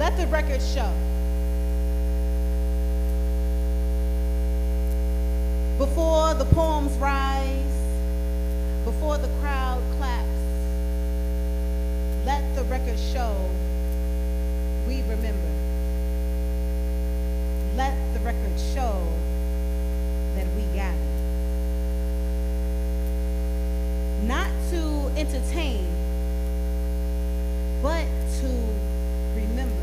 Let the record show. Before the poems rise, before the crowd claps, let the record show we remember. Let the record show that we gather. Not to entertain, but to remember,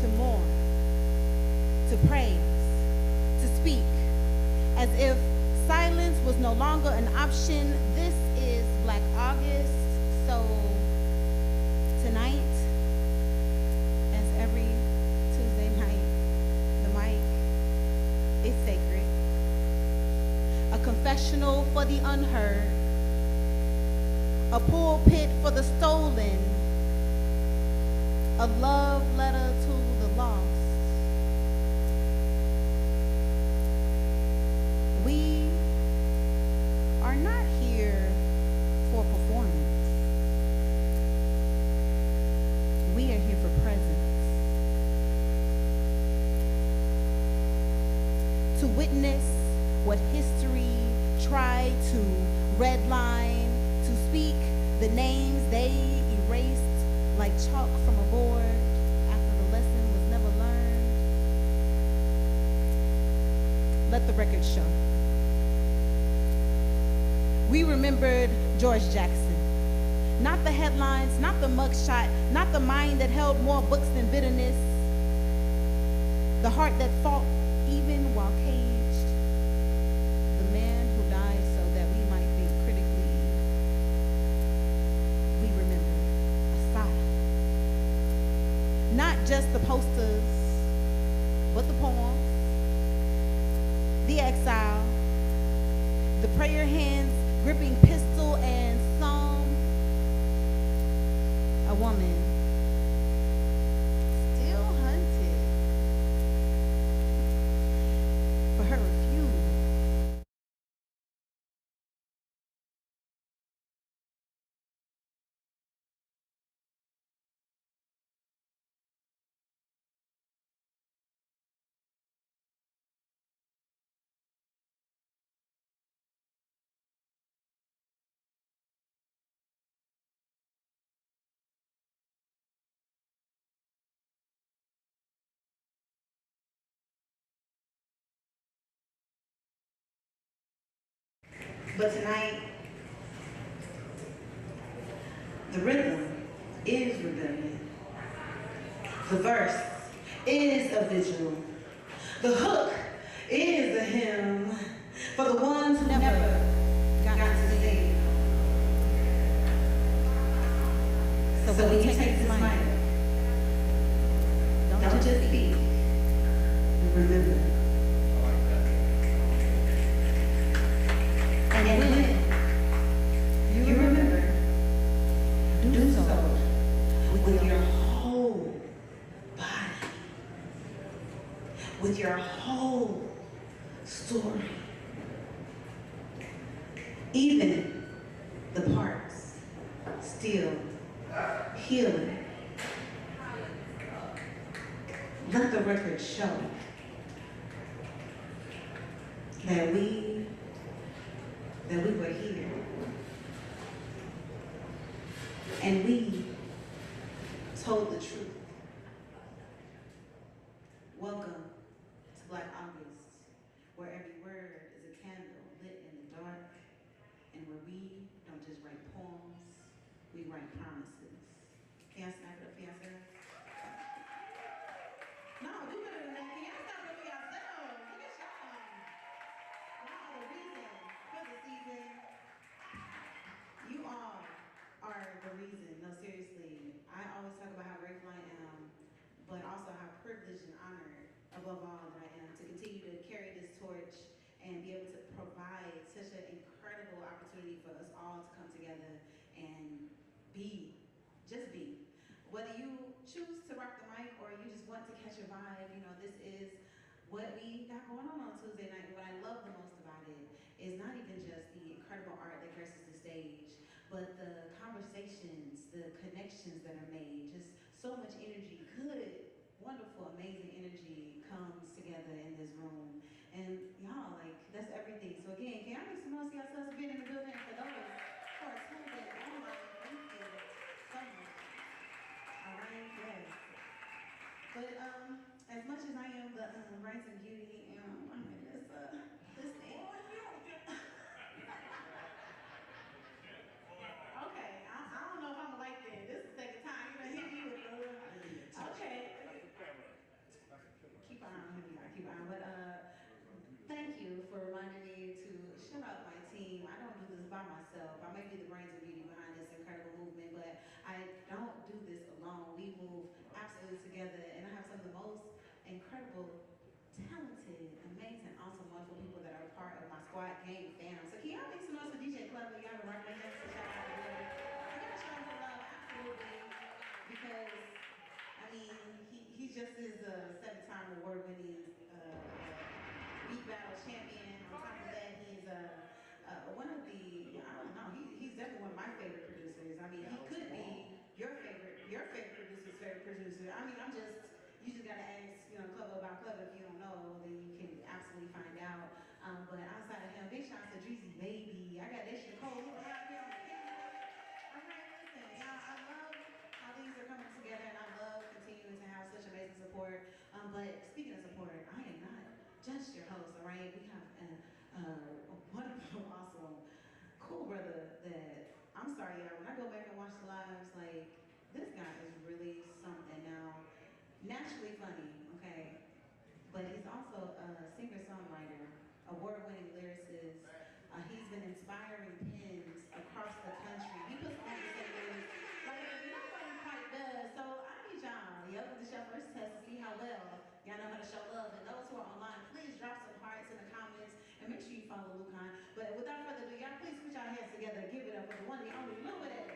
to mourn, to praise, to speak, as if silence was no longer an option. This is Black August, so tonight, as every Tuesday night, the mic is sacred. A confessional for the unheard, a pulpit for the stolen, a love letter to the lost. We are not here for performance. We are here for presence. To witness what history tried to redline, to speak the names they erased like chalk from a board after the lesson was never learned. Let the record show. We remembered George Jackson. Not the headlines, not the mugshot, not the mind that held more books than bitterness. The heart that fought even while caged. The man who died so that we might think critically. We remember Assad. Not just the posters, but the poems, the exile, the prayer hands gripping pistol, and some, a woman still hunted for her refusal. But tonight, the rhythm is rebellion. The verse is a vigil. The hook is a hymn for the ones who never got to stay. So when you take this mic, don't just speak, remember. And when you remember, do so with your whole body, with your whole story, even the parts still healing. Let the record show that we were here, and we told the truth. Welcome to Black August, where every word is a candle lit in the dark, and where we don't just write poems, we write promises. Can I snap it up for yourself? No, do better than that. Can y'all snap it up for yourselves? Look at y'all. Y'all are the reason for the season. You all are the reason. No, seriously. I always talk about how grateful I am, but also how privileged and honored, above all, that I am to continue to carry this torch and be able to provide such an incredible opportunity for us all to come together and be, just be. Whether you choose to rock the mic or you just want to catch a vibe, this is what we got going on Tuesday night. What I love the most about it is not even just the incredible art that graces the stage, but the conversations, the connections that are made, just so much energy, good, wonderful, amazing energy comes together in this room. And y'all, like, that's everything. So again, can y'all make some noise for yourselves being in the building? And for those who are tuned in online, thank you so much. All right, yes. But as much as I am the rights and beauty, I mean, this thing. Okay, I don't know if I'm gonna like that. This is the second time you done hit me with the, okay. Keep an eye on him, y'all, keep an eye on. But thank you for reminding me to shout out my team. I don't do this by myself. I may be the brains and beauty behind this incredible movement, but I don't do this alone. We move absolutely together, and I have some of the most incredible, talented, amazing, awesome, wonderful people that are part of my squad gang fam. So can y'all make some noise for DJ Club? Y'all been rocking my hands to shout out to them. I gotta show him some love, absolutely, because I mean, he just is a 7-time award-winning beat battle champion. On top of that, he's one of the, I don't know, he's definitely one of my favorite producers. I mean, he could be your favorite producer's favorite producer. I mean, you just gotta ask, Club about Club. If you don't know, then you can absolutely find out. But outside of him, big shout out to Dreezy Baby. I got that shit cold around here on the camera. All right, listen, y'all, I love how these are coming together, and I love continuing to have such amazing support. But speaking of support, I am not just your host, all right? We have a wonderful, awesome, cool brother that, I'm sorry, y'all, when I go back and watch the lives, like, this guy is really something now. Naturally funny, okay? But he's also a singer-songwriter, award-winning lyricist. He's been inspiring pens across the country. He puts on the singers like nobody quite does. So I need y'all, this is your first test to see how well y'all know how to show love. And those who are online, please drop some hearts in the comments and make sure you follow Lucan. But without further ado, y'all please put your hands together and give it up for the one and only Louis.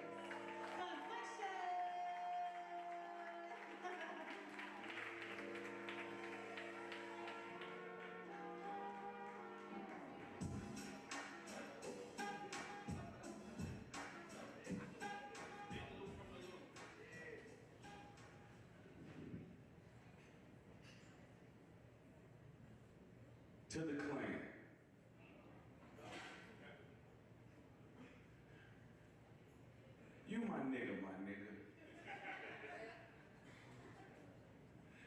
To the clan. You my nigga, my nigga.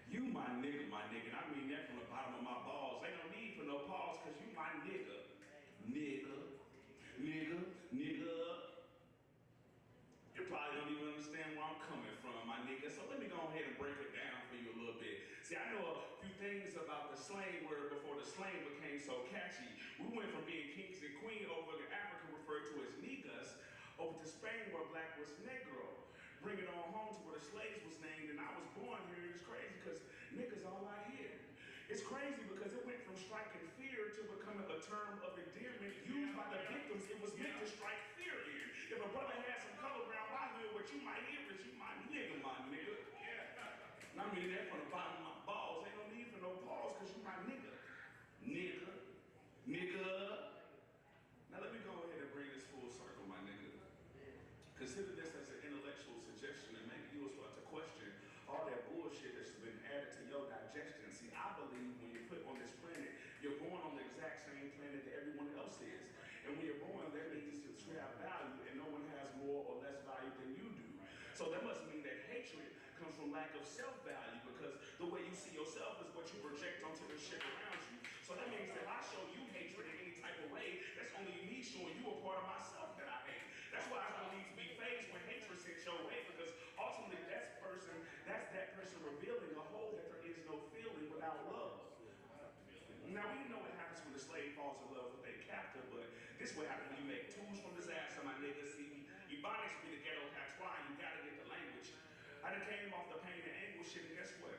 You my nigga, my nigga. And I mean that from the bottom of my balls. Ain't no need for no pause, cause you my nigga. Nigga. Nigga. Nigga. You probably don't even understand where I'm coming from, my nigga. So let me go ahead and break it down for you a little bit. See, I know a few things about the slang word before the slang became so catchy. We went from being kings and queens over in Africa referred to as niggas, over to Spain where black was negro. Bring it on home to where the slaves was named, and I was born here. It's crazy because niggas all I hear. It's crazy because it went from striking fear to becoming a term of endearment used by the victims. It was meant to strike fear in. If a brother had some color around my hood, what you might hear is you my nigga, my nigga. Yeah. And I mean that from the bottom of my balls. Ain't no need for no pause because you my nigga. Nigga. Nigga. Now let me go ahead and bring this full circle, my nigga. Consider this as an intellectual suggestion, and maybe you will start to question all that bullshit that's been added to your digestion. See, I believe when you're put on this planet, you're born on the exact same planet that everyone else is. And when you're born, that means that you have value, and no one has more or less value than you do. So that must mean that hatred comes from lack of self-value, because the way you see yourself is what you project onto the shit around you. So that means that if I show you hatred in any type of way, that's only me showing you a part of myself that I hate. That's why I don't need to be faced when hatred sits your way, because ultimately that's that person revealing a hole that there is no feeling without love. Now, we know what happens when the slave falls in love with their captor, but this is what happens when you make tools from disaster, my nigga. See, Ebonics be the ghetto patois, you gotta get the language. I done came off the pain and anguish shit, and guess what?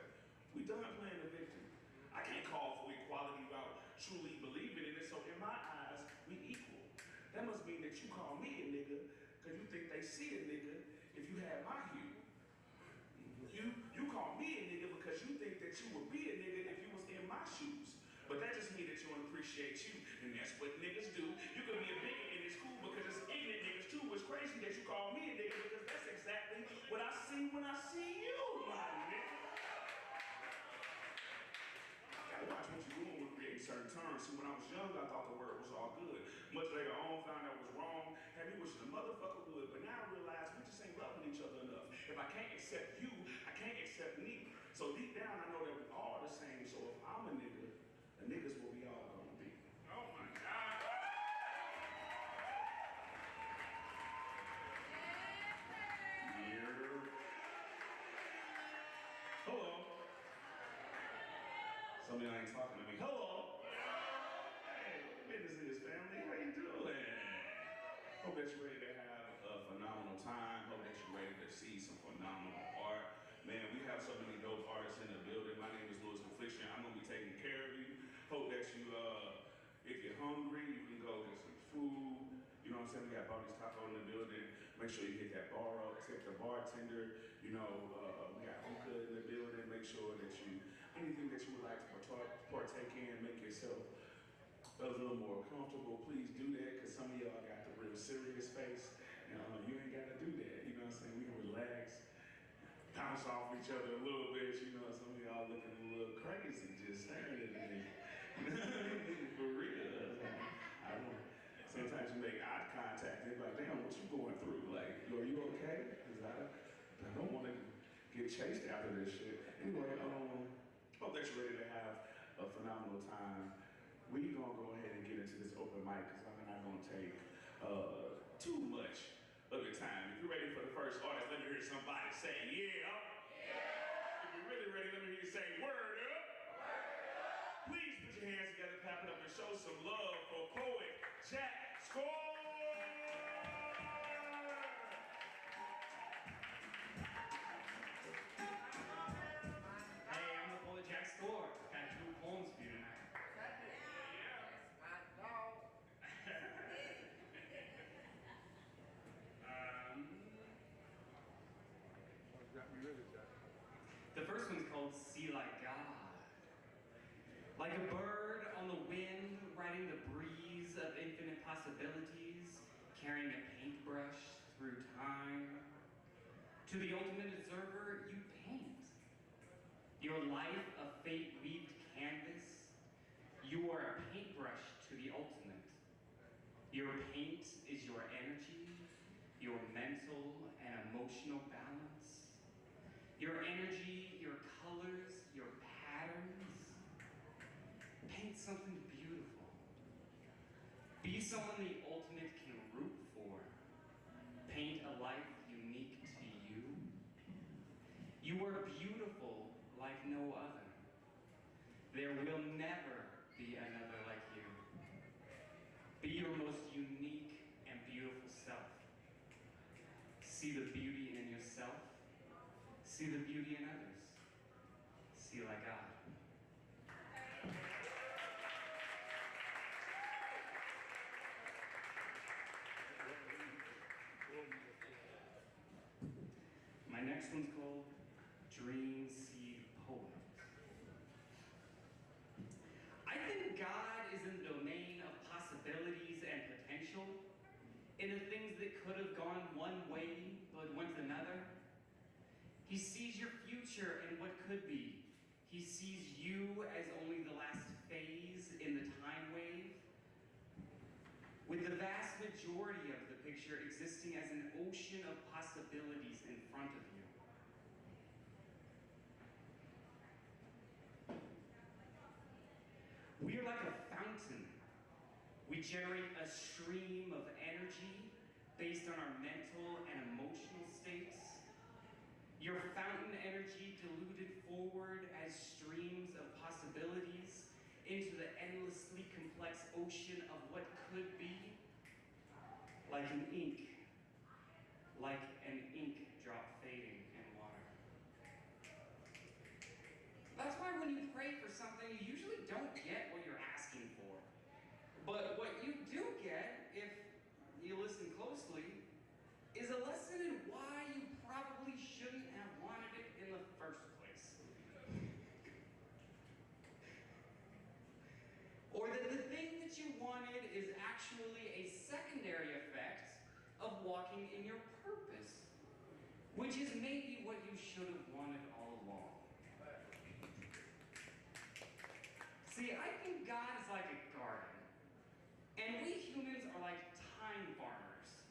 We done playing the victim. I can't call for equality without truly believing in it, so in my eyes, we equal. That must mean that you call me a nigga, because you think they see a nigga if you have my hue. You call me a nigga because you think that you would be a nigga if you was in my shoes. But that just means that you don't appreciate you, and that's what niggas do. You can be a bigot and it's cool because it's ignorant niggas too. It's crazy that you call me a nigga because that's exactly what I see when I see you. wishing a motherfucker would, but now I realize we just ain't loving each other enough. If I can't accept you, I can't accept me. So deep down, I know that we all the same. So if I'm a nigga, the niggas will be all gonna be. Oh my God. Here. Hello. Some of y'all ain't talking to me. Hello. Hey, business is family. How you doing? Hope that you're ready to have a phenomenal time. Hope that you're ready to see some phenomenal art. Man, we have so many dope artists in the building. My name is Louis Confliction. I'm gonna be taking care of you. Hope that you, if you're hungry, you can go get some food. You know what I'm saying? We got Bobby's Taco in the building. Make sure you hit that bar up, tip the bartender. You know, we got hookah in the building. Make sure that you, anything that you would like to partake in, make yourself a little more comfortable. Please do that, because some of y'all got the real serious face. And you ain't got to do that. You know what I'm saying? We can relax, bounce off each other a little bit. You know, some of y'all looking a little crazy just staring at me. For real. I don't. Sometimes you make eye contact and they're like, damn, what you going through? Like, are you okay? Because I don't want to get chased after this shit. Anyway, hope that you're ready to have a phenomenal time. We gonna go ahead and get into this open mic because I'm not gonna take too much of your time. If you're ready for the first artist, let me hear somebody say, yeah. Yeah. If you're really ready, let me hear you say, word up. Please put your hands together, clap it up, and show some love for poet Jack Score! Hey, I'm the poet Jack Score. I've got 2 poems for you tonight. The first one's called See Like God. Like a bird on the wind, riding the breeze of infinite possibilities, carrying a paintbrush through time. To the ultimate observer, you paint. Your life a fate-weaved canvas. You are a paintbrush to the ultimate. Your paint is your energy, your mental and emotional balance. Your energy, your colors, your patterns. Paint something beautiful. Be someone the ultimate can root for. Paint a life unique to you. You are beautiful like no other. There will never be another like you. Be your most unique and beautiful self. See the beauty in yourself. See the beauty in others. See like God. My next one's called Dream Seed Poem. I think God is in the domain of possibilities and potential, in the things that could have gone one way but went another. He sees your future and what could be. He sees you as only the last phase in the time wave, with the vast majority of the picture existing as an ocean of possibilities in front of you. We are like a fountain. We generate a stream of energy based on our mental and emotional states. Your fountain energy diluted forward as streams of possibilities into the endlessly complex ocean of what could be, like an ink drop fading in water. That's why when you pray for something, you usually don't get what you're asking for. But what you do get, if you listen closely, is a lesson in why you probably shouldn't have wanted it in the first place. Or that the thing that you wanted is actually a secondary effect of walking in your purpose, which is maybe what you should have wanted all along. See, I think God is like a garden, and we humans are like time farmers.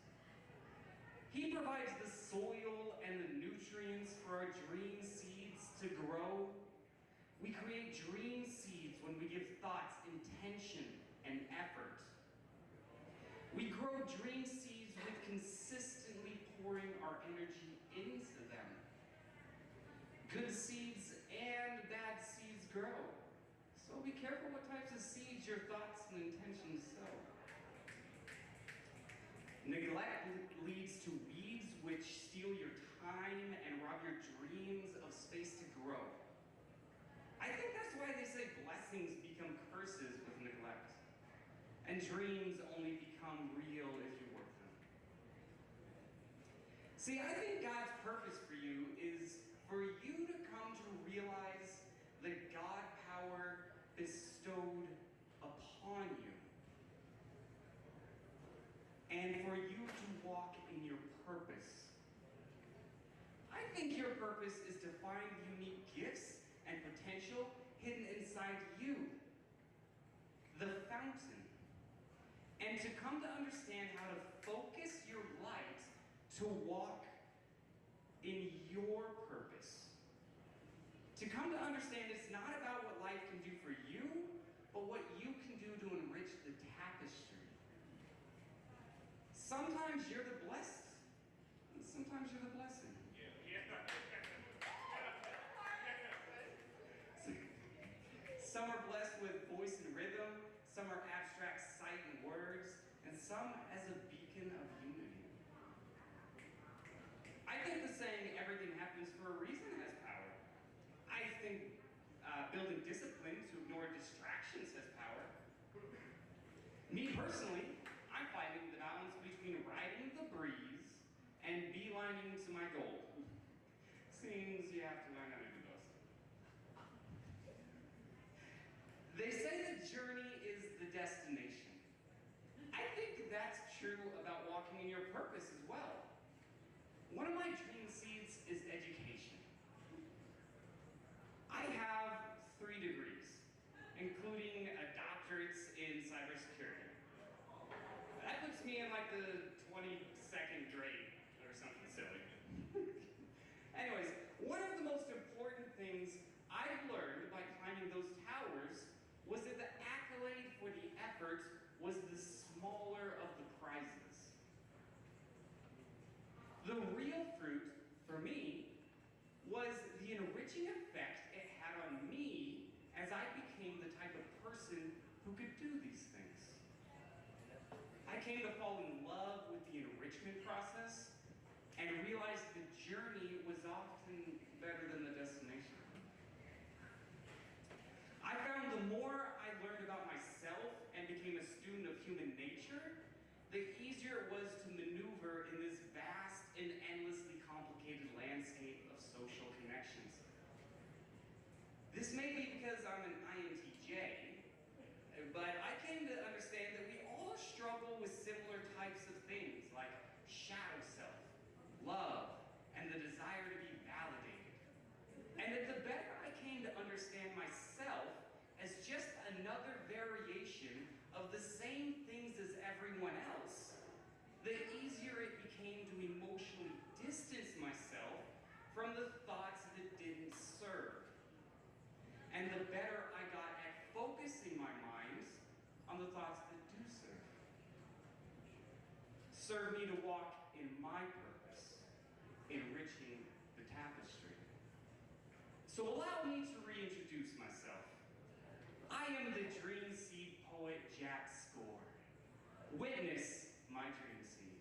He provides the soil and the nutrients for our dream seeds to grow. We create dream seeds when we give thoughts intention and effort. We grow dream seeds with consistently pouring our energy into them. Good seeds and bad seeds grow. So be careful what types of seeds your thoughts and intentions sow. Neglect leads to weeds which steal your time and rob your dreams of space to grow. I think that's why they say blessings become curses with neglect, and dreams only become real if you work them. See, I think God's purpose for you is for you to come to realize the God power bestowed upon you, and for you to walk in your purpose. I think your purpose is to find unique gifts and potential hidden inside you, the fountain, and to come to understand how to focus your light to walk in your purpose. To come to understand it's not about what life can do for you, but what you can do to enrich the tapestry. Sometimes you're the blessed, and sometimes you're the blessing. Some are blessed with voice and rhythm, some are abstract sight and words, and some as a beacon of unity. I think the saying, everything happens for a reason, has power. I think building discipline to ignore distractions has power. Me personally, I'm finding the balance between riding the breeze and beelining to my goal. Seems you have to learn how to do those. They say the journey is the destination. I think that's true about walking in your purpose as well. One of my dream seeds is education. I have 3 degrees, including a doctorate in cybersecurity. That puts me in like the 22nd grade or something silly. Anyways, one of the most important things I've learned by climbing those towers was that the accolade for the effort was the smaller of the prizes. The real fruit, for me, was the enriching effect it had on me as I became the type of person who could do these things. I came to fall in love with the enrichment process and realized the journey was often better than the destination. I found the more I learned about myself and became a student of human nature, the easier it was to maneuver in this vast and endlessly complicated landscape of social connections. This may be because I'm an INTJ, but I came to understand that we all struggle with similar types of things like shadow self, love, and the desire to be validated. And that the better I came to understand myself as just another variation of the same things as everyone else, the easier it became to emotionally distance myself from the thoughts that didn't serve. And the better I got at focusing my mind on the thoughts that do serve. Serve me to walk in my purpose, enriching the tapestry. So allow me to reintroduce myself. I am the dream seed poet Jack Score. Witness my dream seed.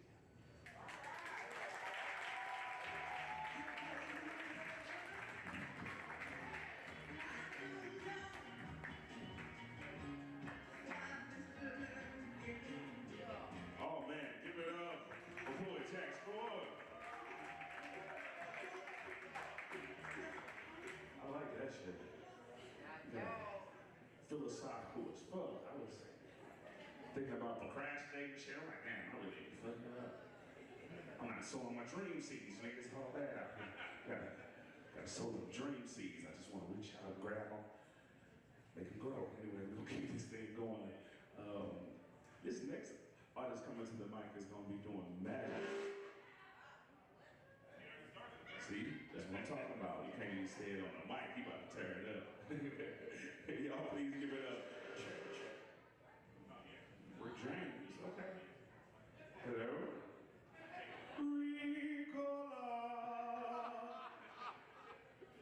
Oh man, give it up for poet Jack Score. I like that shit. Yeah. Philosophical as fuck. I was thinking about procrastinating shit. I'm like, damn, I really need to fuck it up. I'm not sowing my dream seeds, niggas. All that. Gotta sow them dream seeds. I just want to reach out and grab them, make them grow. Anyway, we're gonna keep this thing going. This next artist coming to the mic is gonna be doing magic. See, that's what I'm talking about. You can't even say it on the mic. You about to tear it up. Y'all please give it up. We're James. Okay. Hello. Ricola.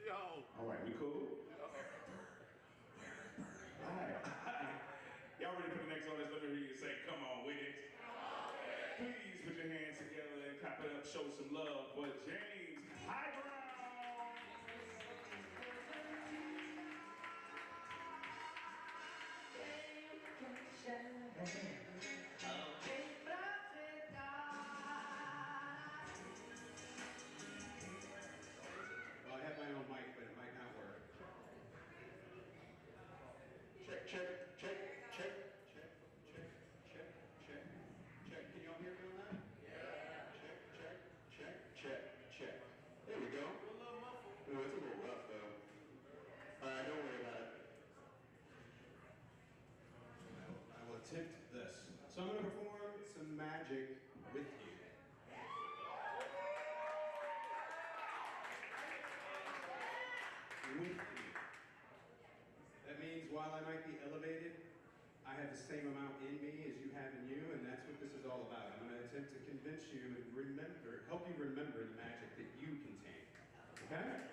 Yo. All right, we cool? All right. Y'all ready for the next artist? Let me hear you say, come on with it. Please put your hands together and clap it up, show some love for James High Ground. Well, I have my own mic, but it might not work. Check, check, check, check, check, check, check, check, check. Can y'all hear me on that? Yeah. Check, check, check, check, check. There we go. A little muffled. No, it's a little rough though. Don't worry about it. I will attempt this. So I'm going to perform some magic with you. With you. That means while I might be elevated, I have the same amount in me as you have in you, and that's what this is all about. I'm going to attempt to convince you and help you remember the magic that you contain. Okay?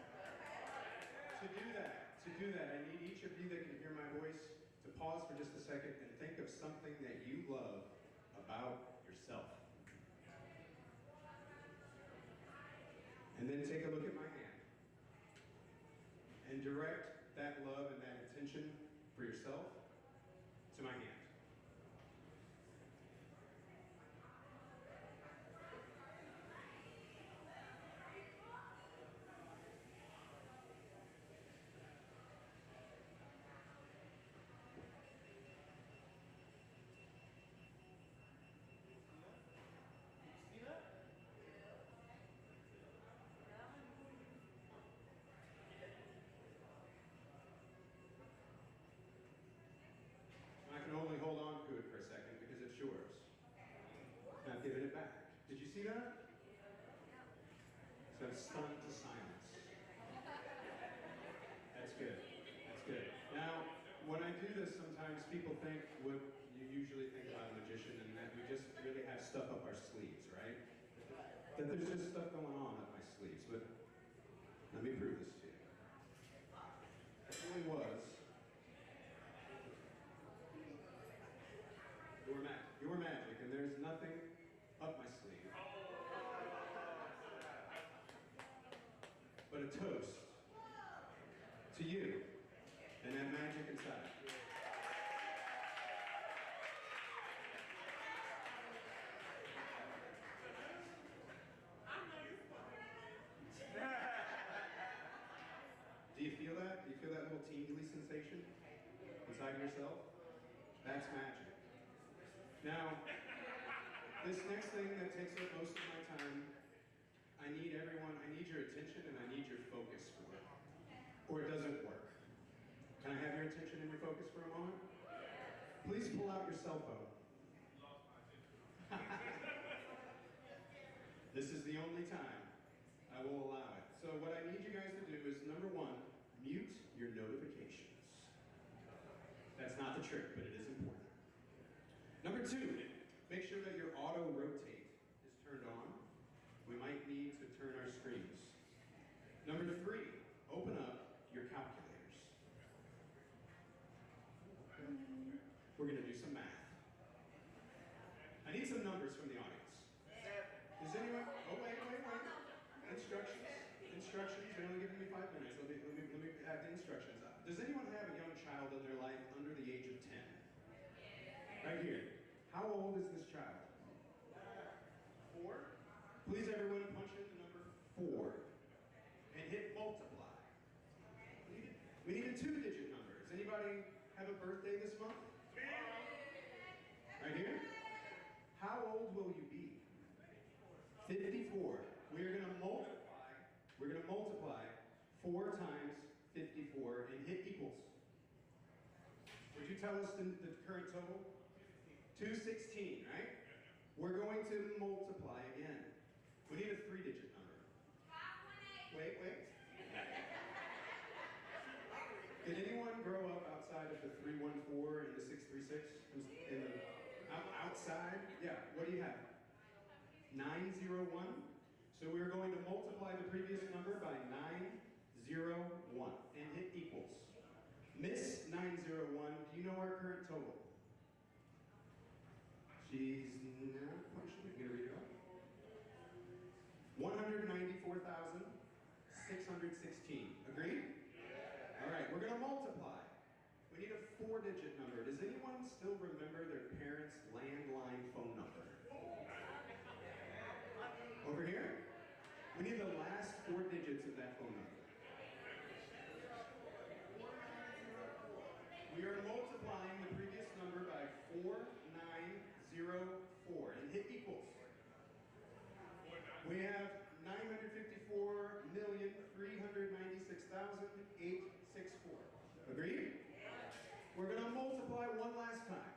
To do that, I need each of you that can hear my voice to pause for just a second and think of something that you love about yourself. And then take a look at my hand. And direct that love and that intention for yourself to my hand. I can only hold on to it for a second because it's yours. Not giving it back. Did you see that? So I'm stunned to silence. That's good. That's good. Now, when I do this, sometimes people think what you usually think about a magician and that we just really have stuff up our sleeves, right? That there's just stuff going on up my sleeves. But let me prove this to you. It really was your magic, and there's nothing up my sleeve but a toast to you and that magic inside. Do you feel that? Do you feel that little tingly sensation inside of yourself? That's magic. Now, this next thing that takes up most of my time, I need your attention and I need your focus for it, or it doesn't work. Can I have your attention and your focus for a moment? Please pull out your cell phone. This is the only time I will allow it. So what I need you guys to do is, number one, mute your notifications. That's not the trick, but it is important. Number two, make sure that your auto rotate is turned on. We might need to turn our screens. Number three, open up your calculators. We're going to do some math. I need some numbers from the audience. Does anyone, oh wait. Instructions, you're only giving me 5 minutes. Let me add the instructions up. Does anyone have a young child in their life under the age of 10? Right here. How old is this child? 4? Please everyone punch in the number 4 and hit multiply. We need a 2-digit number. Does anybody have a birthday this month? Right here? How old will you be? 54. We're going to multiply 4 times 54 and hit equals. Would you tell us the current total? 216, right? We're going to multiply again. We need a 3-digit number. Wait. Did anyone grow up outside of the 314 and the 636? Who's in the outside? Yeah. What do you have? 901. So we're going to multiply the previous number by 901 and hit equals. Miss 901, do you know our current total? She's not punched it. Here we go. 194,616. Agreed? All right, we're going to multiply. We need a 4-digit number. Does anyone still remember their parents' landline phone number? Over here? We need the last 4 digits of that phone number. We are multiplying the previous number by 4904 and hit equals. We have 954,396,864. Agreed? We're going to multiply one last time.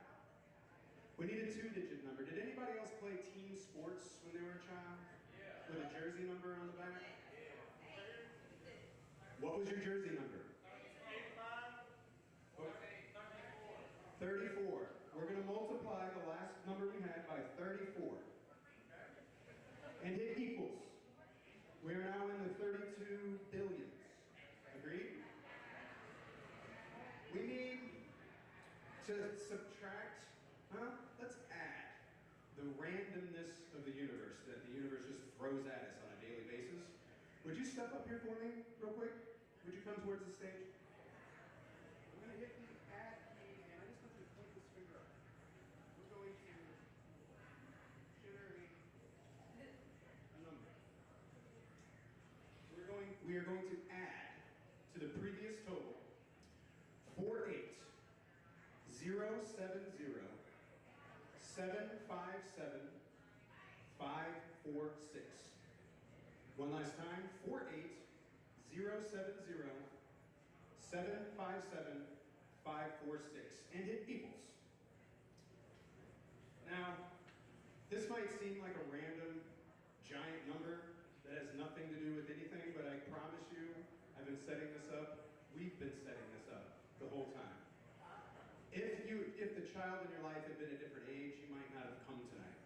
We need a 2-digit number. Did anybody else play team sports when they were a child? With a jersey number on the back? What was your jersey number? 34. We're going to multiply the last number we had by 34. And hit equals. We are now in the 32 billions. Agreed? We need to subtract, let's add the randomness of the universe that the universe just throws at us on a daily basis. Would you step up here for me real quick? Would you come towards the stage? I'm going to hit the add key, and I just want you to point this finger up. We're going to generate a number. We are going to add to the previous total 48070757546. One last time, 48070757546, and hit equals. Now, this might seem like a random giant number that has nothing to do with anything, but I promise you, I've been setting this up. We've been setting this up the whole time. If the child in your life had been a different age, you might not have come tonight.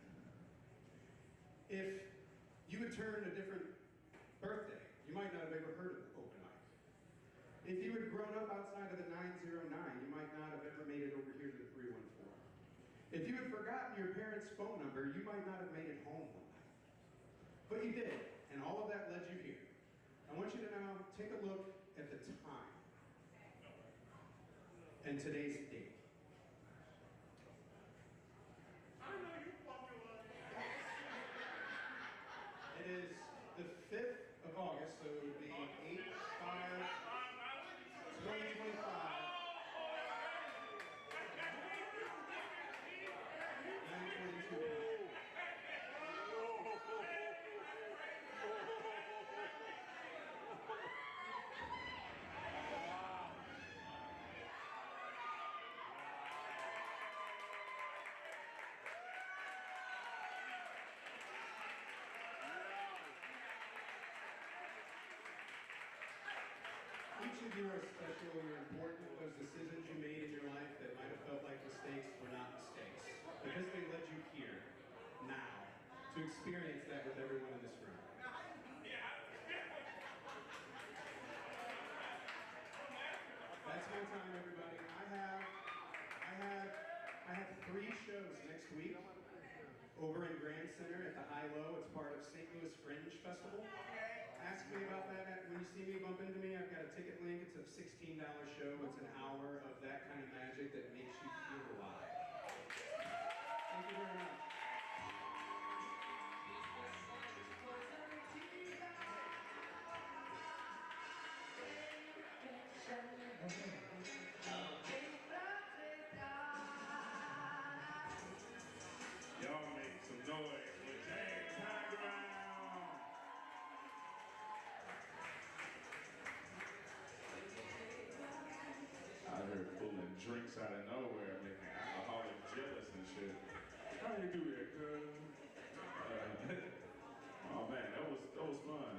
If you had turned a different birthday, you might not have ever heard of open mic. If you had grown up outside of the 909, you might not have ever made it over here to the 314. If you had forgotten your parents' phone number, you might not have made it home one night. But you did, and all of that led you here. I want you to now take a look at the time and today's date. It is the 5th of August, so it would be 8/5/2025. 9/22. Each of you are special, you're important. Those decisions you made in your life that might have felt like mistakes were not mistakes. Because they led you here, now, to experience that with everyone in this room. That's my time, everybody. I have 3 shows next week over in Grand Center at the High Low. It's part of St. Louis Fringe Festival. Ask me about that when you see me, bump into me. I've got a ticket link. It's a $16 show. It's an hour of that kind of magic that makes you feel alive. Thank you very much. Y'all make some noise for James Highground. Out here pulling drinks out of nowhere, making alcoholics jealous and shit. How you do that, cuz? Oh man, that was fun.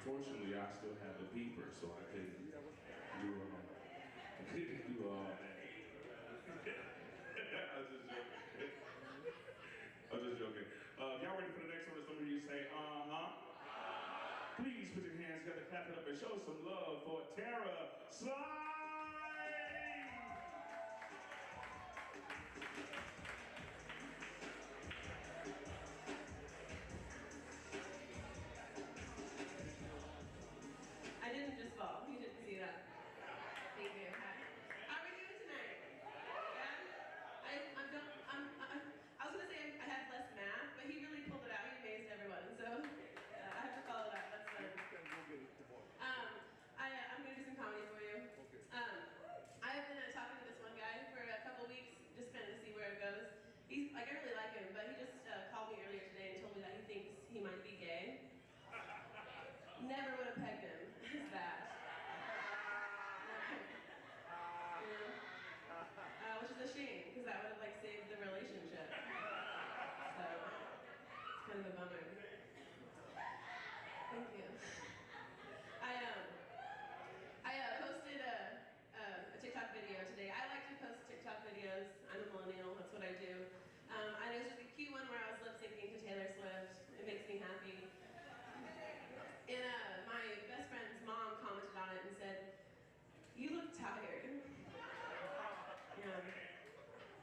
Unfortunately, I still have the beeper, so I couldn't do all that. I was just joking. I was just joking. If y'all ready for the next one, some of you say, uh-huh. Please put your hands together, clap it up, and show some love for Tara Slide! I didn't just fall. You didn't see that. Thank you. How are we doing tonight? Yeah? I was gonna say I had less math, but he really pulled it out. He amazed everyone. So I have to follow that. That's fun. I'm gonna do some comedy for you. I have been talking to this one guy for a couple weeks, just kind of to see where it goes. He's like, I really like him, but he just called me earlier today and told me that he thinks he might be gay. Never would have pegged him as that. You know? Which is a shame, because that would have like saved the relationship. So it's kind of a bummer. Thank you. I posted a TikTok video today. I like to post TikTok videos. I'm a millennial, that's what I do. And it was just a cute one where I was lip syncing to Taylor Swift. It makes me happy. And my best friend's mom commented on it and said, "You look tired."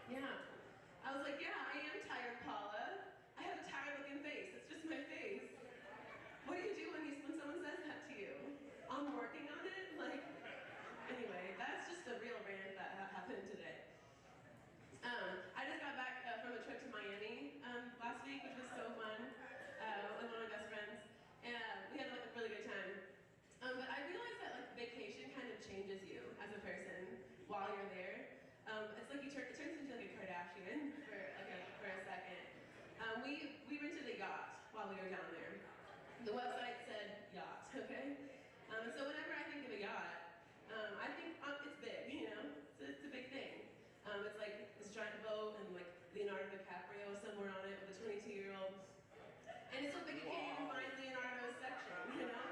Yeah. I was like, yeah, I am tired, Paula. I have a tired looking face. It's just my face. What do you do when someone says that to you? I'm working on it? Like, anyway, that's just a real rant that happened today. I just got back from a trip to Miami last week, which was so fun, with one of my best friends. And we had like a really good time. But I realized that like vacation kind of changes you as a person while you're there. It's like it turns into like a Kardashian for a second. We rented a yacht while we were down there. The website said yacht, okay? So whenever I think of a yacht, I think it's big, you know? It's a big thing. It's like this giant boat and like Leonardo DiCaprio somewhere on it with a 22-year-old. And it's so big you can't even find Leonardo's section, you know?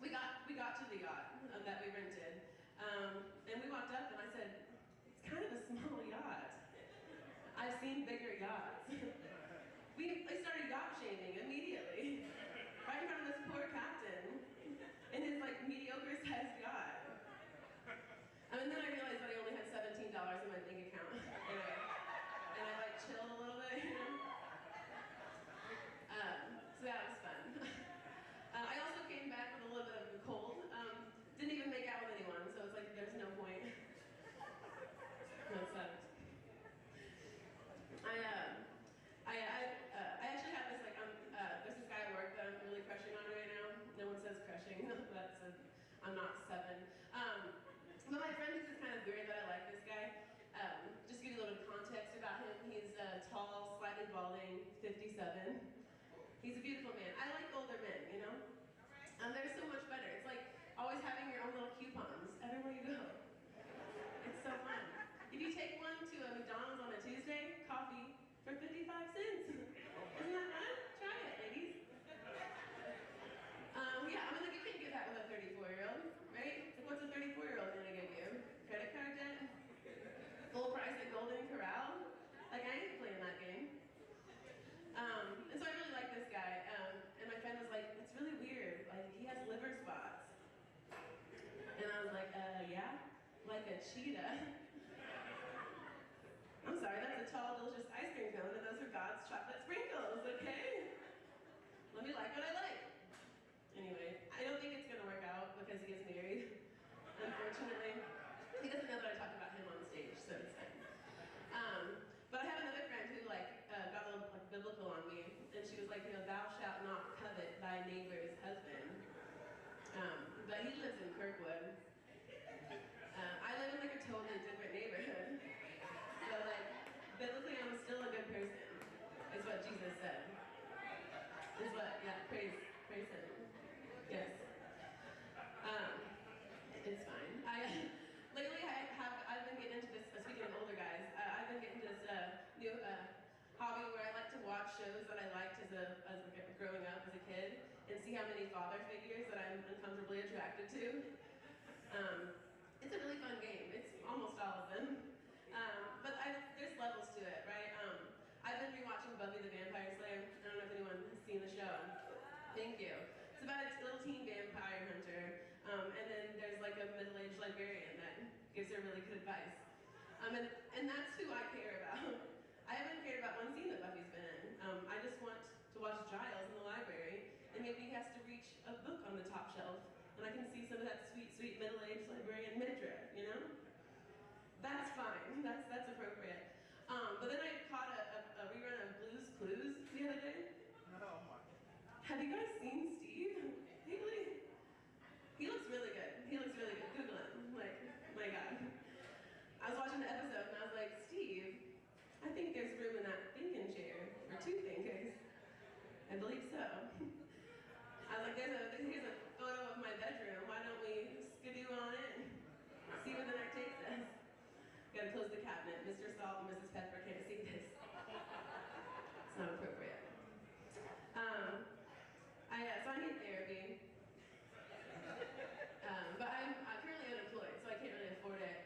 We got to the yacht that we rented. And we walked up and I said, "It's kind of a small yacht. I've seen bigger yachts." They started yacht shaming immediately. Right in front of this poor captain in his like mediocre sized yacht. And then I realized that I only had $17 in my bank account. And I like chilled a little bit, you know? So that was fun. I also came back with a little bit of a cold. Didn't even make out with anyone, so it's like there's no point. That sucked. I actually have this there's this guy at work that I'm really crushing on right now. No one says crushing. I'm not 7. But my friend thinks it's kind of weird that I like this guy. Just to give you a little bit of context about him. He's tall, slightly balding, 57. He's a beautiful man. I like older men, you know? They're so much better. It's like always having your own little coupons everywhere you go. It's so fun. If you take one to a McDonald's on a Tuesday, coffee for 55 cents. Isn't that fun? Try it, ladies. Yeah, I mean, like, you can't get that with a 34-year-old, right? Like, what's a 34-year-old gonna give you? Credit card debt? Full price at Golden Corral? Like, I ain't playing that game. And so I really like this guy. And my friend was like, "It's really weird. Like, he has liver spots." And I was like, yeah? Like a cheetah? I'm sorry, that's a tall, delicious ice cream cone, and those are God's chocolate sprinkles, okay? Let me like what I like. Anyway, I don't think it's gonna work out because he gets married, unfortunately. He doesn't know that I talked about him on stage, so it's fine. But I have another friend who got a little biblical on me, and she was like, you know, "Thou shalt not covet thy neighbor's husband." But he lives in Kirkwood. I live in like a totally different neighborhood. So like, biblically, I'm still a good person, is what Jesus said. Praise him. Yes. It's fine. Lately I've been getting into this, speaking of older guys, I've been getting this new hobby where I like to watch shows that I liked as growing up as a kid and see how many father figures that I'm uncomfortably attracted to. It's a really fun game. It's almost all of them. But there's levels to it, right? I've been rewatching Buffy the Vampire Slayer. I don't know if anyone has seen the show. Thank you. It's about a little teen vampire hunter, and then there's like a middle-aged librarian that gives her really good advice. And that's who I care about. I haven't cared about one scene that Buffy's been in. I just want to watch Giles in the library, and maybe he has to reach a book on the top shelf, and I can see some of that sweet, sweet middle-aged librarian midriff, you know? That's fine. That's appropriate. But then I caught a rerun of Blue's Clues the other day. Oh my. Have you guys seen Steve Haley? He looks really good. He looks really good. Google him. Like, my God. I was watching the episode and I was like, Steve, I think there's room in that thinking chair for two thinkers. I believe so. I was like, here's a photo of my bedroom. Why don't we skidoo on it and see where the night takes us? Gotta close the cabinet. Mr. Salt and Mrs. Pepper can't see this. It's not appropriate. So I need therapy. But I'm currently unemployed, so I can't really afford it.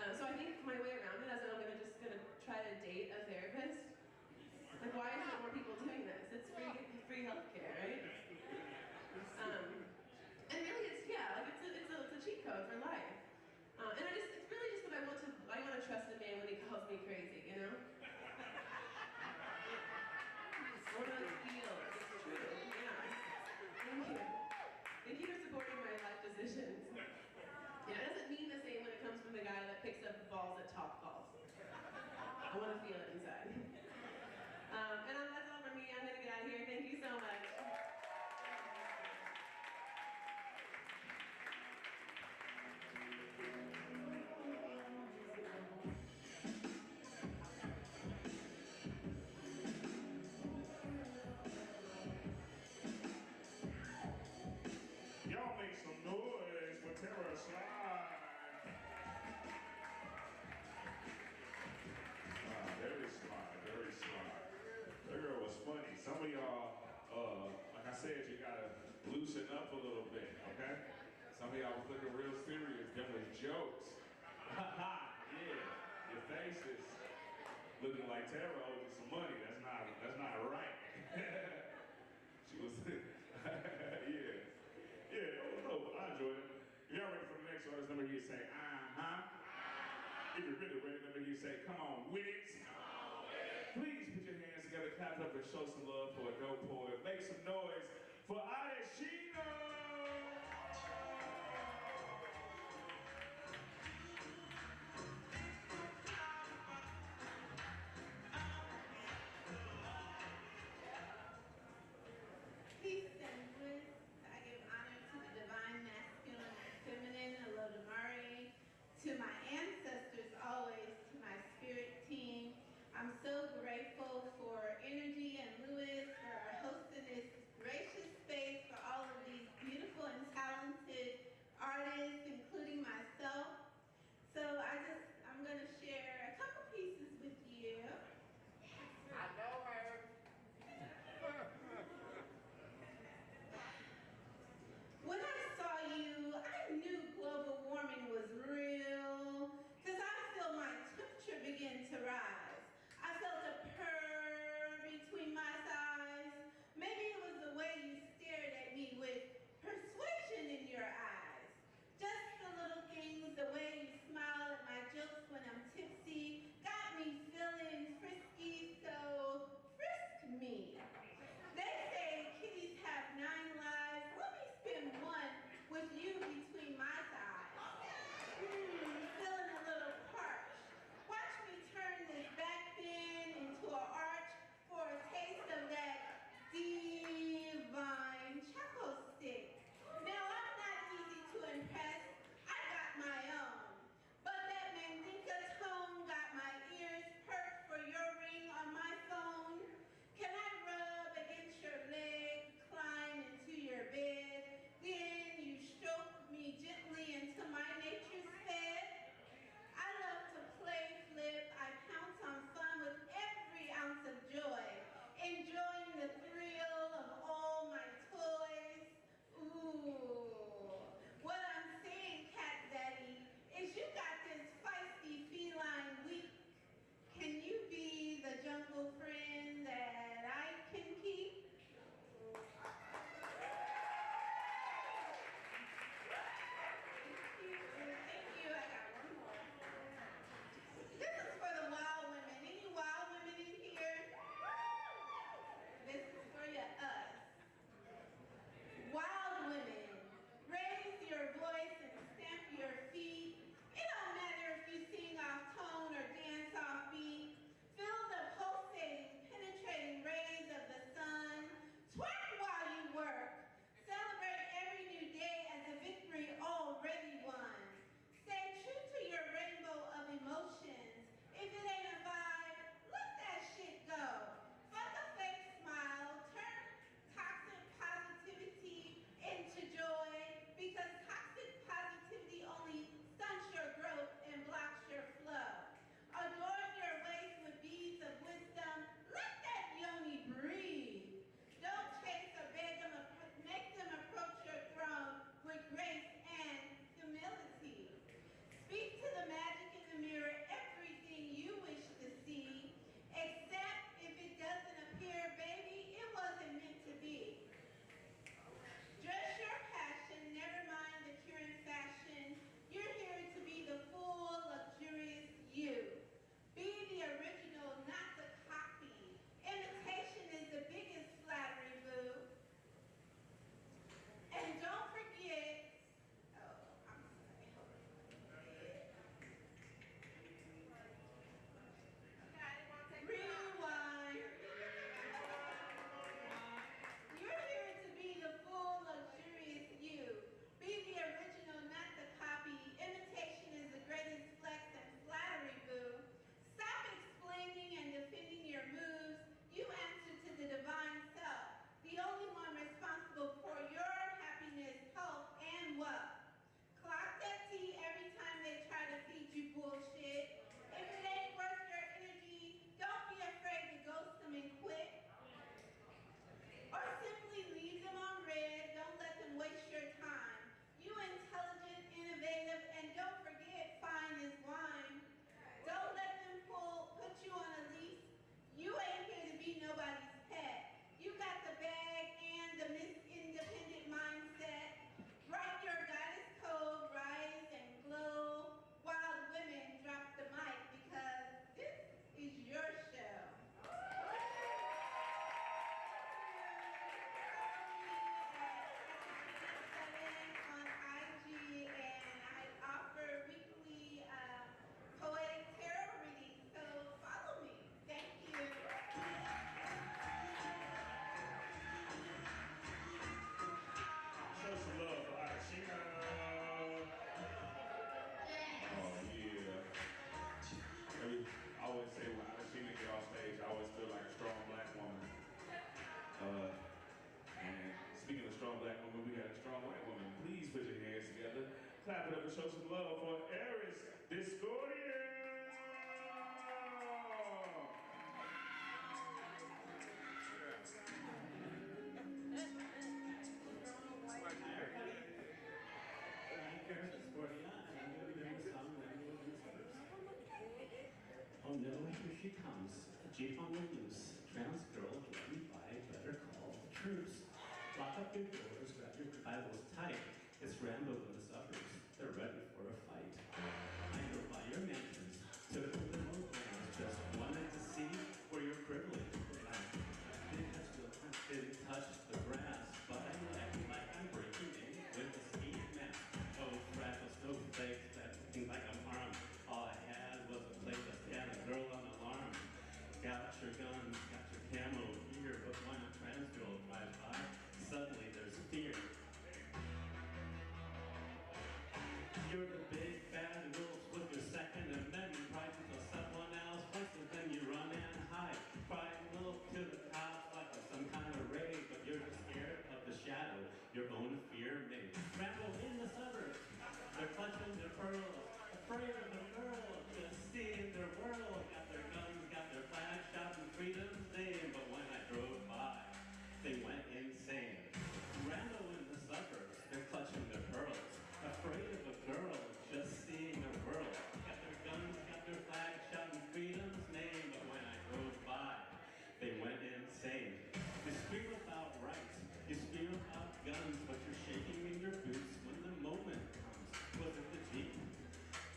And so I think my way around it is that I'm just gonna try to date a therapist. Like, why aren't more people doing this? It's free healthcare, right? And really, it's a cheat code for life. And it's really just that I want to trust a man when he calls me crazy, you know? I want to feel it's true. Yeah. Thank you. Thank you for supporting my life decisions. Yeah, it doesn't mean the same when it comes from the guy that picks up balls at Top Golf. I want to feel it inside. And that's all for me. I'm going to get out of here. Thank you so much. Y'all make some noise for Tara Slide. Very sly, very sly. That girl was funny. Some of y'all, like I said, you gotta loosen up a little bit, okay? Some of y'all was looking real serious. Them was jokes. Yeah, your face is looking like Tara owed you some money. That's not right. She was, yeah. Yeah, no, I enjoyed it. If y'all ready for the next artist, let me hear you say, uh-huh. If you're really ready, let me hear you say, come on with it. Please put your hands together, clap up, and show some love for a dope poet. Make some noise for Adeshina! Peace and bliss. I give honor to the divine masculine and feminine, hello to Mari, to my ancestors always, to my spirit team. I'm so grateful for Energy and Lewis for hosting to show some love for Aries Discordia. Oh no, here she comes. A jeep on the loose. Trans girl driving by, better call the troops. Lock up your doors, grab your Bibles tight. It's Rambo in the suburbs. They're ready for a fight. I drove by your mansions, took a little glance, just wanted to see where your privilege lies. I didn't touch the grass, but I act like I'm breaking in with a ski mask. Oh, fragile snowflakes that things like I'm harmed. All I had was a place to stand, a girl on alarm. Got your guns, got your camo here, but when a trans girl drives by, suddenly there's fear. You're the big bad wolf with your Second Amendment rights until someone else fights it, then you run and hide. Crying wolf to the cops like it's some kind of raid, but you're just scared of the shadow your own fear made. Rambo in the suburbs, they're clutching their pearls, afraid of the girl, just seeing their world. Got their guns, got their flags, shouting freedom's name, but when I drove by, they went insane. Rambo in the suburbs, they're clutching their pearls, afraid of a girl, just seeing their world. Got their guns, got their flags, shouting freedom's name, but when I drove by, they went insane. You scream about rights, you scream about guns, but you're shaking in your boots when the moment comes. Was it the Jeep?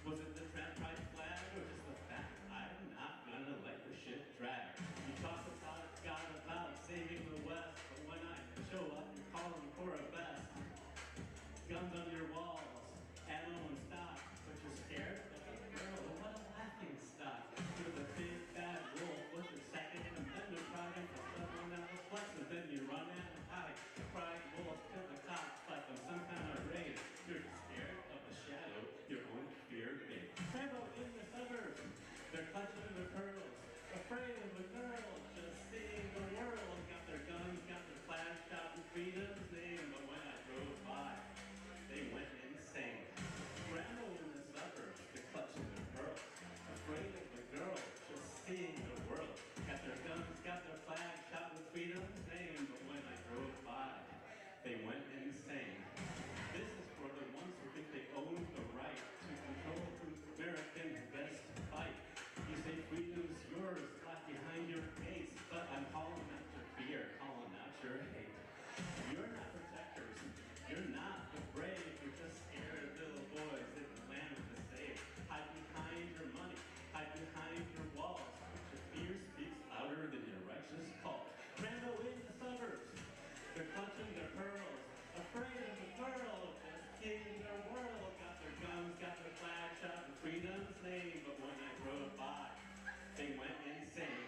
Was it the trans pride flag, or just the fact I'm not gonna let your shit drag? You talk about God, about saving the West, but when I show up, you're calling for a vest. Guns on your walls, ammo and stock, but you're scared of a girl. What a laughing stock. You're the big bad wolf with your Second Amendment pride, and for someone else flexes, then you run and hide. Cry wolf to the cops like I'm some kind of raid. You're just scared of the shadow your own fear made. Rambo in the suburbs, they're clutching their pearls, afraid of a girl, just seeing the world. Got their guns, got their flags, shouting freedom's name, but when I drove by, they went insane. Rambo in the suburbs, they're clutching their pearls, afraid of a girl, just seeing the world. Got their guns, got their flags, shouting freedom's name, but when I drove by, they went insane. This is for the ones who think they own the right to control who's American best to fight. You say freedom's yours, locked behind your face, but I'm calling out your fear, calling out your hate. You're not protectors, you're not the brave, you're just scared little boys in the land of the safe. Hide behind your money, hide behind your walls, but your fear speaks louder than your righteous call. Rambo in the suburbs, they're clutching their pearls, afraid of the girl, just seeing their world. Got their guns, got their flags, shouting freedom's name, but when I drove by, they went insane.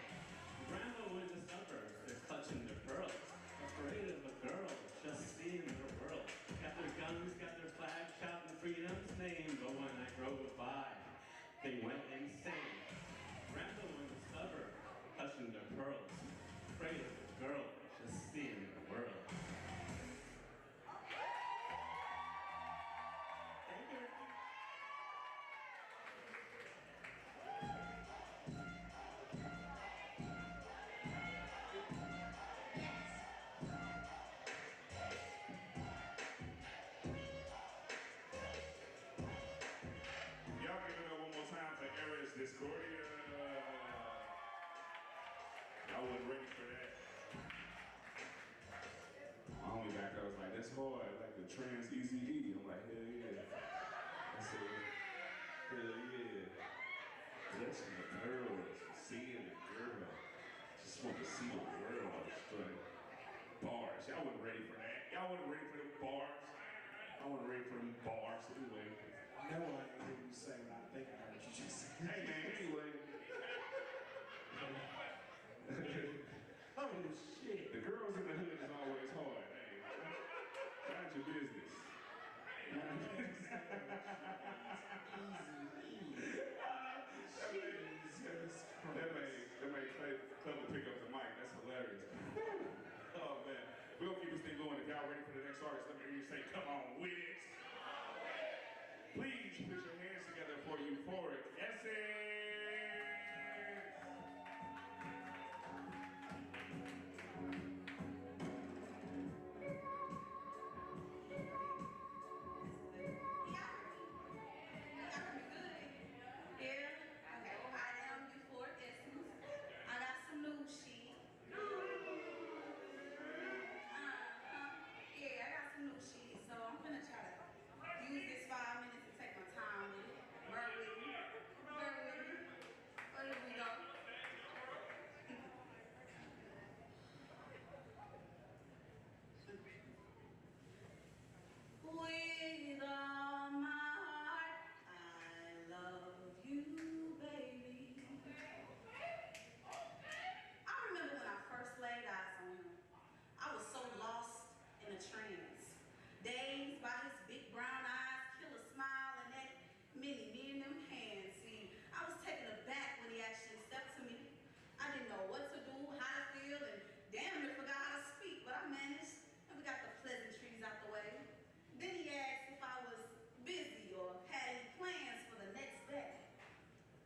Rambo in the suburbs, they're clutching their pearls, afraid of a girl, just seeing their world. Got their guns, got their flags, shouting freedom's name, but when I drove by, they went insane. Rambo in the suburbs, clutching their pearls, afraid of a girl, just seeing the world. Thank you. Y'all give it up one more time for Aries Discordia. Y'all wasn't ready for that. My homie back there was like, that's hard, like the trans ECE. I'm like, hell yeah. I said, hell yeah. Touching the girls, seeing the girl. Just want to see the world. But bars, y'all wasn't ready for that. Y'all wasn't ready for the bars. I wasn't ready for them bars anyway. No one can hear you say what I'm thinking of what you just said. Hey man, anyway. Oh shit. The girls in the hood is always hard. Hey, mind your business. That made Clay Clever pick up the mic. That's hilarious. Oh man. We're gonna keep this thing going. If y'all ready for the next artist, let me hear you say, come on with it. Please Ladies, put your hands together for euphoric Essex. With all my heart, I love you, baby. I remember when I first laid eyes on him. I was so lost in a trance. Dazed by his big brown eyes, killer smile, and that many in them hands. See, I was taken aback when he actually stepped to me. I didn't know what to do, how to feel, and damn near forgot how to speak, but I managed, and we got the pleasantries out the way. Then he asked if I was busy or had any plans for the next day.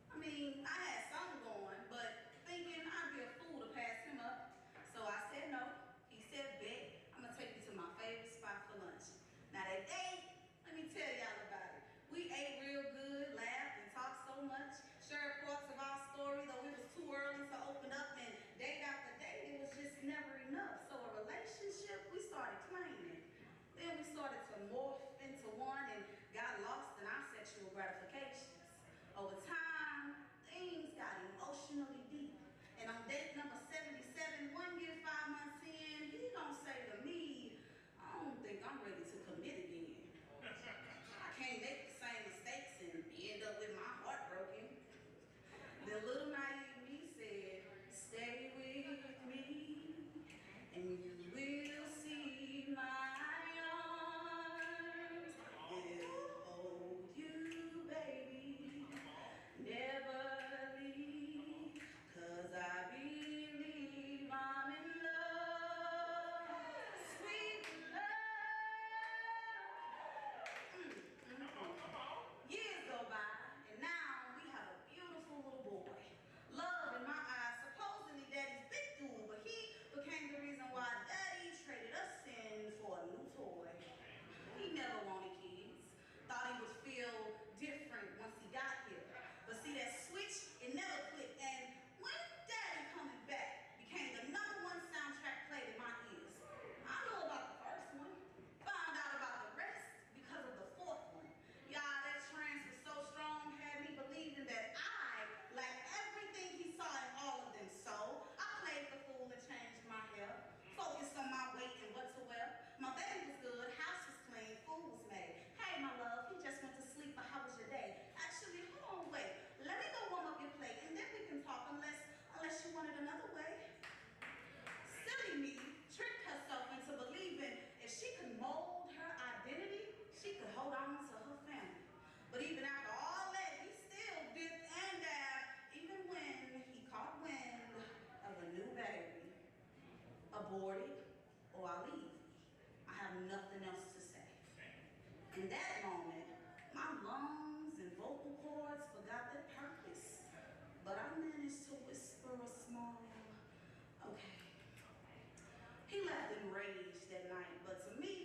I mean, I had something going, but thinking I'd be a fool to pass him up. So I said no. He said, bet, I'm gonna take you to my favorite spot for lunch. Now that date, let me tell y'all about it. We ate real good, laughed, and talked so much, shared parts of our story, though it was too early to open up, and date after date, it was just never enough. So a relationship, we started claiming. Then we started to morph into one and got lost in our sexual gratifications. Over time, things got emotionally deep. And on date number 77, 1 year, 5 months in, he don't say to me, I don't think I'm ready to commit again. I can't make the same mistakes and end up with my heart broken. The little naive me said, stay with me, and you will see my arms will hold you, baby. Never leave, 'cause I believe I'm in love, sweet love. Years go by, and now we have a beautiful little boy. Love in my eyes, supposedly daddy's big dude, but he became the reason why daddy traded us in for a new toy. He never wanted kids. Thought he would feel different once he got here. But see, that switch, it never clicked. And when Daddy Coming Back became the #1 soundtrack played in my ears, I knew about the first one. Found out about the rest because of the fourth one. Y'all, that trance was so strong, had me believing that I lacked everything he saw in all of them. So I played the fool and changed my hair, focused on my weight and what to wear. My baby was good, house was clean, food was made. Hey, my love, he just went to sleep, but how was your day? Actually, hold on, wait. Let me go warm up your plate, and then we can talk unless you want it another way. Silly me tricked herself into believing if she could mold her identity, she could hold on to her family. But even after all that, he still dipped and dabbed, even when he caught wind of a new baby. Aborted, or I'll leave. I have nothing else to say. In that moment, my lungs and vocal cords forgot their purpose, but I managed to whisper a small, okay. He left enraged that night, but to me,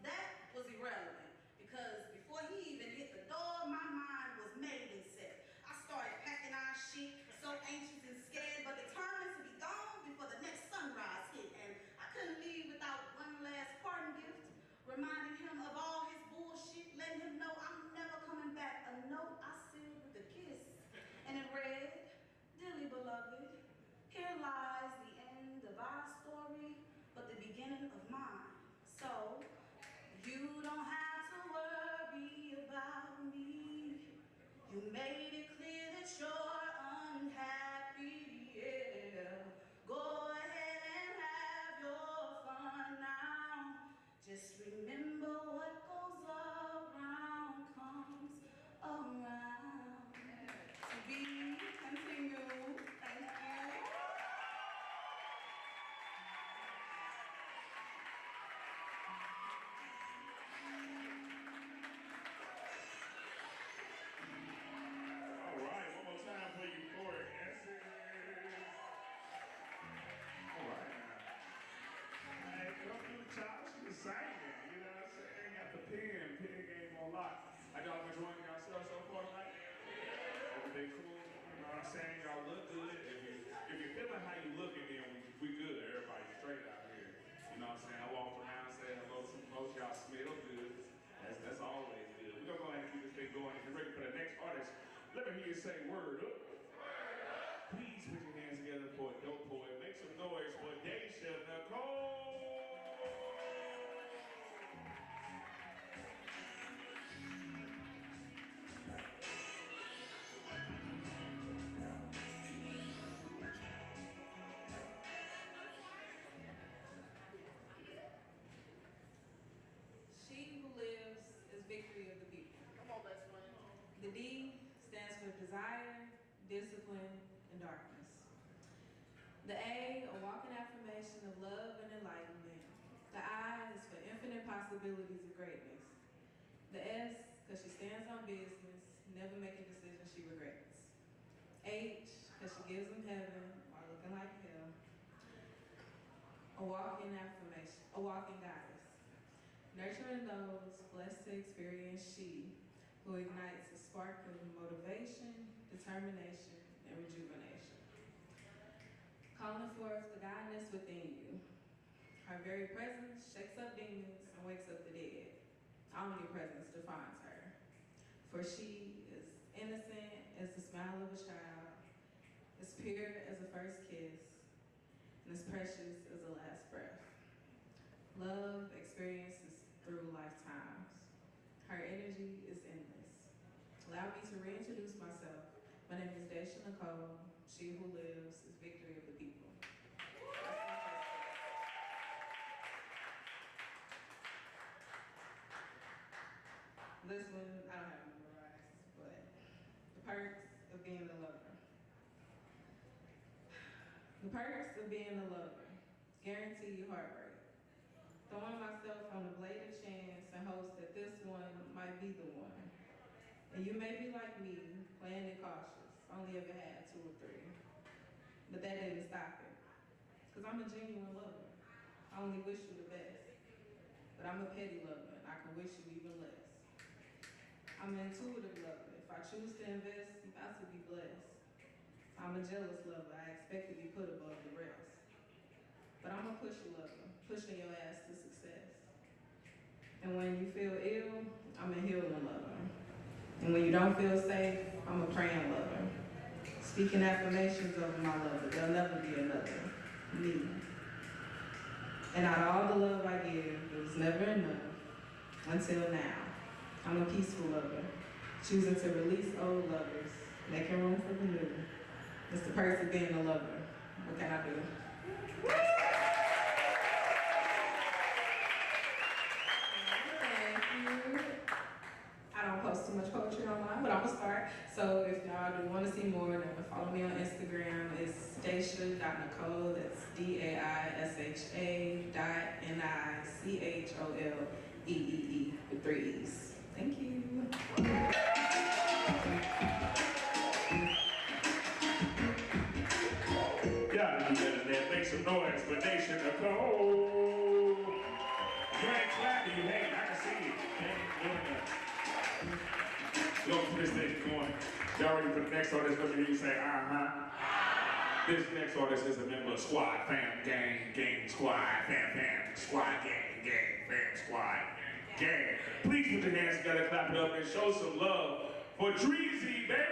that was irrelevant, because before he even hit the door, my mind was made and set. I started packing our shit, so anxious and scared, but determined to be gone before the next sunrise hit, and I couldn't leave without one last parting gift, reminding him of all his bullshit saying? Y'all look good. If you're feeling how you looking, then we good. Everybody straight out here. You know what I'm saying? I walked around saying hello to some folks. Y'all smell good. That's always good. We're gonna go ahead and keep this thing going. If you're ready for the next artist, let me hear you say word up. Please put your hands together for a dope boy. Make some noise for Daisha Nicole. She who lives is victory of the people. Come on, best friend. The D stands for desire, discipline, and darkness. The A, a walking affirmation of love and enlightenment. The I is for infinite possibilities of greatness. The S, because she stands on business, never making decisions she regrets. H, because she gives them heaven while looking like hell. A walking affirmation, a walking goddess. Nurturing those blessed to experience she, who ignites a spark of motivation, determination, and rejuvenation. Calling forth the godness within you. Her very presence shakes up demons and wakes up the dead. Omnipresence defines her. For she is innocent as the smile of a child, as pure as a first kiss, and as precious as the last breath. Love experiences through lifetimes. Her energy is endless. Allow me to reintroduce myself. My name is Daisha Nicole. She who lives is victory of the people. This one, I don't have it memorized, but the perks of being a lover. The perks of being a lover. Guarantee you heartbreak. Throwing myself on a blade of chance and hopes that this one might be the one. And you may be like me, playing it cautious, only ever had 2 or 3. But that didn't stop it. Because I'm a genuine lover. I only wish you the best. But I'm a petty lover, and I can wish you even less. I'm an intuitive lover. If I choose to invest, you got to be blessed. I'm a jealous lover. I expect to be put above the rest. But I'm a pusher lover, pushing your ass to success. And when you feel ill, I'm a healing lover. And when you don't feel safe, I'm a praying lover. Speaking affirmations over my lover, there'll never be another me. And out of all the love I give, it was never enough until now. I'm a peaceful lover, choosing to release old lovers, making room for the new. It's the perks of being a lover. What can I do? Thank you. I don't post too much poetry online, but I'm gonna start. So if y'all do want to see more, then follow me on Instagram. It's Daisha.Nicole. That's DAISHA.NICHOLEE with 3 E's. Thank you. Y'all do better than that. Make some noise for Daisha Nicole. You ain't clapping, you hate. I can see it. We're gonna put this thing going. Y'all ready for the next artist? Let me hear you say, This next artist is a member of Squad, Fam, Gang, Squad, Fam, Squad, Gang, Fam, Squad, Gang. Please put your hands together, clap it up, and show some love for Dreezy, baby!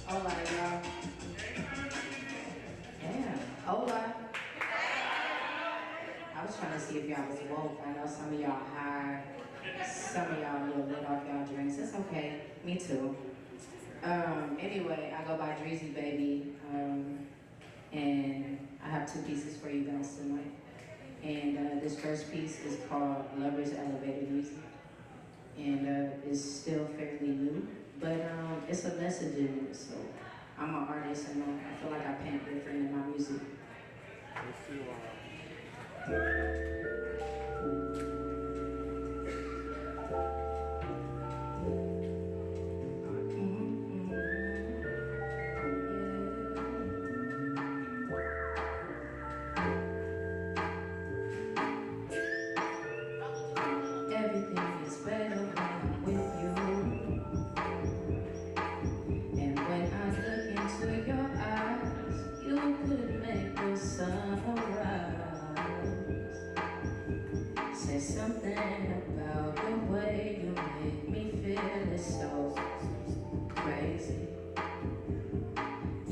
Hola, y'all. Yeah, hola. I was trying to see if y'all was woke. I know some of y'all high, some of y'all a little lit off y'all drinks. It's okay. Me too. Anyway, I go by Dreezy Baby, and I have 2 pieces for you guys tonight. And this first piece is called Lover's Elevator Music, and it's still fairly new. But it's a message in it, so I'm an artist and I feel like I paint different in my music.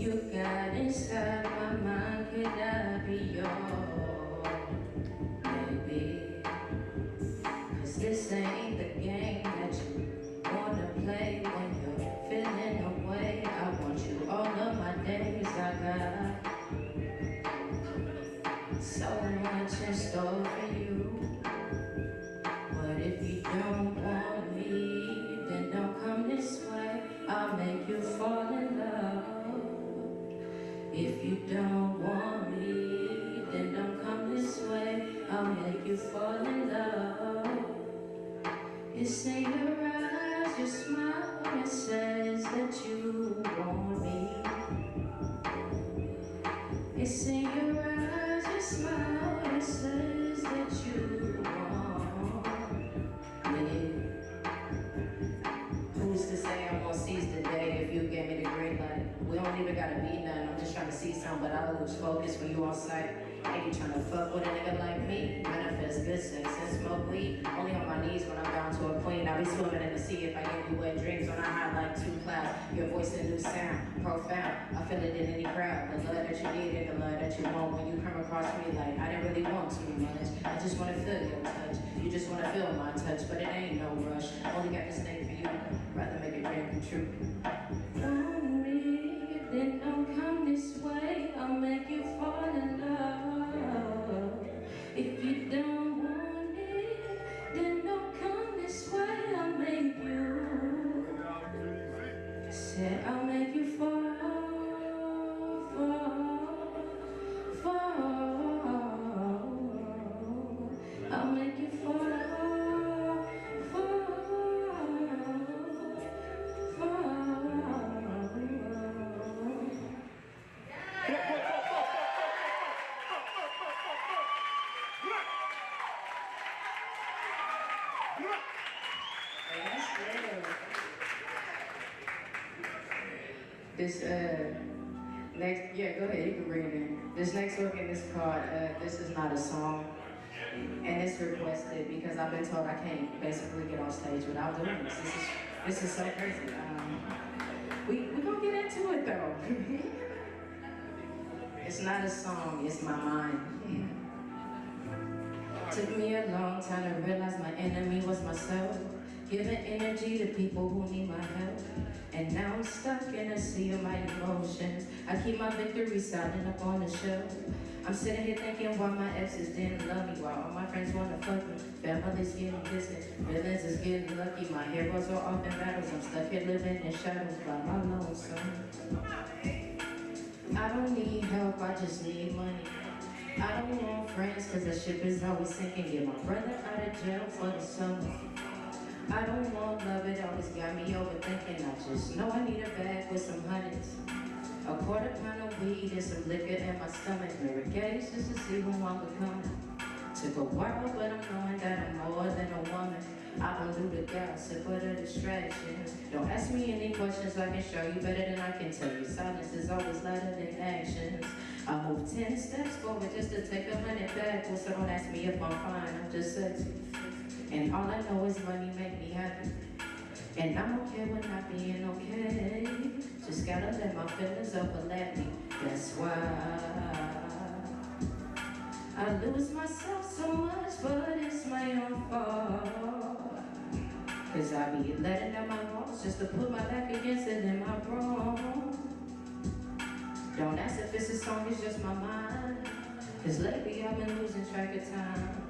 you got inside my mind, could I be yours, baby? 'Cause this ain't the game that you wanna play when you're feeling away. I want you all of my days. I got so much in store for you. But if you don't want me, then don't come this way. I'll make you fall in love. If you don't want me, then don't come this way. I'll make you fall in love. It's in your eyes, your smile, it says that you want me. It's in your eyes, your smile, it says that you want me. Who's to say I won't seize the day if you gave me the green light? We don't even gotta be none, I'm just trying to see something, but I lose focus when you on sight. Hey, you tryna fuck with a nigga like me? Manifest good sex and smoke weed. Only on my knees when I'm down to a queen. I be swimming in the sea if I give you wet dreams on a high like 2 clouds. Your voice a new sound, profound. I feel it in any crowd. The love that you need and the love that you want. When you come across me like I didn't really want too much. I just wanna feel your touch. You just wanna feel my touch, but it ain't no rush. Only got this thing for you. Rather make a dream come true. Want me, then don't come this way. I'll make you fall in love. If you don't want me, then don't come this way. I'll make you. Said I'll make you fall, fall, fall. I'll make you fall, fall, fall. This next, yeah, go ahead, you can bring it in. This next work in this card, this is not a song, and it's requested because I've been told I can't basically get on stage without doing this. This is so crazy. We gonna get into it though. It's not a song, it's my mind. Took me a long time to realize my enemy was myself. Giving energy to people who need my help. And now I'm stuck in a sea of my emotions. I keep my victory silent up on the shelf. I'm sitting here thinking why my exes didn't love me, why all my friends wanna fuck me. Family's getting distant, villains is getting lucky. My heroes are off in battles, I'm stuck here living in shadows by my lonesome. I don't need help, I just need money. I don't want friends cause the ship is always sinking. Get my brother out of jail for the summer. I don't want love, it always got me overthinking. I just know I need a bag with some honeys. A quarter pound of weed and some liquor in my stomach. Mirror gauge just to see who I'm becoming. Took a while, but I'm knowing that I'm more than a woman. I don't do the gossip or the distractions. Don't ask me any questions, I can show you better than I can tell you. Silence is always louder than actions. I move 10 steps forward just to take 100 backwards. So don't ask me if I'm fine, I'm just sexy. And all I know is money make me happy. And I'm okay with not being okay. Just gotta let my feelings overlap me. That's why I lose myself so much, but it's my own fault. Cause I be letting down my walls just to put my back against it, am I wrong? Don't ask if it's a song, it's just my mind. Cause lately I've been losing track of time.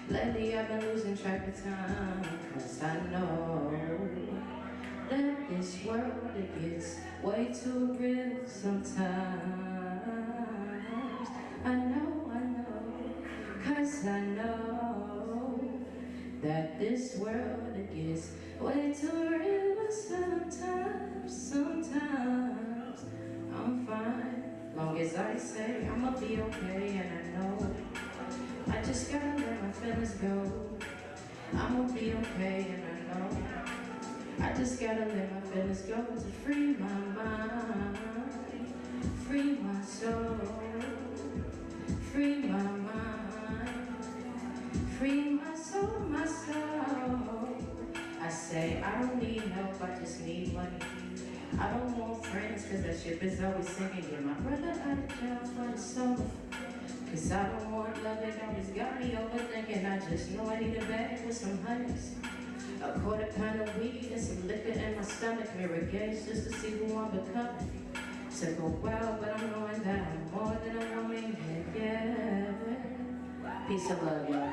Lately I've been losing track of time. Cause I know that this world, it gets way too real sometimes. I know, cause I know that this world, it gets way too real sometimes. Sometimes I'm fine, long as I say I'ma be okay, and I know I just gotta let my feelings go. I'ma be okay, and I know I just gotta let my feelings go to free my mind, free my soul, free my mind, free my soul, my soul. I say I don't need help, I just need money. I don't want friends. friends, cause that ship is always sinking. Get my brother out of jail for the summer. Cause I don't want love, it always got me overthinking. I just know I need a bag with some honeys. A quarter pound of weed and some liquor in my stomach. Mirror gauge just to see who I'm becoming. Took a while, but I'm knowing that I'm more than a woman. Yeah. Peace and love, y'all.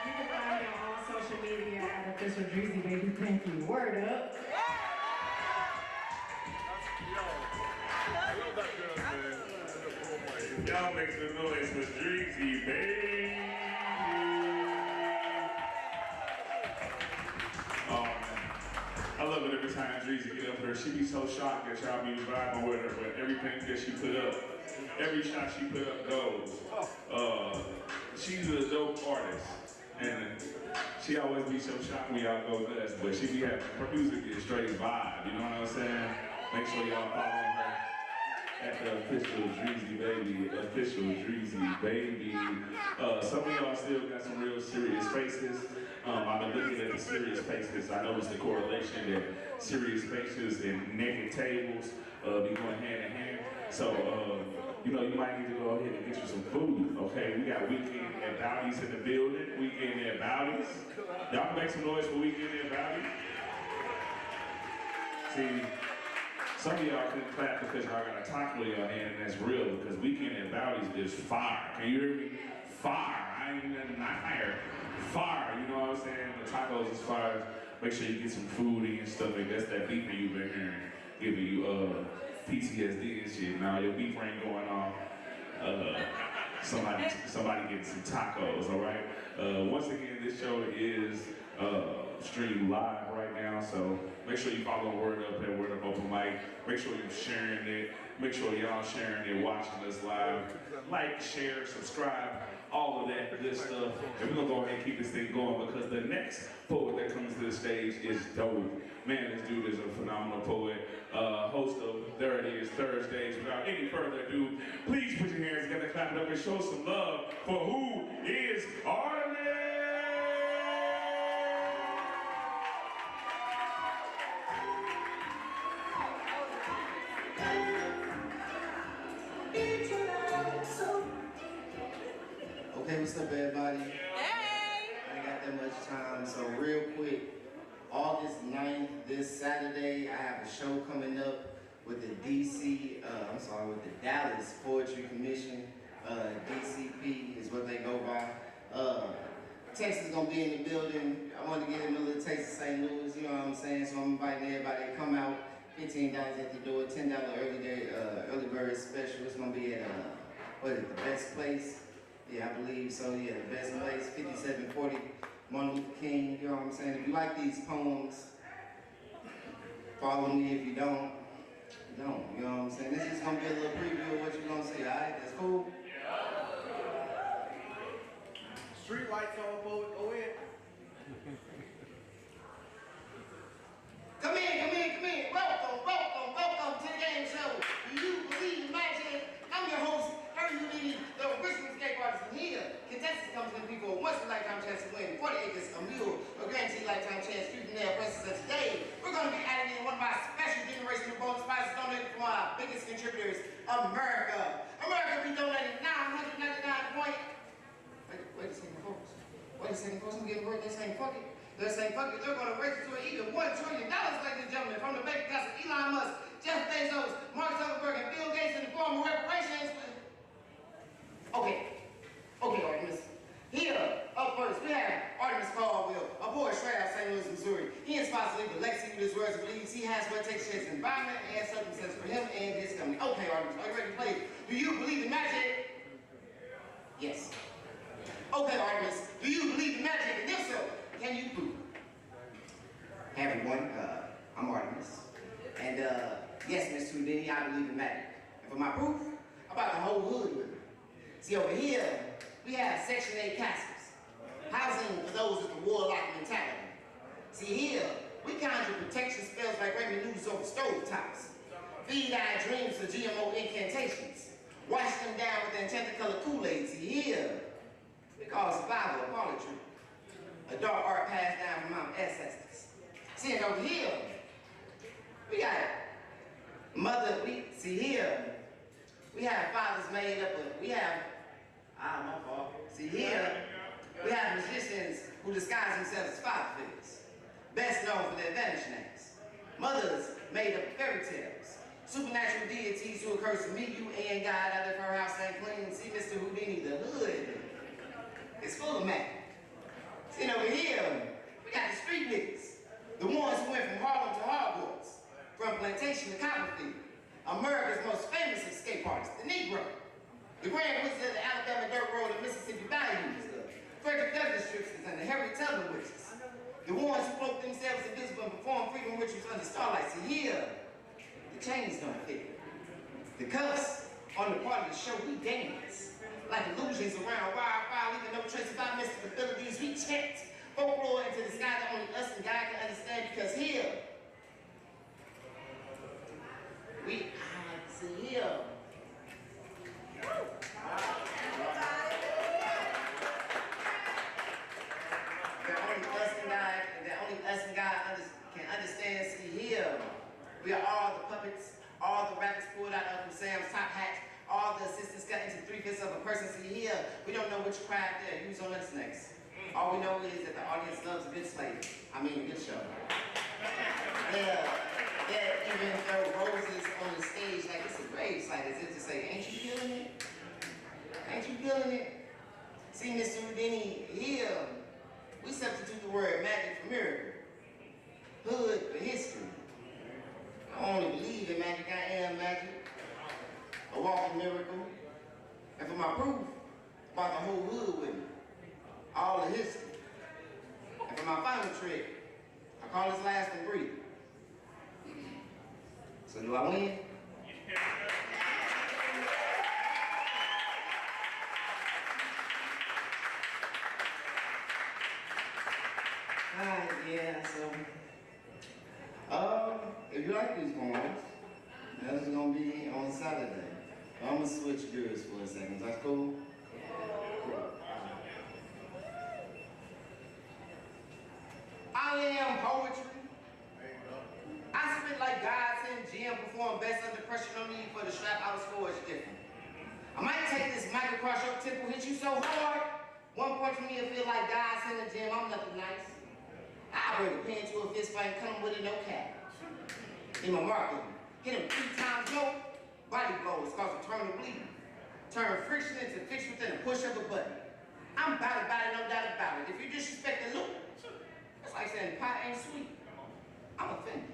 You can find me on all social media at official Dreezy Baby. Thank you. Word up. Y'all make some noise for Dreezy, baby. Oh man, I love it every time Dreezy get up here. She be so shocked that y'all be vibing with her, but everything that she put up, every shot she put up goes. She's a dope artist, and she always be so shocked when y'all go nuts, but she be having her music is straight vibe. You know what I'm saying? Make sure y'all follow her at the official Dreezy Baby, official Dreezy Baby. Some of y'all still got some real serious faces. I've been looking at the serious faces. I noticed the correlation that serious faces and naked tables be going hand in hand. So, you know, you might need to go ahead and get you some food, okay? We got Weekend at Bowdy's in the building. Weekend at Bowdy's. Y'all can make some noise for Weekend at Bowdy's. See, some of y'all couldn't clap because y'all got a taco in your hand, and that's real, because Weekend at Bowdy's is fire. Can you hear me? Fire. I ain't nothing, not higher. Fire, you know what I'm saying? The tacos is fire. Make sure you get some food in and stuff like that's that beef that you've been hearing, giving you PTSD and shit. Now your beef ain't going off. Somebody getting some tacos, all right? Once again, this show is streamed live right now, so make sure you follow WordUp at WordUp Open Mic. Make sure you're sharing it. Make sure y'all sharing it, watching us live. Like, share, subscribe, all of that good stuff. And we're gonna go ahead and keep this thing going because the next poet that comes to the stage is dope. Man, this dude is a phenomenal poet. Host of There It Is Thursdays. Without any further ado, please put your hands together, clap it up, and show some love for who is Artemis. Okay, what's up, everybody? Hey! I ain't got that much time, so real quick, August 9th, this Saturday, I have a show coming up with the with the Dallas Poetry Commission. DCP is what they go by. Texas is gonna be in the building. I want to get them a little taste of St. Louis, you know what I'm saying? So I'm inviting everybody to come out. $15 at the door, $10 early bird special. It's gonna be at the best place? Yeah, I believe so. Yeah, the best place, 5740 Martin Luther King. You know what I'm saying? If you like these poems, follow me. If you don't, you don't. You know what I'm saying? This is gonna be a little preview of what you're gonna see. All right, that's cool. Street lights on, poet. Go in. Come in. Welcome to the game show. Do you believe in magic? I'm your host, Harry Houdini, the original escape artist. And here, contestants come to the people with once in a lifetime chance to win 40 acres, a mule, a guaranteed lifetime chance, shooting their presses. And today, we're going to be adding in one of my special generational bonus prizes donated from our biggest contributors, America. America be donating 999 points. Wait a second, folks. I'm getting word. They're saying fuck it. They're going to raise it to an even $1 trillion, ladies and gentlemen, from the bank accounts of Elon Musk, Jeff Bezos, Mark Zuckerberg, and Bill Gates in the form of reparations. Okay, Artemis. Here, up first, we have Artemis Caldwell, a boy straight out of St. Louis, Missouri. He inspires to leave a legacy with his words and believes he has what it takes to change the environment and circumstances for him and his company. Okay, Artemis, are you ready to play? Do you believe in magic? Yes. Okay, Artemis, do you believe in magic? And if so, can you prove it? Hey everyone, I'm Artemis. And yes, Miss Houdini, I believe in magic. And for my proof, I'm about the whole hood with me. See, over here, we have Section 8 castles. Housing for those with the warlock mentality. See, here, We conjure protection spells like ramming noodles over stove tops. Feed our dreams to GMO incantations. Wash them down with the enchanted color Kool-Aid. See here, we call survival a poetry. A dark art passed down from our ancestors. See, and over here, we got mother, see here, we have fathers made up of, my fault. See here, we have magicians who disguise themselves as father figures, best known for their vanish names. Mothers made up of fairy tales, supernatural deities who occurs to meet you and God out of her house and clean. See, Mr. Houdini, the hood is full of magic. See, over here, we got the street niggas, the ones who went from Harlem to Hogwarts, from plantation to Copperfield, America's most famous escape artist, the Negro, the Grand Wizard of the Alabama Dirt Road and Mississippi Bayous, the Frederick Douglass tricksters and the Harriet Tubman witches, the ones who cloak themselves invisible and perform freedom rituals under starlight. See here, the chains don't fit. The cuffs on the part of the show, we dance. Like illusions around wildfire, leaving no trace of our mystic abilities. We chant folklore into the sky that only us and God can understand, because here, see here. That only us and God can understand. See here, we are all the puppets, all the rappers pulled out of Uncle Sam's top hat, all the assistants cut into 3/5 of a person. See here, we don't know which craft they'll use on us next. All we know is that the audience loves a good slave. I mean, a good show. Yeah, even though roses on the stage like it's a grave site, as if to say, ain't you feeling it? Ain't you feeling it? See, Mr. Houdini, here, we substitute the word magic for miracle, hood for history. I only believe in magic, I am magic, a walking miracle. And for my proof, about the whole hood with me, all the history. And for my final trick, I call this last and brief. So do I win? Alright, yeah, so if you like these poems, this is gonna be on Saturday. I'm gonna switch gears for a second. That's cool? Cool. I am poetry. I spit like gods in gym, perform best under pressure, no need for the strap, I was forged different. I might take this mic across your temple, hit you so hard, one punch me and feel like gods in the gym, I'm nothing nice. I bring a pen to a fist fight and come with it, no cap. In my marketing, hit him 3 times no, body blows cause eternal bleeding. Turn friction into fix within a push of a button. I'm about it, no doubt about it. If you disrespect the loop, it's like saying pie ain't sweet. I'm offended.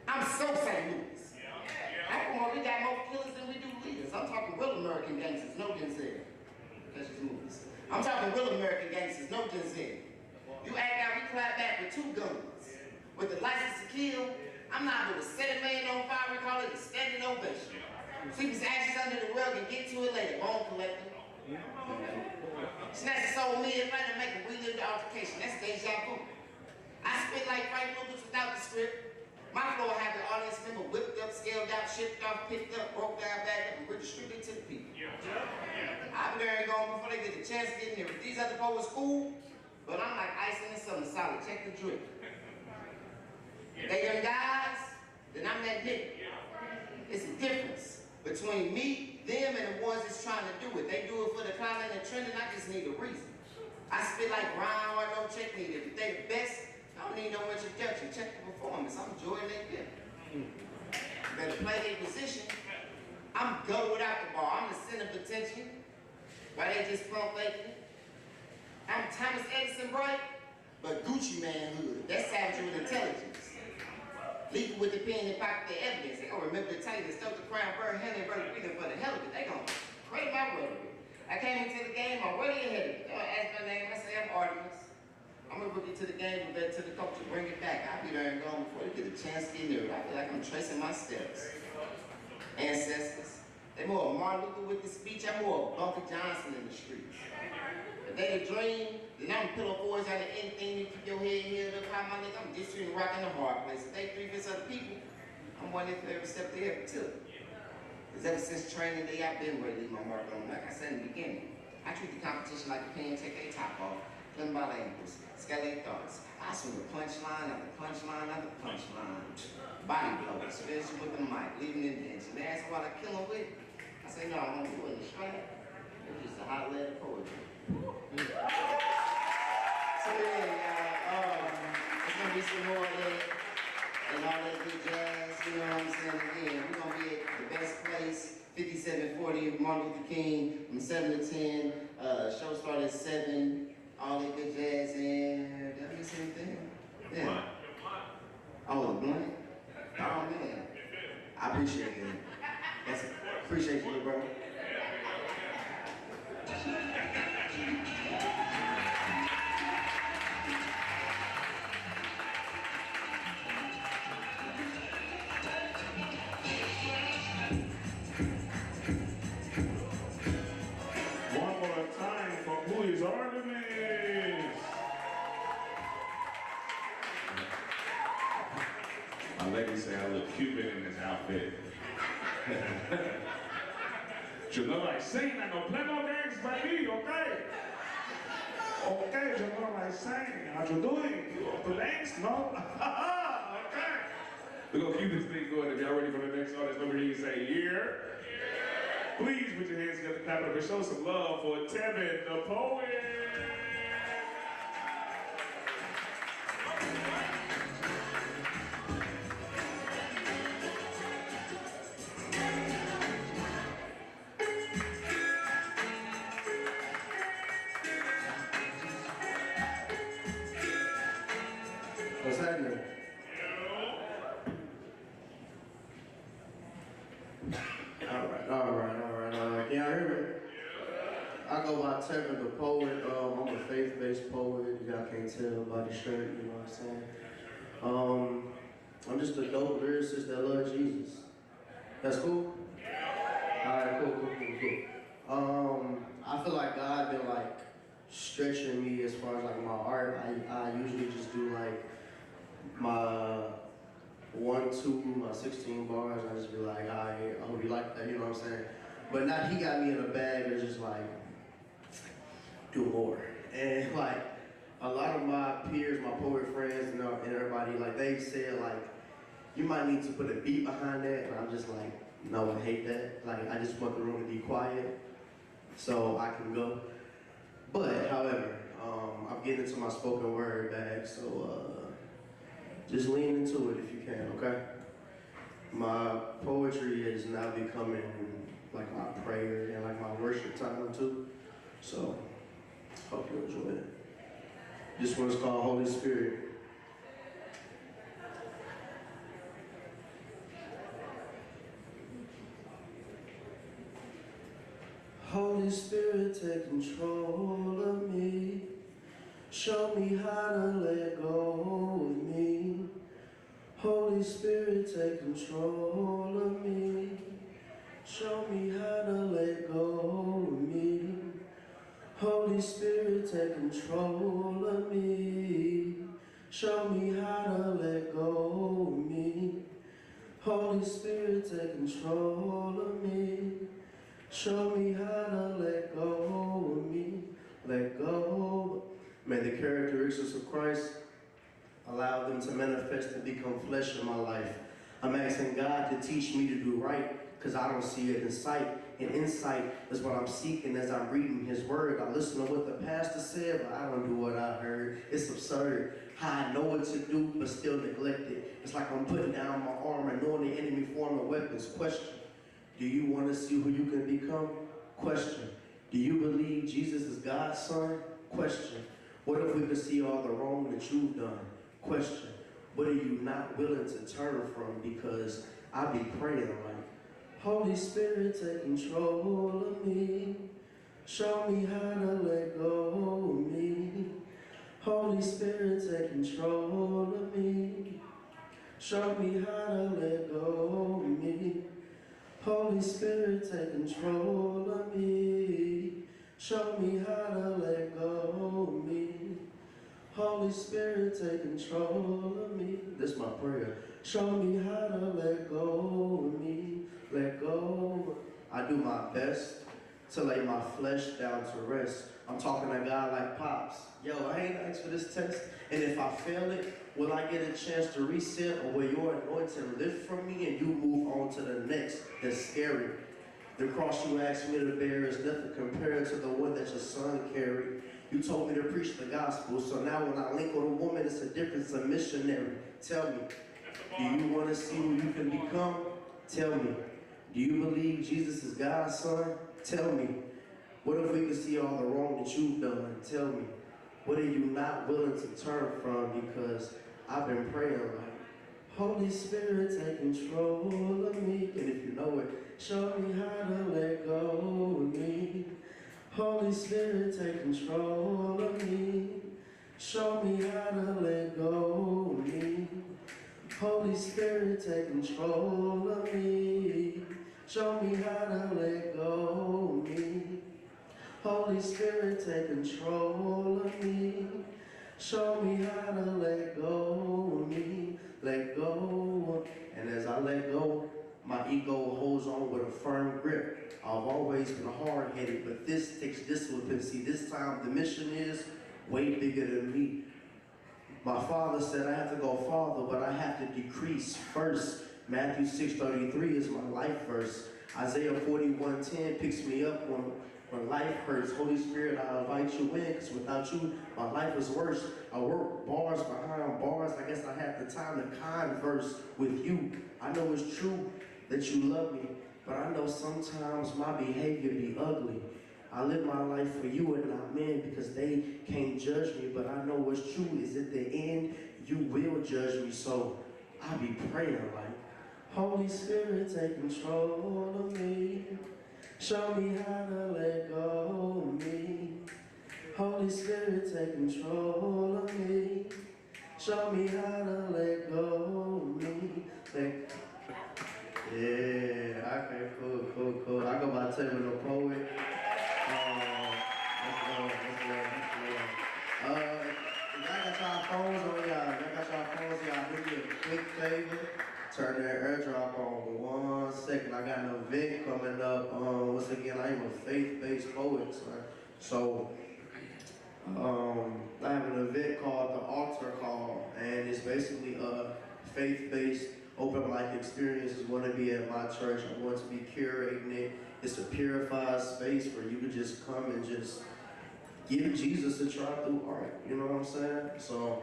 I'm so St. Louis. We got more killers than we do leaders. I'm talking real American gangsters, no Denzel. That's just movies. I'm talking real American gangsters, no Denzel. You act out, we clap back with 2 guns. With the license to kill, I'm not going to set a man on fire, we call it a standing ovation. Sweep his ashes under the rug and get to it later, bone collector. Snatch his soul mid-flight and make him relive the altercation. That's deja vu. I spit like Frank Lucas without the script. My flow have the audience member whipped up, scaled out, shipped off, picked up, broke down, back up, and redistributed to the people. I've been there and gone before they get the chance to get in there. If these other poets cool, but I'm like icing in something solid. Check the drip. They young guys, then I'm that nigga. It's a difference between me, them, and the ones that's trying to do it. They do it for the clout and the trend, and I just need a reason. I spit like Ryan or no check needed. If they the best, I don't need no introduction. Check the performance. I'm enjoying their gift. Better play their position. I'm go without the ball. I'm the center of attention. Why they just pump faking? I'm Thomas Edison bright, but Gucci man hood. That's savage with intelligence. Legal with the pen and pocket the evidence. They gonna remember the title that stole the crown, bird, hand, and bird breathing for the hell of it. They gonna create my rhetoric. I came into the game, I'm way ahead of it. They gonna ask my name, I say I'm Artemis. I'm a rookie to the game, but better to the culture, bring it back. I'll be there and gone before they get a chance to get near it. I feel like I'm tracing my steps. Ancestors, They more Martin Luther with the speech. I'm more Bumpy Johnson in the streets. If they a dream, then I'm pillow boys out of anything to keep your head held up high, my nigga. I'm just shooting rock in the hard place. If they 3/5 of the people, I'm one for every step they ever took. Because ever since training day, I've been ready to leave my mark on them. Like I said in the beginning, I treat the competition like a pen, take their top off, clean by the ankles, scale their thoughts. I swing the punchline after punchline after punchline. Body blows, finish with the mic, leaving indents. And they ask what I kill them with. I say, no, I'm gonna do it in the strap. It's just a hot lead of poetry. So yeah, it's gonna be some more of that and all that good jazz, you know what I'm saying? Again, we're gonna be at the best place, 5740 Martin Luther King from 7 to 10. Show started at 7, all that good jazz, and did I miss anything? Yeah. Oh, the blunt? Oh man. I appreciate it. Appreciate you, bro. One more time for Who is Artemis? My lady say I look Cuban in this outfit. You know I sing, I know play no games, baby, okay? Okay, you know I sing. How you doing? You up to thanks? No? Okay. We're gonna keep this thing going. If y'all ready for the next artist, over here you say, here. Please put your hands together, clap it up, and show some love for Tevin, the poet. What's happening? All right. Can y'all hear me? I go by Tevin the poet. I'm a faith-based poet. Y'all can't tell by the shirt, you know what I'm saying? I'm just a dope lyricist that loves Jesus. That's cool? Alright, cool. I feel like God been like stretching me as far as like my art. I usually just do like my 1, 2, my 16 bars. I just be like, I hope you like that, you know what I'm saying? But now he got me in a bag that's just like, do more. And like, a lot of my peers, my poet friends and everybody, like they said like, you might need to put a beat behind that, but I'm just like, no, I hate that. Like, I just want the room to be quiet so I can go. But, however, I'm getting into my spoken word bag, so just lean into it if you can, okay? My poetry is now becoming like my prayer and like my worship time too. So, hope you enjoy it. This one's called Holy Spirit. Holy Spirit, take control of me. Show me how to let go of me. Holy Spirit, take control of me. Show me how to let go of me. Holy Spirit, take control of me. Show me how to let go of me. Holy Spirit, take control of me. Show me how to let go of me. Let go. May the characteristics of Christ allow them to manifest and become flesh in my life. I'm asking God to teach me to do right because I don't see it in sight. And insight is what I'm seeking as I'm reading his word. I listen to what the pastor said, but I don't do what I heard. It's absurd how I know what to do, but still neglect it. It's like I'm putting down my armor, knowing the enemy forming weapons. Question, do you want to see who you can become? Question, do you believe Jesus is God's son? Question, what if we could see all the wrong that you've done? Question, what are you not willing to turn from? Because I be praying like, Holy Spirit, take control of me. Show me how to let go of me. Holy Spirit, take control of me. Show me how to let go of me. Holy Holy Spirit, take control of me. Show me how to let go of me. Holy Spirit, take control of me. This is my prayer. Show me how to let go of me. Let go. I do my best to lay my flesh down to rest. I'm talking to God like Pops. Yo, I ain't asked for this test, and if I fail it, will I get a chance to reset, or will your anointing lift from me and you move on to the next that's scary? The cross you asked me to bear is nothing compared to the one that your son carried. You told me to preach the gospel, so now when I link with a woman, it's a difference, a missionary. Tell me, do you want to see who you can become? Tell me, do you believe Jesus is God's son? Tell me, what if we could see all the wrong that you've done? Tell me, what are you not willing to turn from? Because I've been praying like, Holy Spirit, take control of me. And if you know it, show me how to let go of me. Holy Spirit, take control of me. Show me how to let go of me. Holy Spirit, take control of me. Show me how to let go of me. Holy Spirit, take control of me. Show me how to let go of me. Let go. And as I let go, my ego holds on with a firm grip. I've always been hard-headed, but this takes discipline. See, this time the mission is way bigger than me. My father said I have to go farther, but I have to decrease first. Matthew 6:33 is my life verse. Isaiah 41:10 picks me up when life hurts. Holy Spirit, I invite you in, because without you, my life is worse. I work bars behind bars. I guess I have the time to converse with you. I know it's true that you love me, but I know sometimes my behavior be ugly. I live my life for you and not men, because they can't judge me, but I know what's true is at the end, you will judge me. So I be praying like, Holy Spirit, take control of me. Show me how to let go of me. Holy Spirit, take control of me. Show me how to let go of me. Yeah, okay, cool. I go by Taylor the Poet. Let's go. If y'all got y'all phones on y'all do me a quick favor. Turn that airdrop on 1 second. I got an event coming up. Once again, I am a faith-based poet. So I have an event called The Altar Call, and it's basically a faith-based open mic experience. It's going to be at my church. I'm going to be curating it. It's a purified space where you can just come and just give Jesus a try through art. You know what I'm saying? So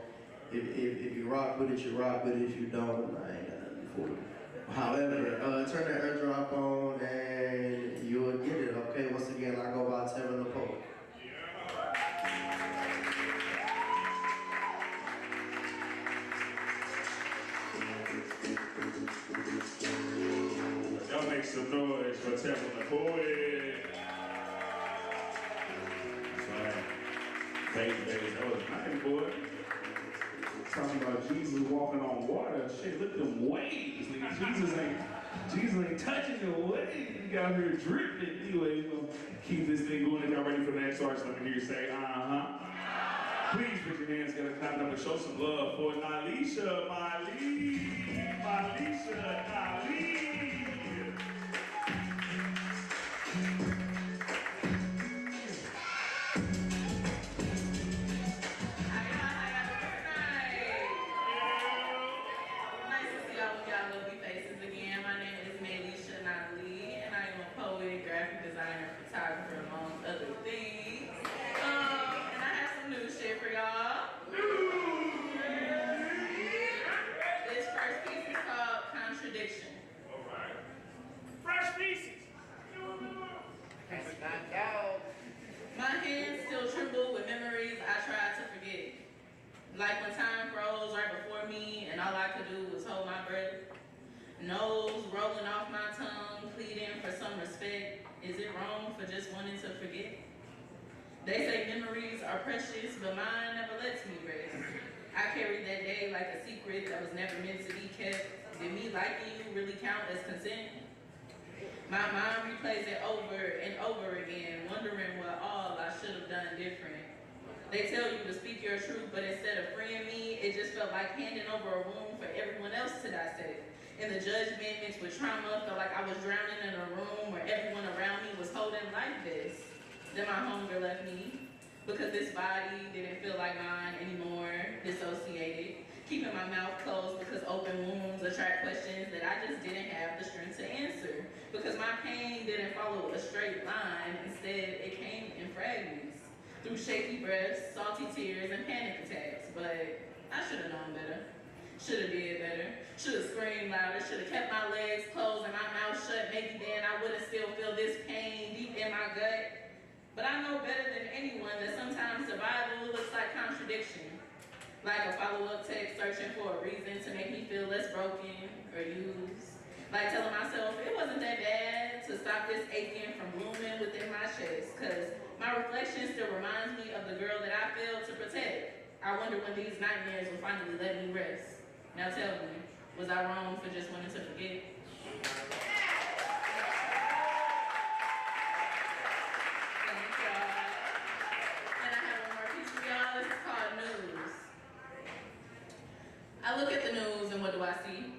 if you rock with it, you rock with it. If you don't, I ain't got nothing for you. However, turn that airdrop on and you'll get it. Okay, once again, I go by Taylor the Poet. Y'all make some noise for Taylor the Poet. That's right. Faith-based. That was nice, boy. Talking about Jesus walking on water. Shit, look at them waves. Jesus ain't touching your waves. You got here dripping. Anyway, we're gonna keep this thing going. If y'all ready for the next artist, let me hear you say, Please put your hands together, clap it up, and show some love for Nalisha, Like when time froze right before me and all I could do was hold my breath. Nose rolling off my tongue, pleading for some respect. Is it wrong for just wanting to forget? They say memories are precious, but mine never lets me rest. I carried that day like a secret that was never meant to be kept. Did me liking you really count as consent? My mind replays it over and over again, wondering what all I should have done different. They tell you to speak your truth, but instead of freeing me, it just felt like handing over a room for everyone else to dissect. And the judgment mixed with trauma felt like I was drowning in a room where everyone around me was holding life vests. Then my hunger left me, because this body didn't feel like mine anymore, dissociated. Keeping my mouth closed because open wounds attract questions that I just didn't have the strength to answer. Because my pain didn't follow a straight line, instead it came in fragments. Through shaky breaths, salty tears, and panic attacks. But I should have known better. Should have did better. Should have screamed louder. Should have kept my legs closed and my mouth shut. Maybe then I wouldn't still feel this pain deep in my gut. But I know better than anyone that sometimes survival looks like contradiction. Like a follow-up text searching for a reason to make me feel less broken or used. Like telling myself it wasn't that bad to stop this aching from blooming within my chest. Cause my reflection still reminds me of the girl that I failed to protect. I wonder when these nightmares will finally let me rest. Now tell me, was I wrong for just wanting to forget? Thank y'all. And I have one more piece for y'all. This is called News. I look at the news and what do I see?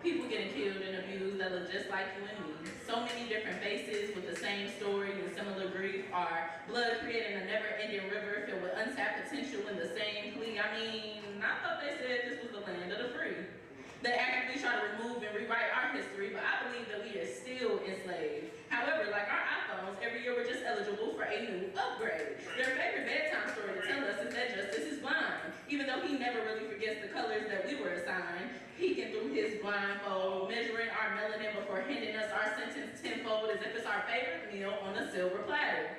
People getting killed and abused that look just like you and me. So many different faces with the same story and similar grief. Our blood creating a never-ending river filled with untapped potential in the same plea. I mean, I thought they said this was the land of the free. They actively try to remove and rewrite our history, but I believe that we are still enslaved. However, like our iPhones, every year we're just eligible for a new upgrade. Their favorite bedtime story to tell us is that justice is blind. Even though he never really forgets the colors that we were assigned, peeking through his blindfold, measuring our melanin before handing us our sentence tenfold as if it's our favorite meal on a silver platter.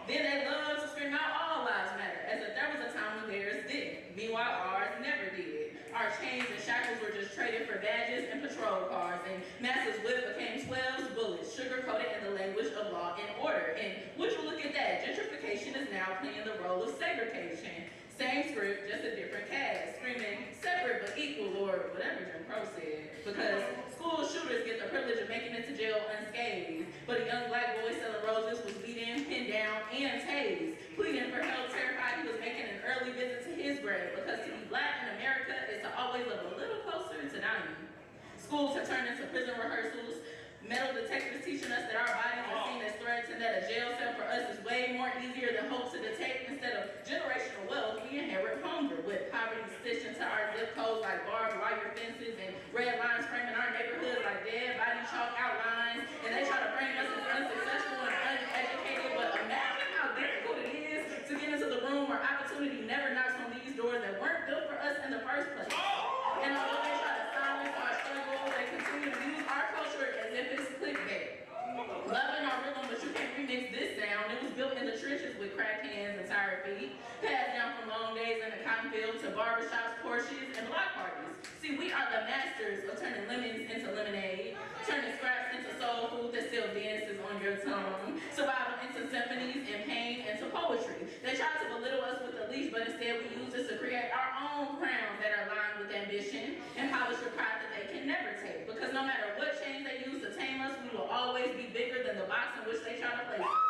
Then they love to scream out all lives matter, as if there was a time when theirs didn't. Meanwhile, ours never did. Our chains and shackles were just traded for badges and patrol cars, and Master's whip became 12's bullets, sugar-coated in the language of law and order. And would you look at that? Gentrification is now playing the role of segregation. Same script, just a different cast, screaming separate but equal, or whatever Jim Crow said. Because school shooters get the privilege of making it to jail unscathed, but a young black boy selling roses was beaten, pinned down, and tased. Pleading for help, terrified he was making an early visit to his grave, because to be black in America is to always live a little closer to dying. Schools have turned into prison rehearsals, metal detectors teaching us that our bodies are seen as threats and that a jail cell for us is way more easier than hope to detect. Instead of generational wealth, we inherit hunger, with poverty stitched into our zip codes like barbed wire fences and red lines framing our neighborhoods like dead body chalk outlines. And they try to frame us as unsuccessful and uneducated, but imagine how difficult it is to get into the room where opportunity never knocks on these doors that weren't built for us in the first place. And although they try to silence our struggle, they continue to use our culture as if it's clickbait. Loving our rhythm, but you can't remix this sound. It was built in the trenches with cracked hands and tired feet, passed down from long days in the cotton field to barbershops, Porsches, and block parties. See, we are the masters of turning lemons into lemonade, turning scraps into soul food that still dances on your tongue, survival into symphonies, and pain into poetry. They try to belittle us with the leash, but instead we use this to create our own crowns that are lined with ambition and polish the pride that they can never take. Because no matter what change they use to tame us, we will always be bigger than the box in which they try to place us.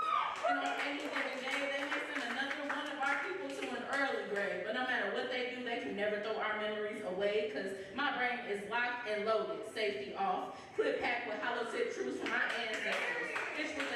And on any given day, they may send another one of our people to an early grave. But no matter what they do, they can never throw our memories away, because my brain is locked and loaded, safety off, clip packed with hollow tip truths from my ancestors. Etched with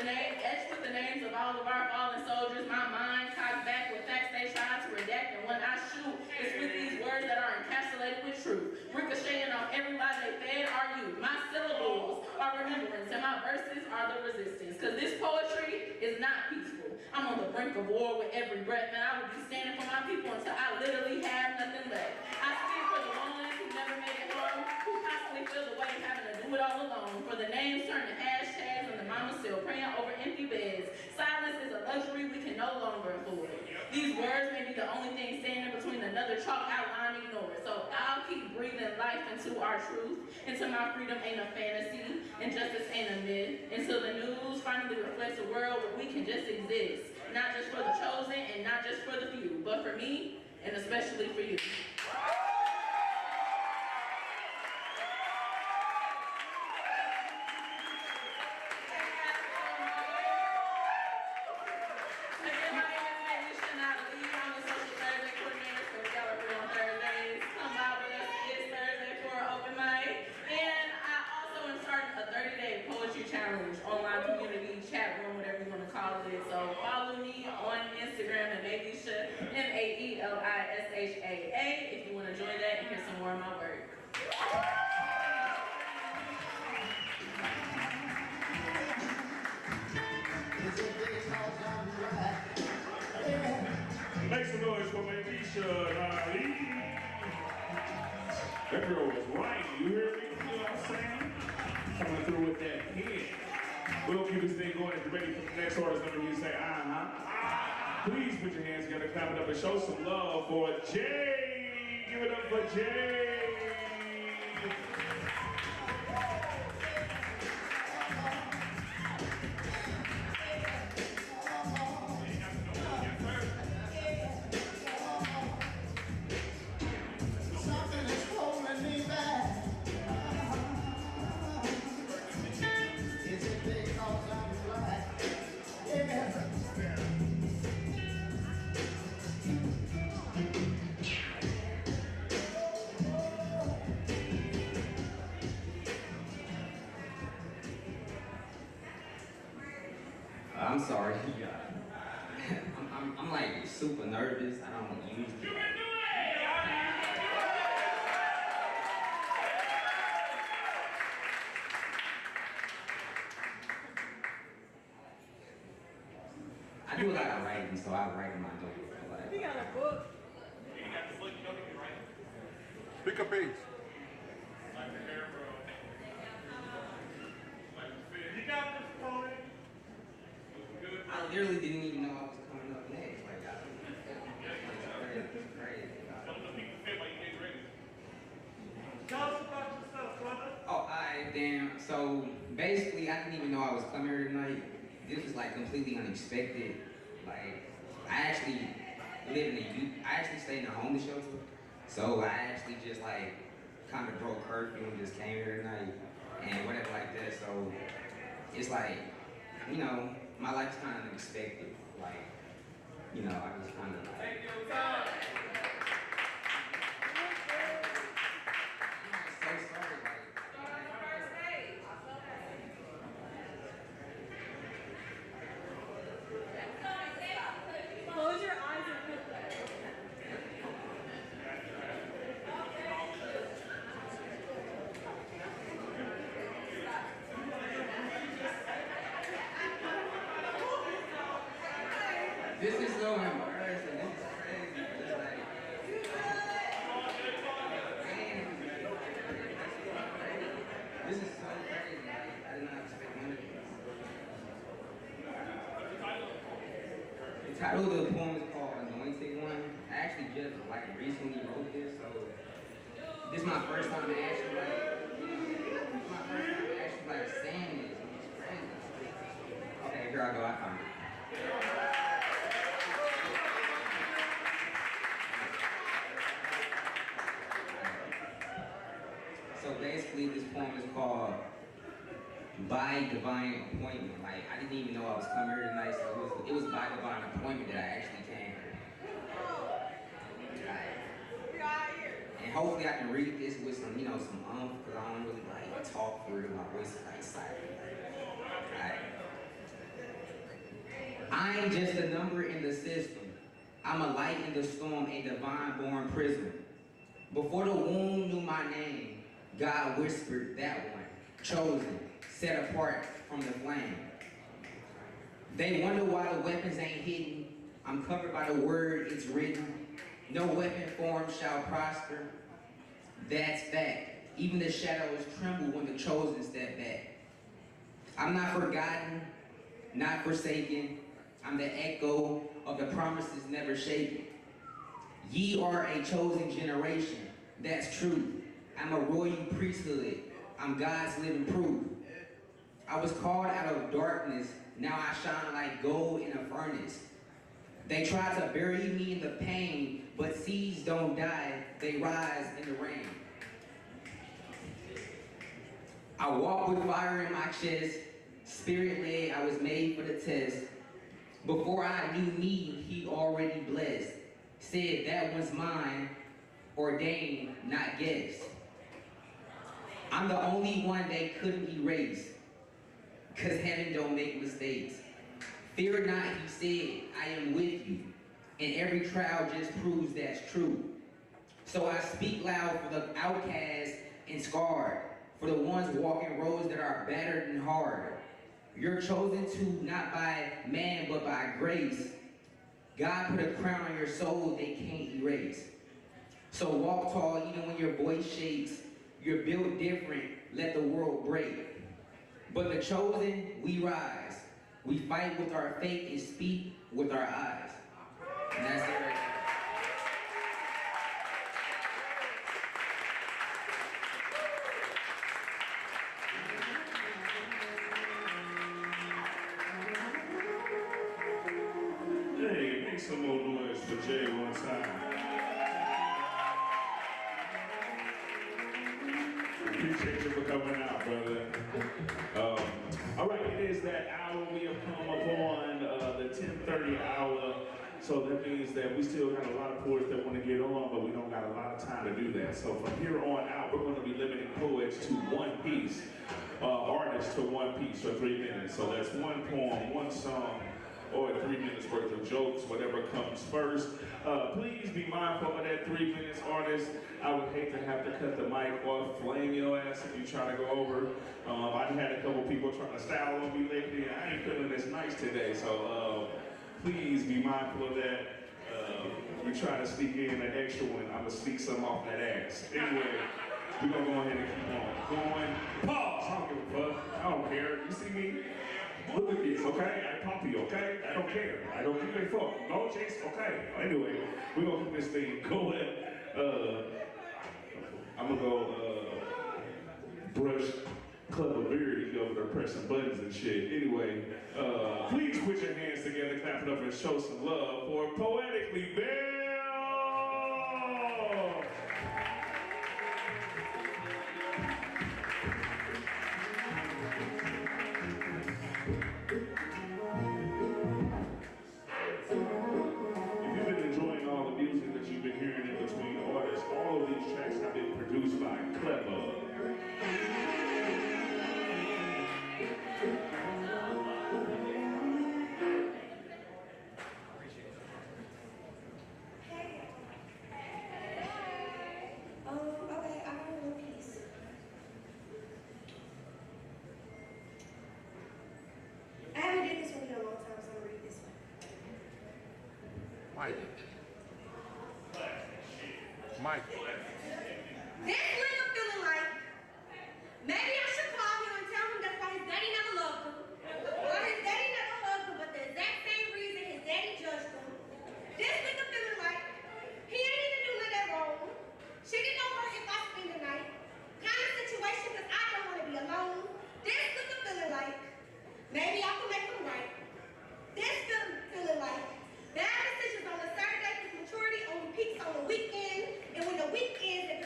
the names of all of our fallen soldiers, my mind cocked back with facts they tried to redact, and when I shoot, it's with these words that are encapsulated with truth. Ricocheting off every lie they fed our youth. My syllables are remembrance, and my verses are the resistance. Because this poetry is not peaceful. I'm on the brink of war with every breath, and I will be standing for my people until I literally have nothing left. I speak for the ones who never made it home, who constantly feel the weight of having to do it all alone. For the names turned to hashtags and the mama still praying over empty beds. Silence is a luxury we can no longer afford. These words may be the only thing standing between another chalk outline ignored. So I'll keep breathing life into our truth, until my freedom ain't a fantasy and justice ain't a myth, until the news finally reflects a world where we can just exist, not just for the chosen and not just for the few, but for me and especially for you. challenge, online community, chat room, whatever you want to call it. So follow me on Instagram at Maelisha, MAELISHAA, if you want to join that and hear some more of my work. Make some noise for Maelisha Ali. That girl was right, you hear me? You know what I'm saying? Coming through with that hit. We'll keep this thing going. If you're ready for the next artist number, you say, Please put your hands together, clap it up, and show some love for Jay. Give it up for Jay. I'm sorry. I'm like super nervous. I don't usually. I do a lot of writing, so I write in my notebook a lot. You got a book. You got the book, you know you can write. Pick a page. Like the hair, bro. Like the fish. You got this, Tony. I literally didn't even know I was coming up next. Like, it's crazy. Tell them to make the fit while you get ready. Tell us about yourself, brother. Oh, damn. So basically, I didn't even know I was coming here tonight. This was like completely unexpected. Like, I actually stayed in a homeless shelter. So I actually just like kind of broke curfew and just came here tonight and whatever like that. So it's like, you know, my life's kind of unexpected. Like, you know, I just kind of like. Take your time. I'm so sorry, like. Close your eyes and put that. This is so embarrassing. This is crazy. It's like, this is so crazy. Like, I did not expect none of this. The title of the poem is called Anointed One. I actually just like recently wrote this, so this is my first time to actually saying this. It's crazy. Okay, here I go. I found it. So basically, this poem is called By Divine Appointment. Like, I didn't even know I was coming here tonight, so it was by divine appointment that I actually came here. And hopefully I can read this with some, you know, some because I don't really like talk for real. My voice is like silent. I ain't just a number in the system. I'm a light in the storm, a divine-born prism. Before the womb knew my name, God whispered that one, chosen, set apart from the flame. They wonder why the weapons ain't hidden. I'm covered by the word, it's written. No weapon formed shall prosper. That's fact. Even the shadows tremble when the chosen step back. I'm not forgotten, not forsaken. I'm the echo of the promises never shaken. Ye are a chosen generation, that's true. I'm a royal priesthood, I'm God's living proof. I was called out of darkness, now I shine like gold in a furnace. They try to bury me in the pain, but seeds don't die, they rise in the rain. I walk with fire in my chest, spirit-led, I was made for the test. Before I knew me, he already blessed. Said that one's mine, ordained, not guessed. I'm the only one they couldn't erase. cause heaven don't make mistakes. Fear not, he said, I am with you. And every trial just proves that's true. So I speak loud for the outcast and scarred, for the ones walking roads that are battered and hard. You're chosen to not by man, but by grace. God put a crown on your soul they can't erase. So walk tall even when your voice shakes. You're built different, let the world break. But the chosen, we rise. We fight with our faith and speak with our eyes. And that's it right there. Hey, make some more noise for Jay one time. Appreciate you for coming out, brother. All right, it is that hour. We have come upon the 10:30 hour. So that means that we still got a lot of poets that want to get on, but we don't got a lot of time to do that. So from here on out, we're going to be limiting poets to one piece, artists to one piece for 3 minutes. So that's one poem, one song, or 3 minutes worth of jokes, whatever comes first. Please be mindful of that 3 minutes, artist. I would hate to have to cut the mic off, flame your ass if you try to go over. I've had a couple people trying to style on me lately, and I ain't feeling this nice today, so please be mindful of that. You try to sneak in an extra one, I'm gonna sneak some off that ass. Anyway, we're gonna go ahead and keep on going. Pause, I don't give a fuck, I don't care. You see me? Look at this, okay? I poppy, okay? I don't care. I don't give a fuck. No chase, okay? Anyway, we're gonna keep this thing going. I'm gonna go brush Clever Beard over there pressing buttons and shit. Anyway, please put your hands together, clap it up, and show some love for Poetically Bill! If you've been enjoying all the music that you've been hearing in between artists, all of these tracks have been produced by Clever. Okay, I got a little piece. I haven't did this one in a long time, so I'm gonna read this one. Mike. Mike. This nigga feeling like maybe I should call him and tell him that's why his daddy never loved him. Or his daddy never hugged him, but the exact same reason his daddy judged him. This nigga feeling like he ain't even do nothing wrong. She didn't know her if I spend the night. Kind of situation, cause I don't want to be alone. This nigga feeling like maybe I can make him right. This feeling like bad decisions on a Saturday, cause maturity only peaks on the weekend, and when the weekend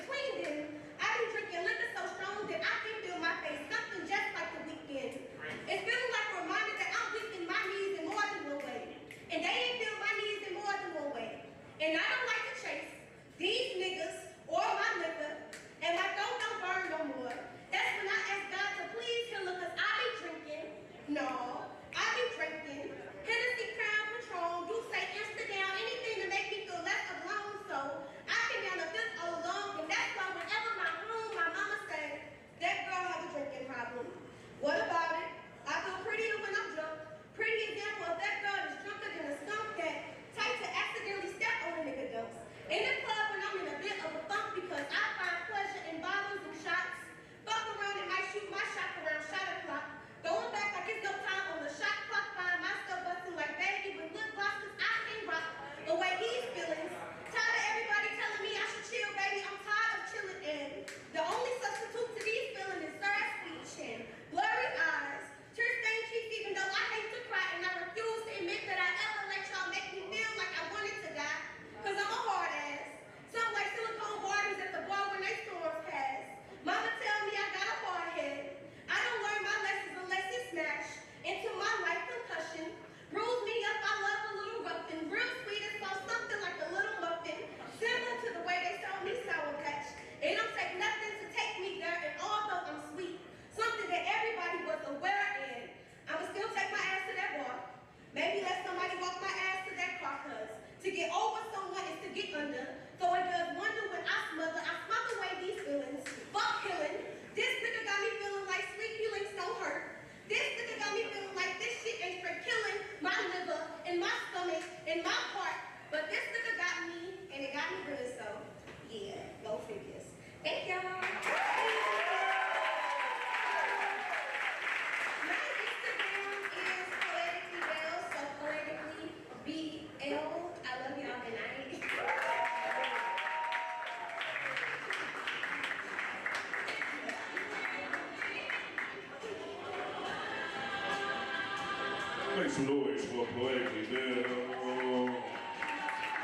Make some noise for Poetically Bill.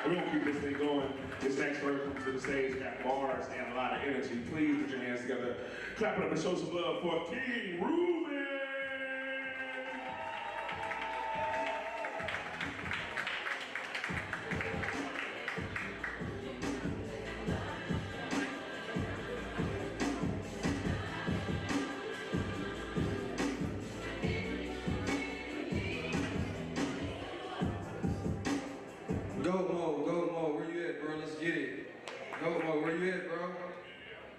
We're gonna keep this thing going. This next person comes to the stage, got bars and a lot of energy. Please put your hands together. Clap it up and show some love for King Ruben. Go Mo, where you at, bro? Let's get it. Go Mo, where you at, bro?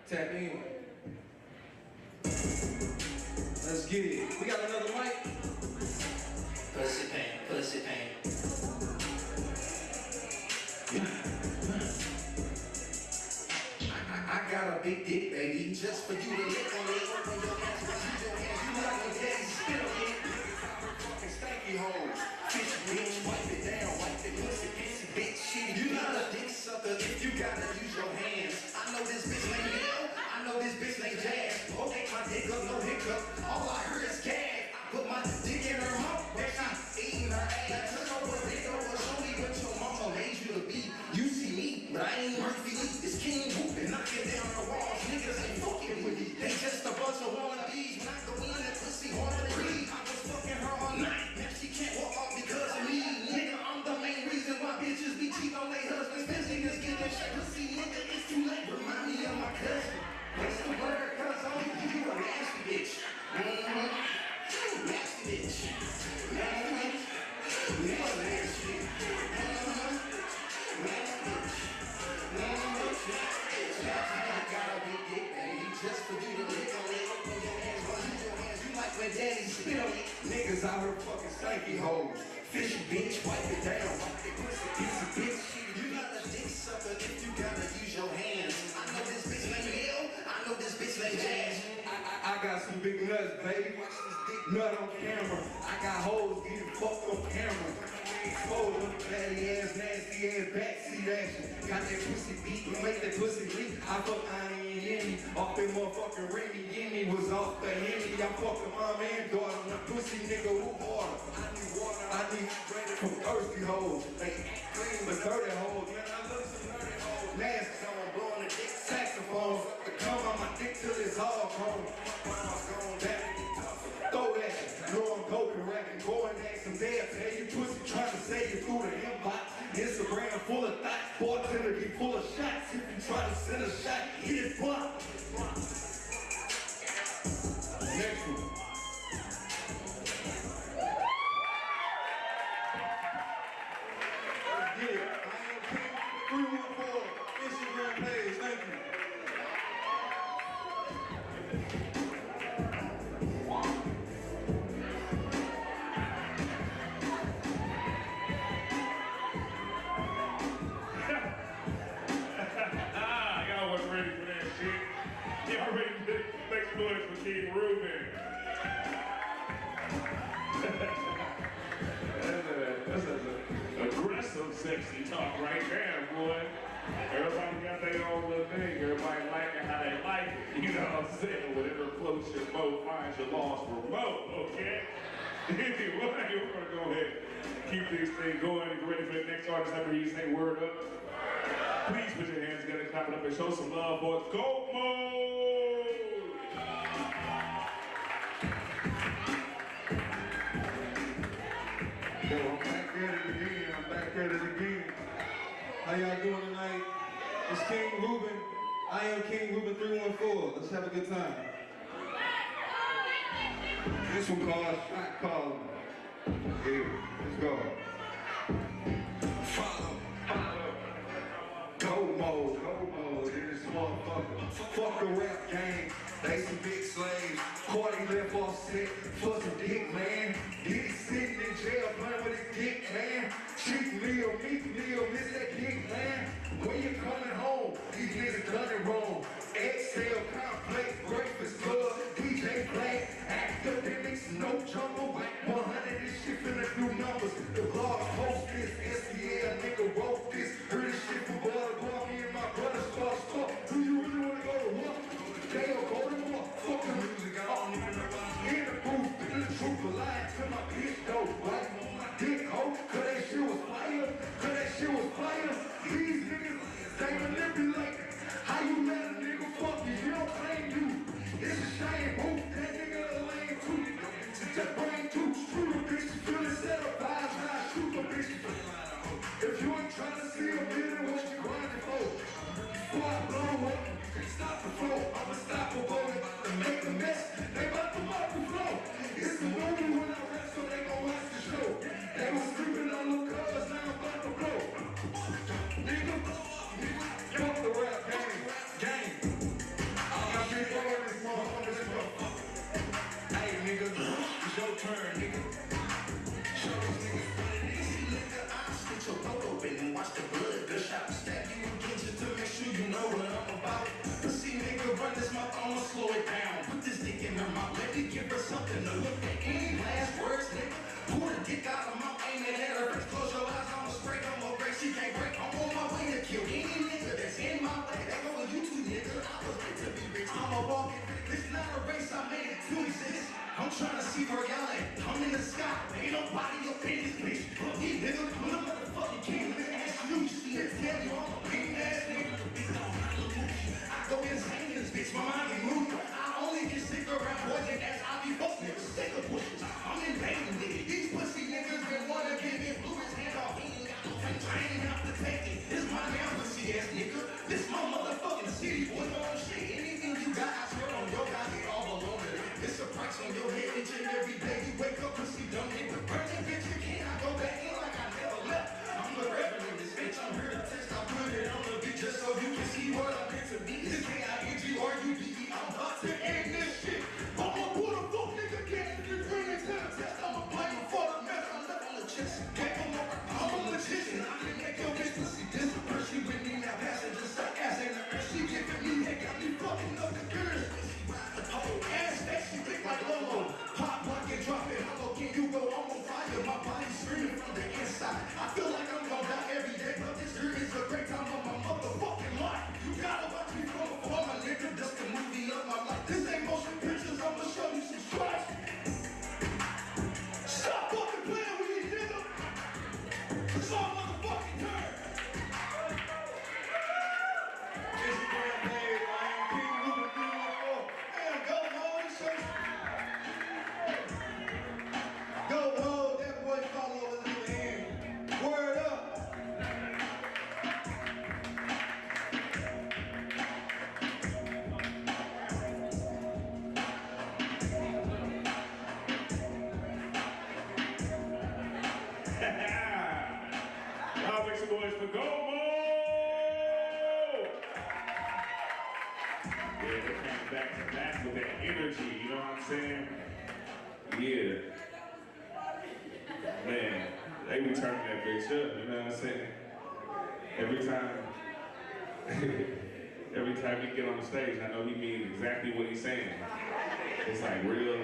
Tap in. Let's get it. We got another mic. Pussy pain, pussy pain. I got a big dick, baby, just for you to lick on it. Open your ass, use your hands, you like when daddy spit on it. Fucking stanky hoes, fish bitch, wipe it down, wipe it pussy, pissy bitch, shitty. You not a dick sucker if you gotta use your hands. I know this bitch named Lil, I know this bitch named Jazz. Okay, my dick up, no hiccup, all I heard is gas. I put my dick in her mouth, then I eating her ass. Turn over, bend over, show me what your mama made you to be. You see me, but I ain't Murphy. It's King Whoopin', knocking down the walls. Niggas ain't fucking with me. They just a bunch of wannabes. When I go in, that pussy hard to breathe. I was fucking her all night. Now she can't walk off because of me. Nigga, I'm the main reason why bitches be cheating on their husbands. Busyness getting shit. Pussy, nigga, it's too late. Remind me of my cousin. What's the word? Cause only you a nasty bitch. Nasty bitch. You a nasty bitch. I got a big dick, baby, just for you to lick on it. Open your hands, run use your hands, you like when daddy spit on it. Niggas out here fucking stanky hoes. Fishy bitch, wipe it down, wipe it pussy, piece of bitch. You not a dick sucker if you gotta use your hands. I know this bitch named Lil, I know this bitch named Jazz. I got some big nuts, baby. Watch this dick nut on camera. I got hoes getting fucked on camera. Exposed with fatty ass, nasty ass backseat action. Got that pussy beat and make that pussy leak. I fuck Iron off that motherfucking Remy. Yemi was off the Henny. I fucking mom and daughter. The pussy nigga who water. I need water. I need bread from thirsty hoes. They act clean but dirty hoes. Man, I love some dirty hoes. Nasty on blowing the dick saxophone. The come on my dick till it's all gone. Throw that shit. Know I'm coking, rapping, going at some damn. Tell you pussy trying to say you through the inbox. Instagram full of thoughts, bartender be full of shots. If you try to send a shot, hit it block. Next one. Let's get it. I am King 314 Instagram page. Thank you. Y'all wasn't ready for that shit. Y'all ready to make some noise for King Ruben. That's an aggressive, sexy talk right there, boy. Everybody got their own little thing. Everybody liking how they like it. You know what I'm saying? Whatever floats your boat, finds your lost remote, okay? Anyway, we're gonna go ahead and keep this thing going. Get ready for the next artist. After you say word up. Please put your hands together, clap it up, and show some love for Go Mode! Yo, I'm back at it again. How y'all doing tonight? It's King Ruben. I am King Ruben 314. Let's have a good time. This one called Shot Calling. Here, let's go. Follow. Go mode, in this motherfucker. Fuck the rap game, they some big slaves. Cardi left off set for some dick, man. Diddy sitting in jail playing with his dick, man. Cheap meal, meat meal, miss that dick, man. When you coming home, these niggas done it wrong. Exhale, complex, breakfast club, DJ Black, academics, no jungle, whack 100, this shit finna do numbers. The blog post this, SBL, nigga wrote this, heard this shit from Baltimore, me and my brother start stuff. Do you really wanna go to war? They'll go to war, fuck the music, I don't even know why. In the booth, in the truth, lying to my bitch, though, right? turn, nigga. Show these niggas what it is. See, nigga, I'll split your throat open and watch the blood gush out. Stab you again just to make sure you know what I'm about. But see, nigga, run this mouth, I'ma slow it down. Put this dick in her mouth, let me give her something to look at. Any last words, nigga? Pull the dick out of my mouth, aim it at her face. Close your eyes, I'ma spray no more break. She can't break. I'm on my way to kill any nigga that's in my way. That go with you two, nigga. I was meant to be rich. I'm a walking. It's not a race, I made it to exist. I'm trying to see where y'all at. I'm in the sky. Ain't nobody up in this bitch. Fuck me, nigga. When I'm motherfucking king, let me ask you. You see it, tell you I'm a big ass nigga. I go insane in this bitch. My mind be moving. I only get sick around boys and ass. I be fuck niggas. Sick of bushes. I'm invading niggas. These pussy niggas been wanna get me blue his hand off. He ain't got no friends. I ain't have to take it. This my damn pussy ass nigga. This my motherfucking city. Boy, no shit. Anything you got, I swear on your God, it all belong to it. It's a price on your head each and every day. You wake up, pussy dumb nigga. Burn that bitch again. I go back in like I never left. I'm the reverend in this bitch. I'm here to test. I put it on the beat just so you can see what I'm meant to be. This K-I-N-G-R-U-D-E. I'm about to end this shit. I'ma put a fuck nigga can if you bring it to the test. I'ma blame him for the mess I left on the chest. Gave him over. I'm a magician. I can make your bitch pussy disappear. She with me now. Passenger suck ass in the earth. She giving me head. Got me fucking up the girls. Ass that she thick like Lolo. Pop, lock, and drop it. How low can you go? I'm on fire. My body screaming from the inside. I feel like I'm gonna die every day, but this year is a great time of my motherfucking life. You gotta watch me from afar, my nigga. Just a movie of my life. This ain't motion pictures. I'ma show you some stripes. Stop fucking playing with me, nigga. It's all motherfucking turn. It's a damn day. I ain't King Ruben 314. Damn, go home and show. Go home, that boy follow over the hand. Word up. Y'all make some noise for Go Mo! Yeah, they came back to back with that energy, you know what I'm saying? Yeah. Man, they be turning that bitch up, you know what I'm saying? Every time he get on the stage, I know he means exactly what he's saying. It's like real,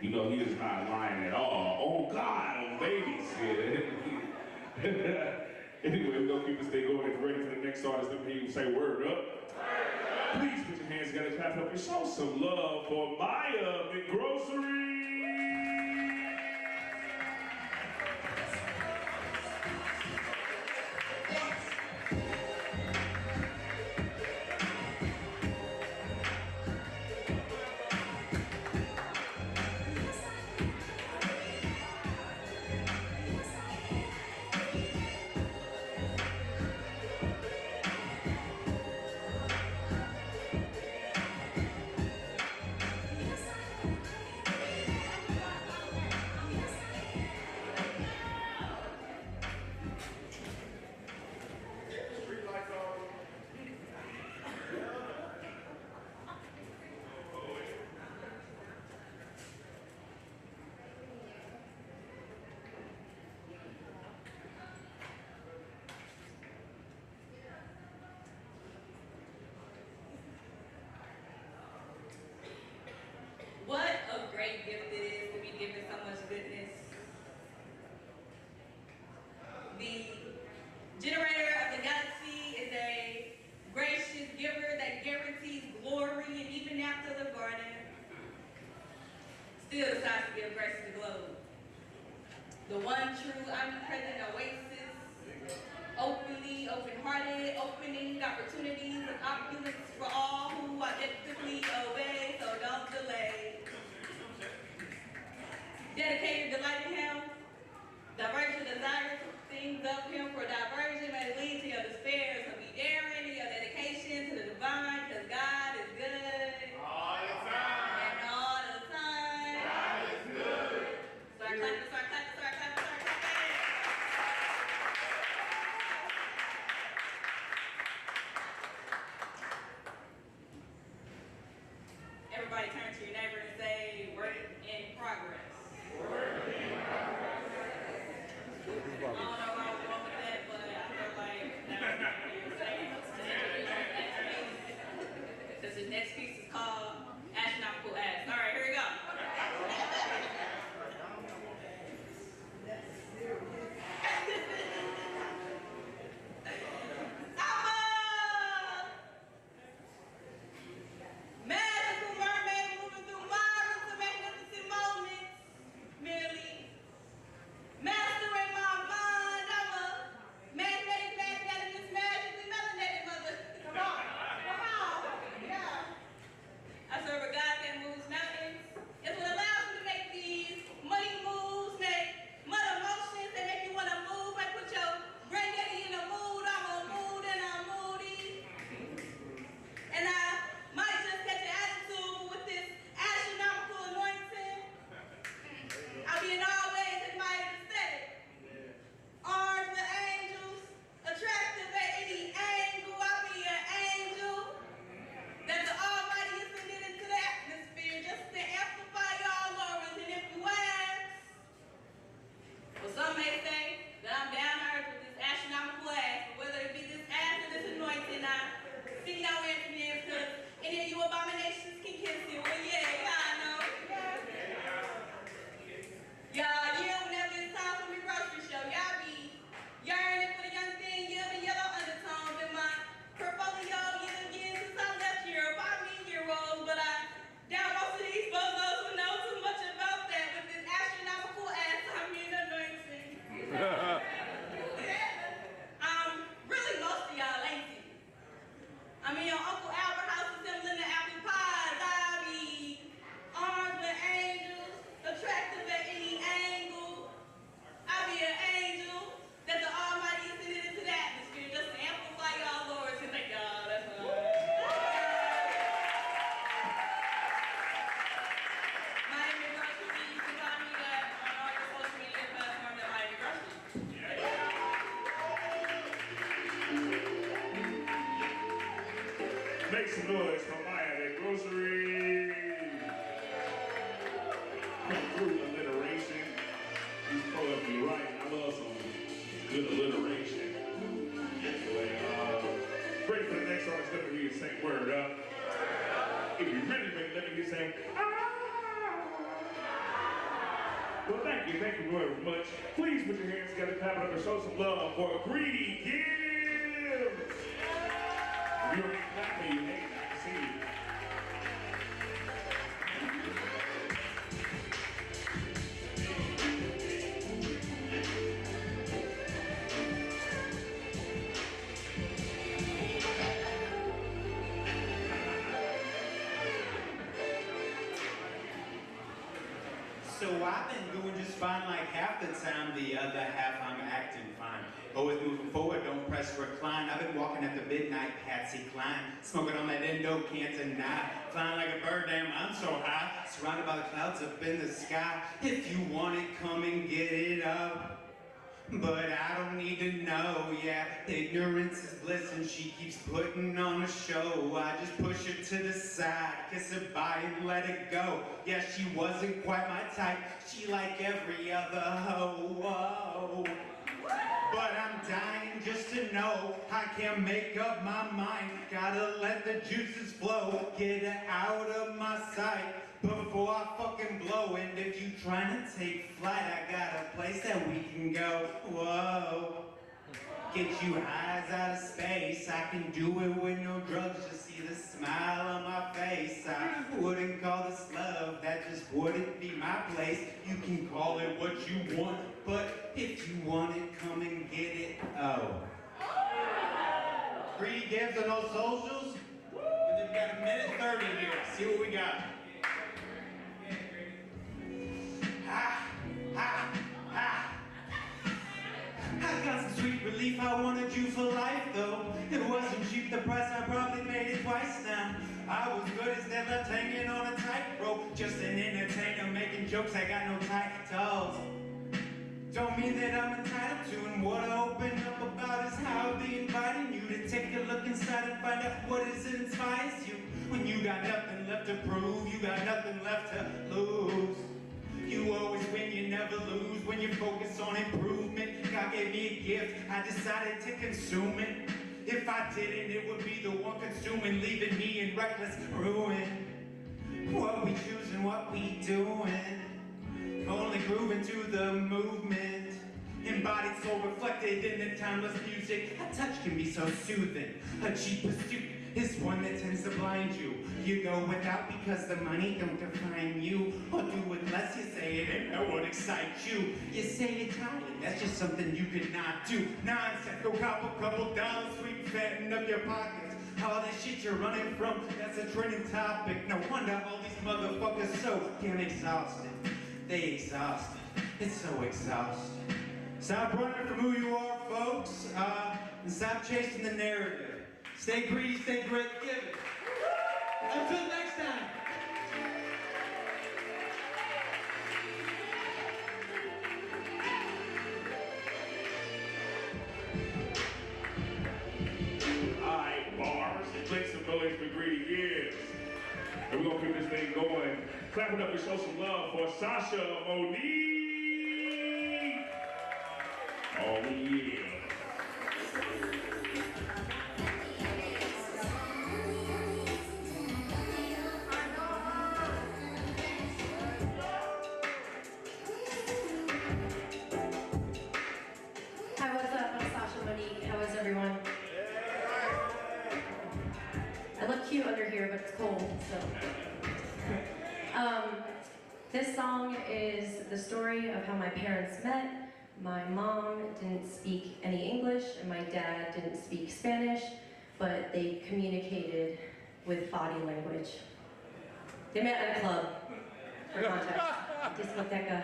you know he is not lying at all. Oh God, oh babies. Yeah. Anyway, we're gonna keep this thing going. If you're ready for the next artist, let me hear you say word up. Please put your hands together, clap up, and show some love for Maya McGrocery. What a great gift it is to be given so much goodness. The generator of the galaxy is a gracious giver that guarantees glory, and even after the garden, still decides to give grace to the globe. The one true omnipresent oasis, openly, open-hearted, opening opportunities and opulence for all who authentically obey, so don't delay. Dedicated, delight in him, diversion, desire to things of him for diversion may lead to your despair, so be daring in your dedication to the divine, because God is good. All the time. And all the time. God is good. Start clapping, start clapping, start clapping, start clapping. Everybody turn to your neighbor and say, Make some noise for Maya at grocery. Come through alliteration. These poetry writing. I love some good alliteration. Anyway, ready for the next song? It's gonna be the same word up. If you really let me say, well, thank you very much. Please put your hands together, clap it up, and show some love for Greedy Gibbs. If you already clapping, you hate it. I can see you. So I've been doing just fine like half the time, the other half I'm acting fine. Always moving forward, don't press recline. I've been walking at the midnight Patsy Cline, smoking on that endo, can't deny. Flying like a bird, damn, I'm so high. Surrounded by the clouds up in the sky. If you want it, come and get it up. But I don't need to know, yeah. Ignorance is bliss and she keeps putting on a show. I just push her to the side, kiss her bye and let it go. Yeah, she wasn't quite my type. She like every other hoe. Whoa. But I'm dying just to know I can't make up my mind. Gotta let the juices flow, get her out of my sight before I fucking blow. And if you trying to take flight, I got a place that we can go. Whoa. Get you eyes out of space. I can do it with no drugs, just see the smile on my face. I wouldn't call this love, that just wouldn't be my place. You can call it what you want, but if you want it, come and get it. Oh. Greedy Gibbs on those socials? We've got a minute 30 here. See what we got. Ha, ha, ha. I got some sweet relief, I wanted you for life though. It wasn't cheap, the price, I probably made it twice now. I was good, instead left hanging on a tightrope. Just an entertainer making jokes, I got no titles. Don't mean that I'm entitled to, and what I open up about is how I'll be inviting you to take a look inside and find out what is it inspires you. When you got nothing left to prove, you got nothing left to lose. You always win, you never lose when you focus on improvement. God gave me a gift, I decided to consume it. If I didn't, it would be the one consuming, leaving me in reckless ruin. What we choose and what we doing, only grooving to the movement. Embodied soul reflected in the timeless music. A touch can be so soothing. A cheap pursuit is one that tends to blind you. You go without because the money don't define you. Or do with less, you say it ain't no what excites you. You say it's tired, that's just something you could not do. Nonsense, go cop a couple dollars, sweet fatten up your pockets. All this shit you're running from, that's a trending topic. No wonder all these motherfuckers so damn exhausted. They exhausted, it's so exhausting. Stop running from who you are, folks, and stop chasing the narrative. Stay greedy, stay great, give it. Until next time. Alright, bars, make some noise for Greedy Gibbs. And we're gonna keep this thing going. Clap it up and show some love for Sasha Monique. Oh yeah. Hi, what's up? I'm Sasha Monique. How is everyone? I look cute under here, but it's cold, so. This song is the story of how my parents met. My mom didn't speak any English, and my dad didn't speak Spanish, but they communicated with body language. They met at a club, for context, discoteca.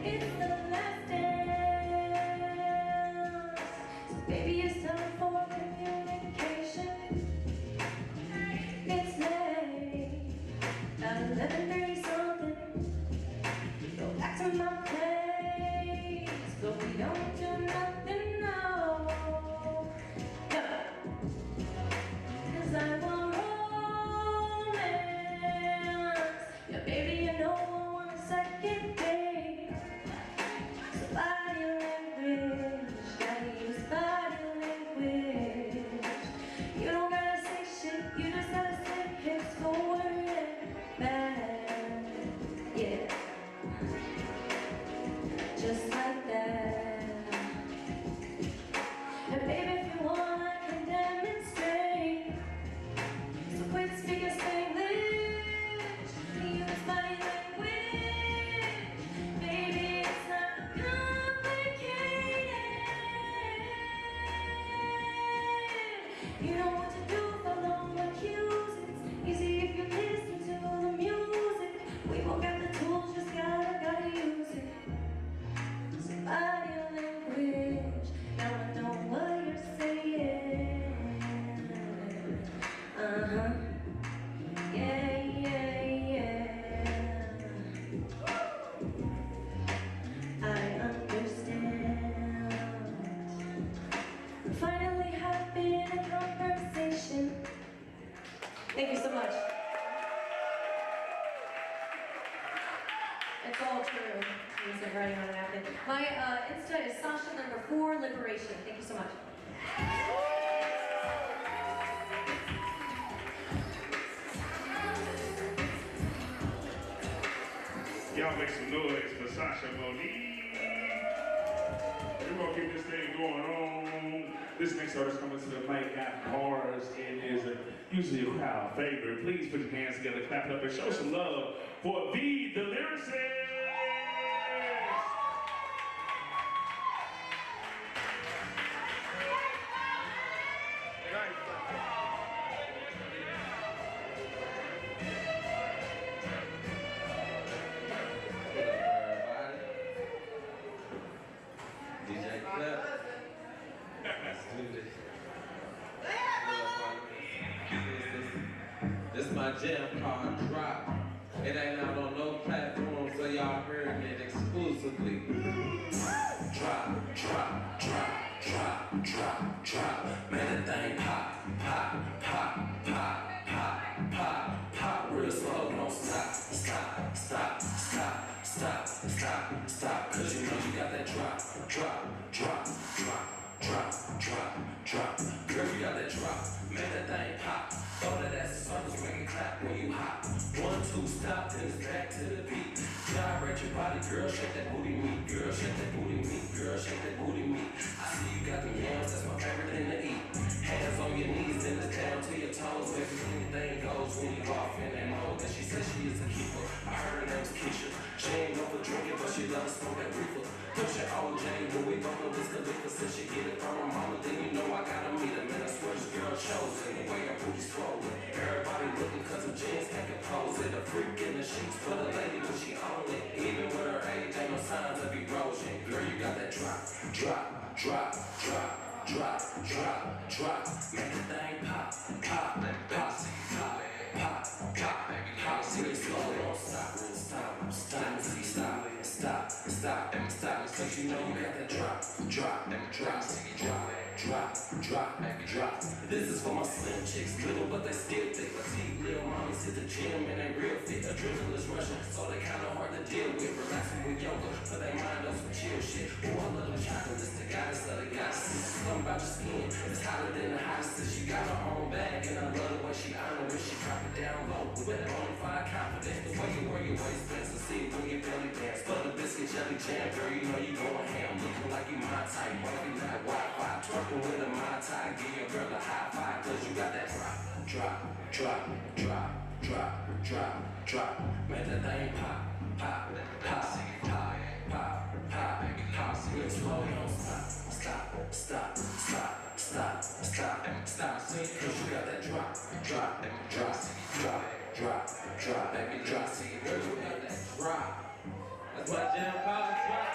It's the last dance. So baby, it's time for communication. It's late, about 11:30 something. Go back to my place, but we don't do nothing, no. No. 'Cause I want romance. Yeah, baby, you know I want a second date. So body language, gotta use body language. You don't gotta say shit, you just gotta say hips forward and back. Yeah. Just like that. And baby, if you want, I can demonstrate. So quit speaking Spanglish, use body language. Baby, it's not complicated. You know what to do, follow my cues. It's easy if you listen to the music. We both got the tools, just gotta use it. Body language, now I know what you're saying. Uh-huh. Yeah, yeah, yeah. I understand. Finally having a conversation. Thank you so much. It's all true. Instead of writing on a napkin. My Insta is Sasha4 Liberation. Thank you so much. Y'all make some noise for Sasha Monique. We're gonna keep this thing going on. This next artist coming to the mic got bars and is usually a crowd favorite. Please put your hands together, clap it up, and show some love for the lyricist. This my jam called Drop. It ain't out on no platform, so y'all heard it exclusively. Drop, drop, drop, drop, drop, drop. Man, that thing pop, pop, pop, pop, pop, pop, pop. Real slow, don't stop, stop, stop, stop, stop, stop, stop. Cause you know you got that drop, drop, drop, drop, drop, drop, drop. Girl, you got that drop. Man, that thing pop. Throw that ass as long as make it clap when you hop. 1, 2, stop, then it's back to the beat. Gyrate your body, girl, shake that booty meat. Girl, shake that booty meat. Girl, shake that booty meat. I see you got them yams, that's my favorite thing to eat. Hands on your knees, then it's down to your toes. Baby, anything goes when you off in that mode. And she says she is a keeper. I heard her name's Keisha. She ain't known for drinking, but she loves to smoke that reefer. Push your OJ, when we both know this Khalifa. Since she get it from her mama, then you know I gotta meet her. Man, I swear this girl chosen. The way her booty's swollen. Everybody looking cause her jeans can't compose it. A freak in the sheets for the lady when she own it. Even with her age, ain't no signs of erosion. Girl, you got that drop, drop, drop, drop, drop, drop, drop. Make the thing pop, pop, pop, pop, pop, pop, pop. See it slow, don't stop, stop, stop, stop, stop, stop, stop. Cause you know you got that drop, drop, drop, drop, drop, drop, drop. This is for my slim chicks, little but they still thick. Petite little mommies hit the gym and they real fit. Adrenaline is rushing, so they kinda hard to deal with. Relaxing with yoga, put their mind on some chill shit. Oh, I love them chocolates, the goddess of the goddesses. Something about your skin, it's hotter than the hottest. She got her own bag, and I love the way she honor it. She drop it down low with that bonafide confidence. The way you wear your waistbands and see when you belly dance. Butter biscuit, jelly jam, girl, you know you going ham. Looking like you my type, walking like Wi-Fi. Twerking with a Mai Tai, give your girl a high five. Cause you got that drop, drop, drop, drop, drop, drop, drop. Man, that thing pop, pop, pop, pop, pop, pop, pop. Real slow, don't stop, stop, stop, stop, stop, stop, stop. Cause you got that drop, drop, drop, drop, drop, drop, baby, drop. Girl, you got that drop. That's my jam called Drop.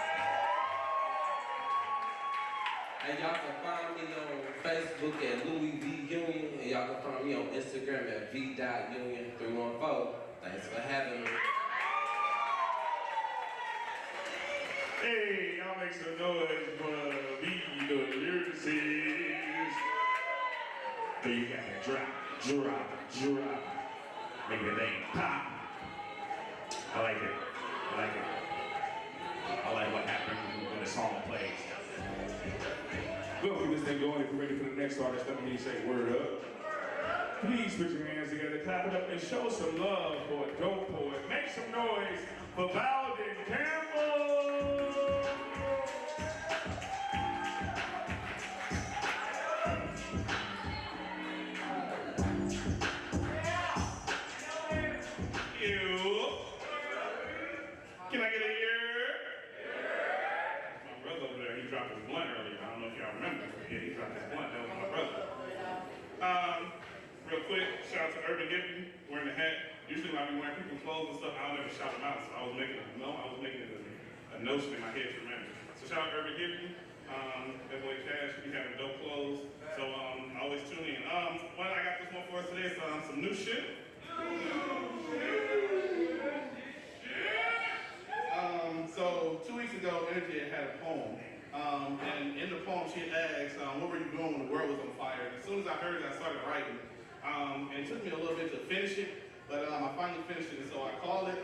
And y'all can find me on Facebook at Louis V Union, and y'all can find me on Instagram at v.union314. Thanks for having me. Hey, y'all make some noise for the lyricist. Then you got to drop. Make the name pop. I like it. I like what happens when the song plays. We'll keep this thing going. If you're ready for the next artist, let me say word up. Please put your hands together, clap it up, and show some love for a dope poet. Make some noise for Valden Campbell. Can I get a ear? My brother over there, he dropped his blunt earlier. I don't know if y'all remember. Yeah, he dropped his blunt. That was my brother. Real quick, shout out to Urban Hippie, wearing the hat. Usually when I be wearing people's clothes and stuff, I'll never shout them out. So I was making it a notion in my head to remember. So shout out Urban Hippie. That boy Cash, he having dope clothes. So always tune in. I got this one for us today. It's some new shit. So 2 weeks ago, Energy had a poem, and in the poem she asked, what were you doing when the world was on fire? And as soon as I heard it, I started writing, and it took me a little bit to finish it, but I finally finished it, and so I called it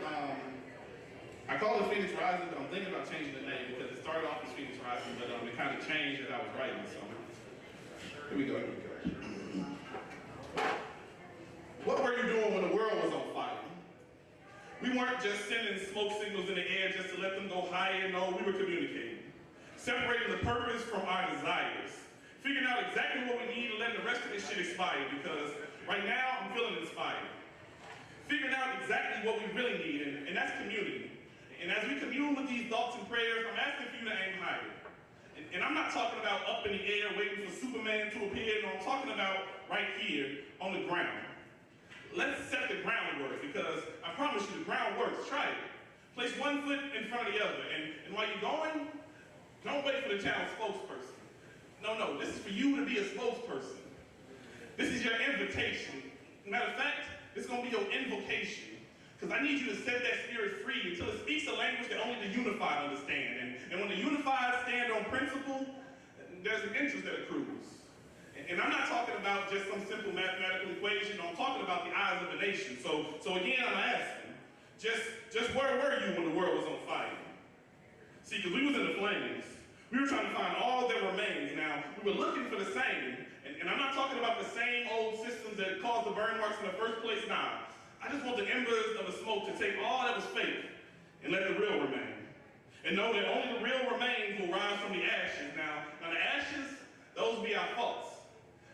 Phoenix Rising, but I'm thinking about changing the name, because it started off as Phoenix Rising, but it kind of changed as I was writing, so here we go. What were you doing when the world was on fire? We weren't just sending smoke signals in the air just to let them go higher. No, we were communicating. Separating the purpose from our desires. Figuring out exactly what we need and letting the rest of this shit expire, because right now I'm feeling inspired. Figuring out exactly what we really need, and that's community. And as we commune with these thoughts and prayers, I'm asking for you to aim higher. And I'm not talking about up in the air waiting for Superman to appear. No, I'm talking about right here on the ground. Let's set the groundwork, because I promise you the ground works. Try it. Place one foot in front of the other. And while you're going, don't wait for the town spokesperson. No, this is for you to be a spokesperson. This is your invitation. Matter of fact, it's going to be your invocation. Because I need you to set that spirit free until it speaks a language that only the unified understand. And when the unified stand on principle, there's an interest that accrues. And I'm not talking about just some simple mathematical equation. I'm talking about the eyes of a nation. So again, I'm asking, just where were you when the world was on fire? See, because we was in the flames. We were trying to find all that remains. Now, we were looking for the same. And I'm not talking about the same old systems that caused the burn marks in the first place. Nah, I just want the embers of the smoke to take all that was fake and let the real remain. And know that only the real remains will rise from the ashes. Now the ashes, those be our faults.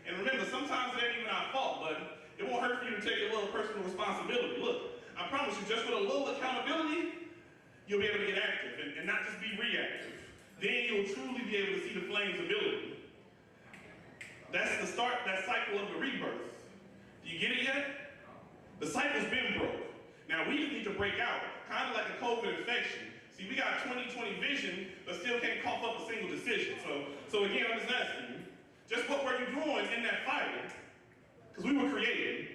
And remember, sometimes it ain't even our fault, but it won't hurt for you to take a little personal responsibility. Look, I promise you, just with a little accountability, you'll be able to get active and not just be reactive. Then you'll truly be able to see the flame's ability. That's the start, that cycle of the rebirth. Do you get it yet? The cycle's been broke. Now we just need to break out, kind of like a COVID infection. See, we got 20/20 vision, but still can't cough up a single decision. So again, I'm just asking you, just what were you doing in that fire? Because we were creating,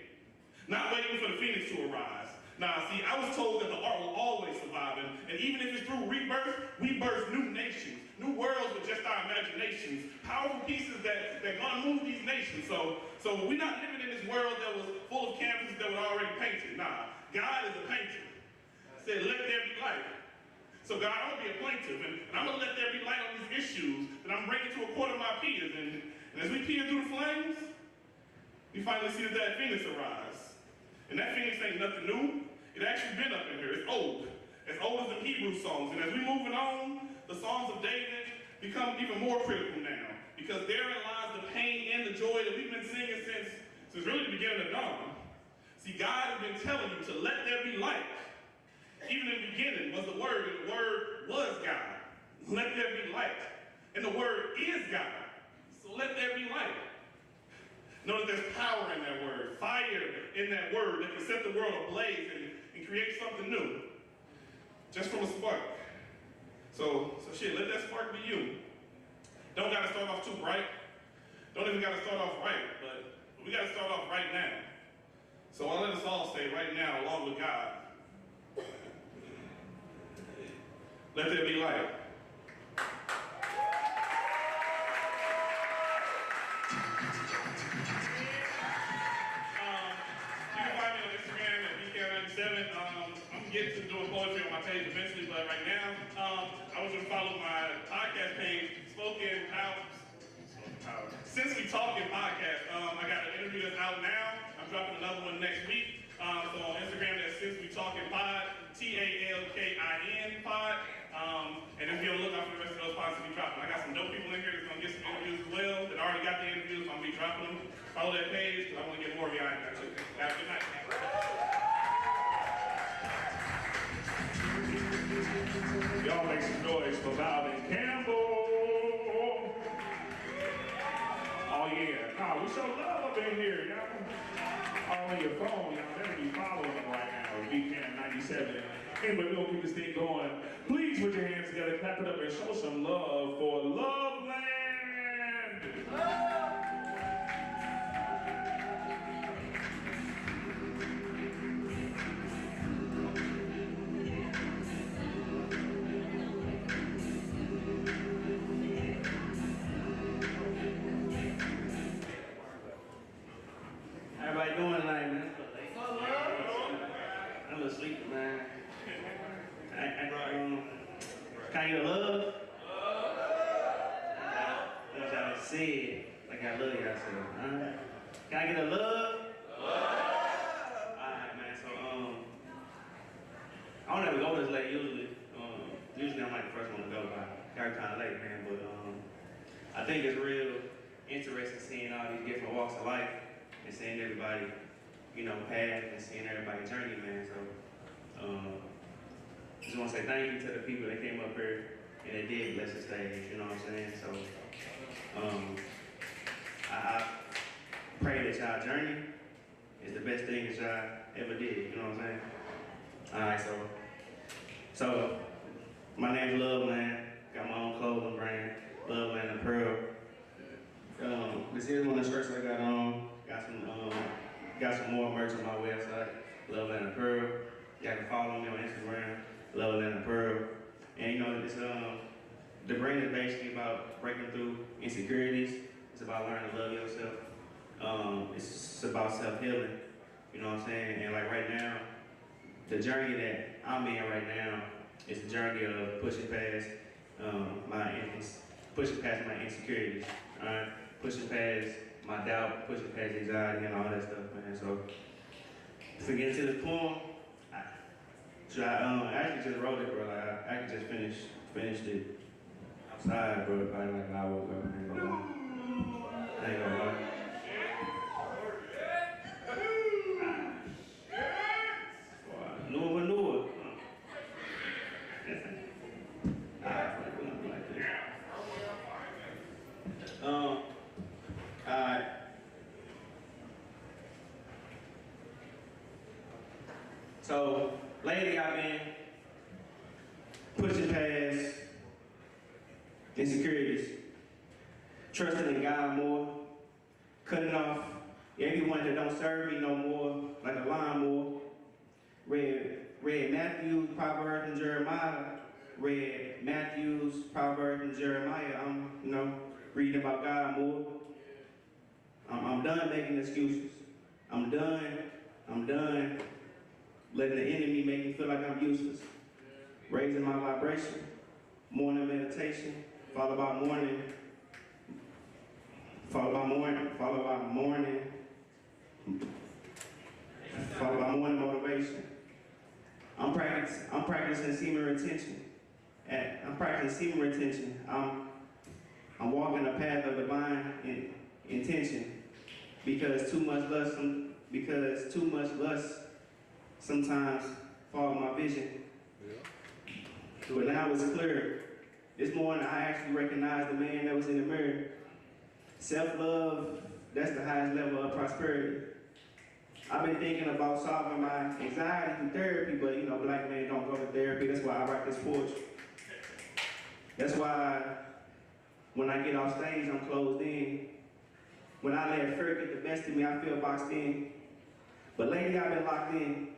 not waiting for the phoenix to arise. Now, see, I was told that the art will always survive, and even if it's through rebirth, we birth new nations, new worlds with just our imaginations, powerful pieces that gonna move these nations. So we're not living in this world that was full of canvases that were already painted. Nah, God is a painter. Said, let there be light. So God, I'm gonna be a plaintiff, and I'm gonna let there be light on these issues that I'm bringing to a court of my peers. And as we peer through the flames, we finally see that phoenix arise. And that phoenix ain't nothing new. It actually been up in here. It's old. As old as the Hebrew songs. And as we moving on, the songs of David become even more critical now. Because therein lies the pain and the joy that we've been singing since really the beginning of dawn. See, God has been telling you to let there be light. Even in the beginning was the Word, and the Word was God. Let there be light. And the Word is God. So let there be light. Notice there's power in that word, fire in that word that can set the world ablaze and create something new. Just from a spark. So shit, let that spark be you. Don't gotta start off too bright. Don't even gotta start off right, but we gotta start off right now. So I'll let us all say right now, along with God, let there be light. You can find me on Instagram at BK97. I'm getting to doing poetry on my page eventually, but right now, I want you to follow my podcast page, Spoken Power. Since We Talking Podcast. I got an interview that's out now. I'm dropping another one next week. So on Instagram, that's Since We Talking Pod, TALKIN Pod. And if you'll look out for the rest of those pods to be dropping. I got some dope people in here that's gonna get some interviews as well that already got the interviews. I'm gonna be dropping them. Follow that page because I want to get more of y'all in there too. Have a good night. Y'all make some noise for Valdin Campbell. Oh yeah, nah, we show love up in here, y'all. All on your phone, y'all better be following them right now. BCAM97. Anyway, we're gonna keep this thing going. Please put your hands together, clap it up, and show some love for Loveland. Everybody doing tonight, man? I'm a little sleepy, man. Can I get a love? What y'all said, like I love y'all said. Can I get a love? Alright, man, so, I don't ever go this late usually. Usually I'm like the first one to go, but I got kind of late, man, but I think it's real interesting seeing all these different walks of life and seeing everybody, you know, path and seeing everybody's journey, man, so, just want to say thank you to the people that came up here and they did bless the stage, you know what I'm saying? So, I pray that y'all journey is the best thing that y'all ever did, you know what I'm saying? Alright, so my name's Loveland, got my own clothing brand, Loveland and Pearl. This is one of the shirts I got on, got some more merch on my website, Loveland and Pearl. Y'all can follow me on Instagram, Loveland and Pearl. And you know, it's, the brand is basically about breaking through insecurities. It's about learning to love yourself. It's about self-healing, you know what I'm saying? And like right now, the journey that I'm in right now is the journey of pushing past my insecurities, pushing past my doubt, pushing past anxiety and all that stuff, man. So, to get into this poem, I actually just wrote it, bro. Like, I actually just finished it outside, bro. Probably like an hour ago. I ain't gonna lie. Newer. Alright. So, lately I've been pushing past insecurities, trusting in God more, cutting off everyone that don't serve me no more, like a lawnmower. Read Matthew, Proverbs, and Jeremiah. Read Matthews, Proverbs, and Jeremiah. I'm, reading about God more. I'm done making excuses. I'm done letting the enemy make me feel like I'm useless. Raising my vibration, morning meditation, followed by morning motivation. I'm practicing semen retention. I'm walking the path of divine intention because too much lust sometimes fogs my vision. But now it's clear. This morning I actually recognized the man that was in the mirror. Self-love, that's the highest level of prosperity. I've been thinking about solving my anxiety through therapy, but black men don't go to therapy. That's why I write this poetry. That's why when I get off stage, I'm closed in. When I let fear get the best of me, I feel boxed in. But lately I've been locked in.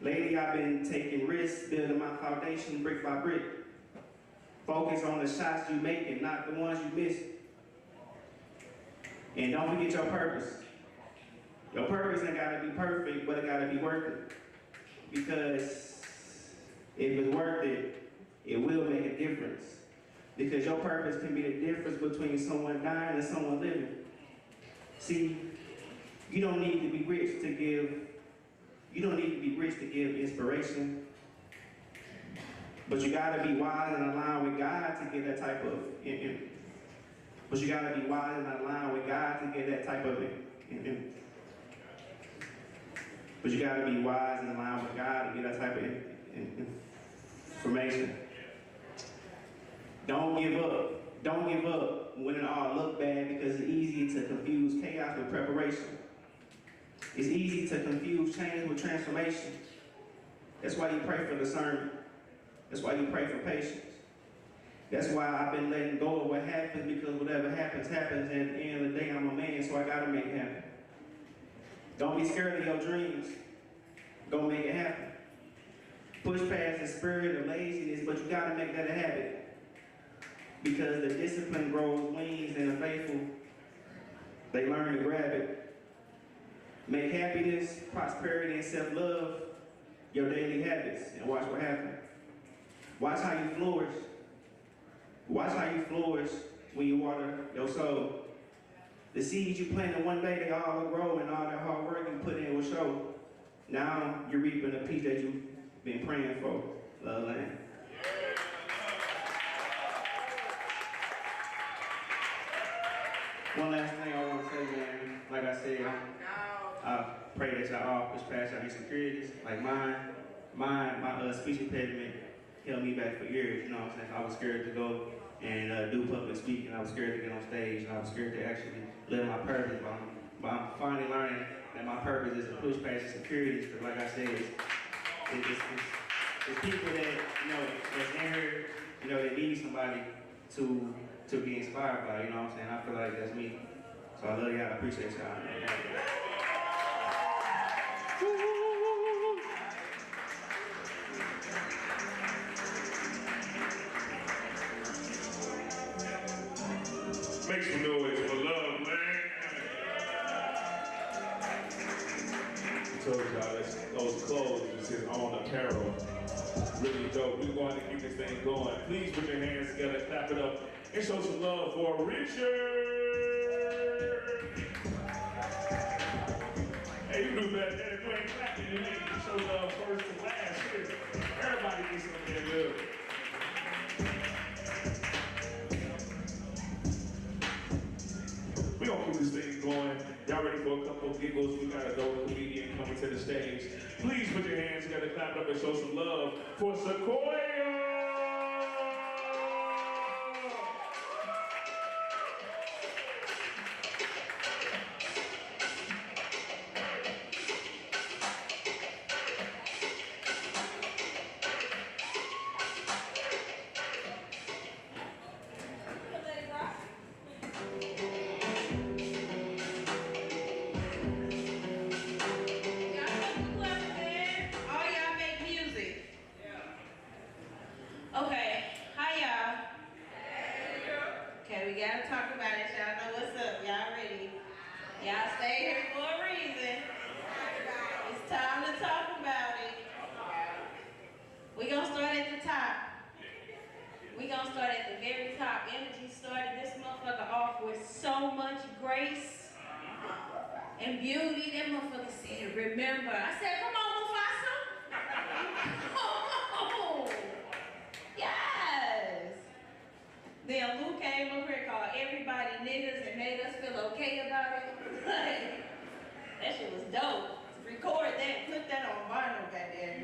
Lately I've been taking risks, building my foundation brick by brick. Focus on the shots you make and not the ones you miss. And don't forget your purpose. Your purpose ain't gotta be perfect, but it gotta be worth it. Because if it's worth it, it will make a difference. Because your purpose can be the difference between someone dying and someone living. See, you don't need to be rich to give inspiration. But you gotta be wise and aligned with God to get that type of But you gotta be wise and aligned with God to get that type of But you gotta be wise and aligned with God to get that type of information. Don't give up. Don't give up when it all look bad, because it's easy to confuse chaos with preparation. It's easy to confuse change with transformation. That's why you pray for discernment. That's why you pray for patience. That's why I've been letting go of what happens, because whatever happens, happens, and at the end of the day, I'm a man, so I gotta make it happen. Don't be scared of your dreams. Go make it happen. Push past the spirit of laziness, but you gotta make that a habit. Because the discipline grows wings, and the faithful, they learn to grab it. Make happiness, prosperity, and self-love your daily habits, and watch what happens. Watch how you flourish. Watch how you flourish when you water your soul. The seeds you planted one day, they all will grow, and all that hard work you put in will show. Now you're reaping the peace that you've been praying for. Love land. One last thing I want to say, man. Like I said, I pray that y'all all push past your insecurities. Like my speech impediment held me back for years. You know what I'm saying? I was scared to go and do public speaking. I was scared to get on stage. And I was scared to actually live my purpose. But I'm finally learning that my purpose is to push past insecurities. Because like I said, it's people that, you know, that's in here, you know, they need somebody to be inspired by, you know what I'm saying? I feel like that's me. So I love y'all, I appreciate y'all. Make some noise for love, man. I told y'all those clothes that says on apparel. Really dope. We're going to keep this thing going. Please put your hands together, clap it up, and show some love for Richard. Hey, you do better than if you ain't clapping. You need to show love first to last. Everybody needs something good. We're going to keep this thing going. Y'all ready for a couple of giggles? We got a dope comedian coming to the stage. Please put your hands together, clap it up, and show some love for Sequoia! And beauty, that motherfucker said, remember. I said, come on, Mufasa. Oh, yes. Then Luke came over here, called everybody niggas, and made us feel okay about it. That shit was dope. Record that, put that on vinyl, goddamn.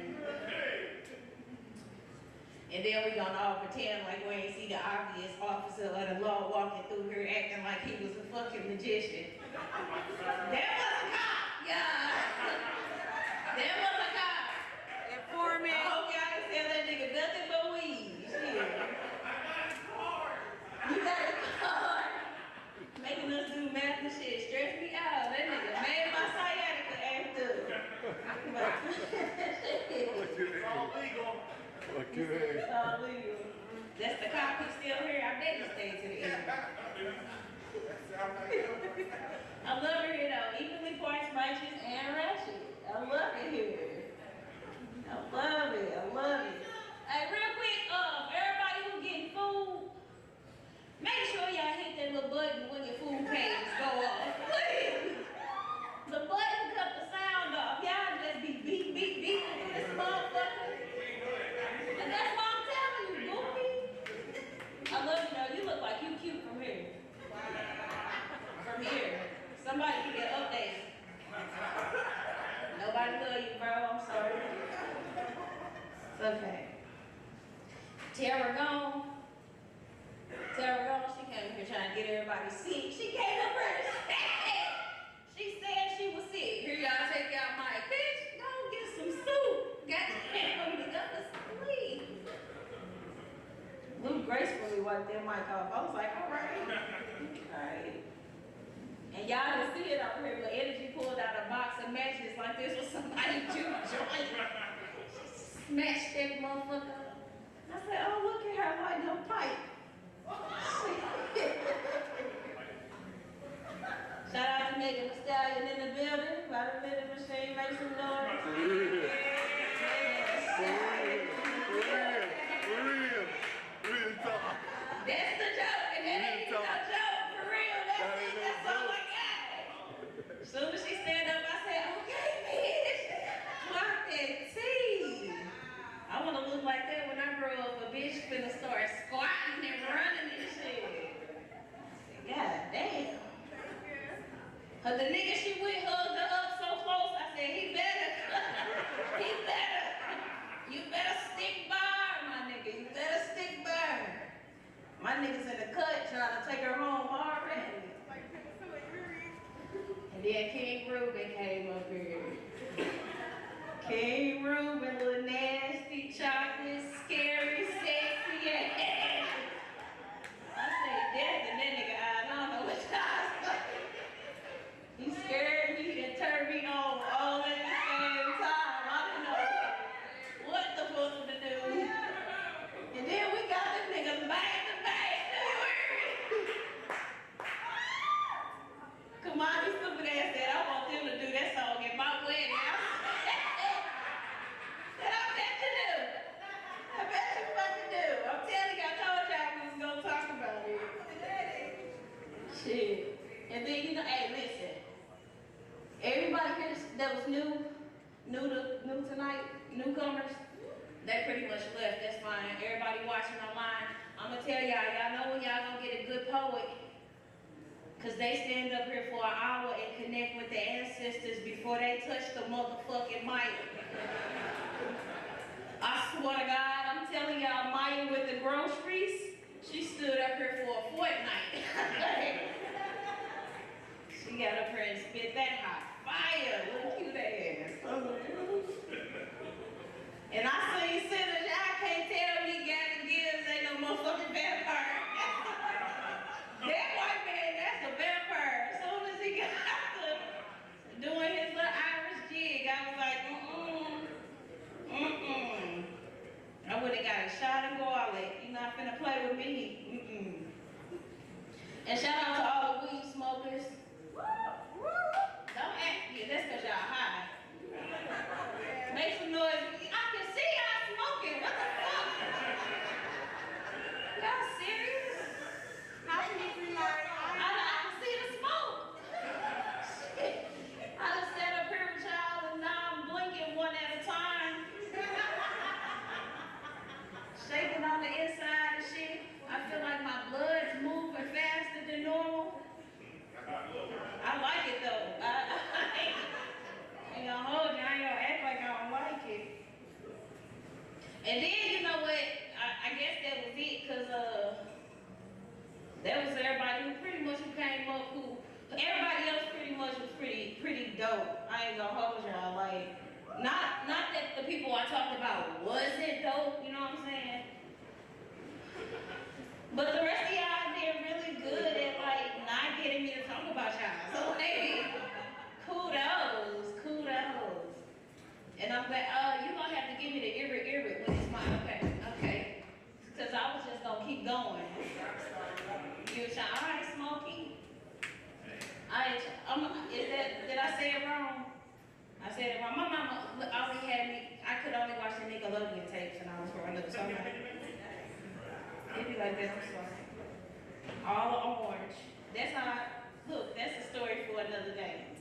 And then we gonna all pretend like we ain't see the obvious officer of the law walking through here acting like he was a fucking magician. That was a cop, yeah. That was a cop. Informant. I hope y'all can tell that nigga nothing but weed. Shit. good. It's all legal. That's the cop who's still here. I bet he stayed to the end. I love it here though. Evenly priced, righteous, and ratchet. I love it here. I love it. I love it. Hey, real quick, everybody who getting food, make sure y'all hit that little button when your food pages go off. Please. The button cut the sound off. Y'all just be beep, beep, beep through this motherfucker. And that's why I'm telling you, goofy. I love you though. You look like you cute from here. From here. Somebody can get updated. Nobody love you, bro. I'm sorry. It's okay. Tara gone. She came here trying to get everybody sick. She came up here to stay. She said she was sick. Here y'all take y'all mic. Bitch, go get some soup. Goddamn, you got to sleep. Luke gracefully wiped that mic off. I was like, all right. Alright. And y'all didn't see it over here, but Energy pulled out a box of matches like this was somebody juke joint. Smashed that motherfucker up. I said, oh, look at her lighting her pipe. Shout out to Megan Thee Stallion in the building. About a minute machine, make some noise. Real talk. That's the joke, and that ain't even no joke. For real, that's it. That's all I got. As soon as she stand up, I said, okay, bitch. Clock that tea. I want to look like that when I grow up. A bitch finna start squatting and running and shit. God damn. The nigga she with hugged her up so close, I said, he better. You better stick by her, my nigga. You better stick by her. My niggas in the cut trying to take her home already. And then King Ruben came up here. King Ruben, little nasty, chocolate, scary, sexy ass. I say death in that nigga eye. I don't know what y'all say. He scared me and turned me on all at the same time. I didn't know what the fuck to do. And then we got this nigga back to back. Kamani stupid ass said, I want them to do that song at my wedding. Said, I bet you do. I bet you fucking do. I'm telling you, I told y'all we was gonna talk about it. Shit. And then, you know, hey, listen. Everybody here that was new tonight, newcomers, they pretty much left. That's fine. Everybody watching online, I'm gonna tell y'all know when y'all gonna get a good poet, cause they stand up here for an hour and connect with their ancestors before they touch the motherfucking mic. I swear to God, I'm telling y'all, Maya with the groceries, she stood up here for a fortnight. She got up here and spit that hot fire, little cute ass. And I seen sinners, y'all can't tell me Gavin Gibbs ain't no motherfucking vampire. That white man, that's a vampire. As soon as he got to doing his little Irish jig, I was like, I would've got a shot of garlic. You not finna play with me. And shout out to all the weed smokers. Don't act, yeah, that's cause y'all high. Make some noise. I can see y'all smoking. What the fuck? Y'all serious? I can see the smoke. Shit. I done sat up here with y'all and now I'm blinking one at a time. Shaking on the inside and shit. I feel like my blood's moving faster than normal. I like like that, I'm sorry. All orange. That's how, look, that's a story for another day.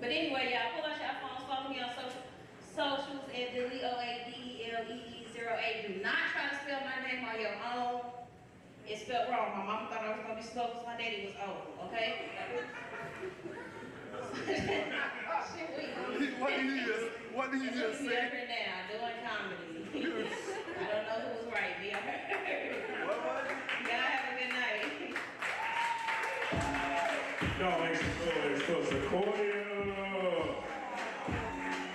But anyway, y'all, pull out your phones, follow me on socials at DeLeoADELEE08. Do not try to spell my name on your own. It's spelled wrong. My mama thought I was gonna be slow because my daddy was old, okay? What did you just say? Every now, doing comedy. I don't know who was right, y'all heard. Y'all have a good night. Y'all make some noise for Sequoia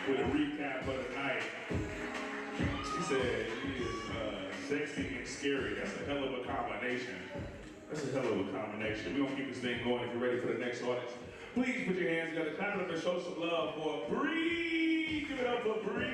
with a recap of the night. She said he is sexy and scary. That's a hell of a combination. That's a hell of a combination. We're gonna keep this thing going if you're ready for the next artist. Please put your hands together, clap it up and show some love for Bree. Give it up for Bree.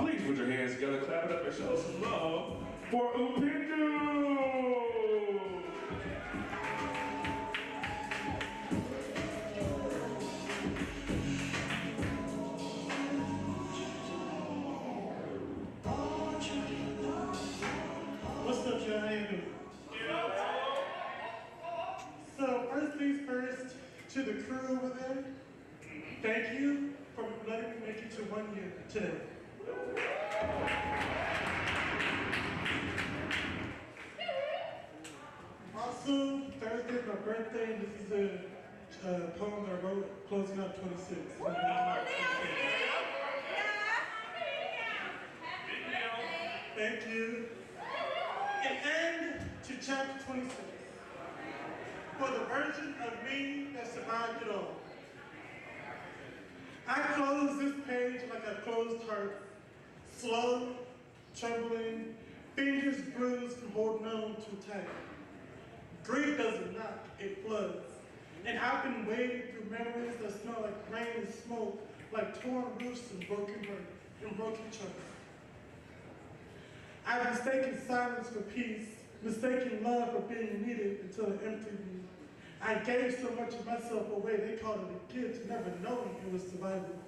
Please put your hands together, clap it up and show some love for Upindu. What's up, y'all? How you doing? So, first things first, to the crew over there, thank you for letting me make it to 1 year today. Also, Thursday is my birthday, and this is a poem that I wrote closing out 26. Thank you. An end to chapter 26. For the version of me that survived it all. I close this page like a closed heart. Slow, trembling, fingers bruised from holding on too tight. Grief doesn't knock, it floods. And I've been wading through memories that smell like rain and smoke, like torn roofs and broken trust. I've mistaken silence for peace, mistaken love for being needed until it emptied me. I gave so much of myself away, they called it a gift, never knowing it was survival.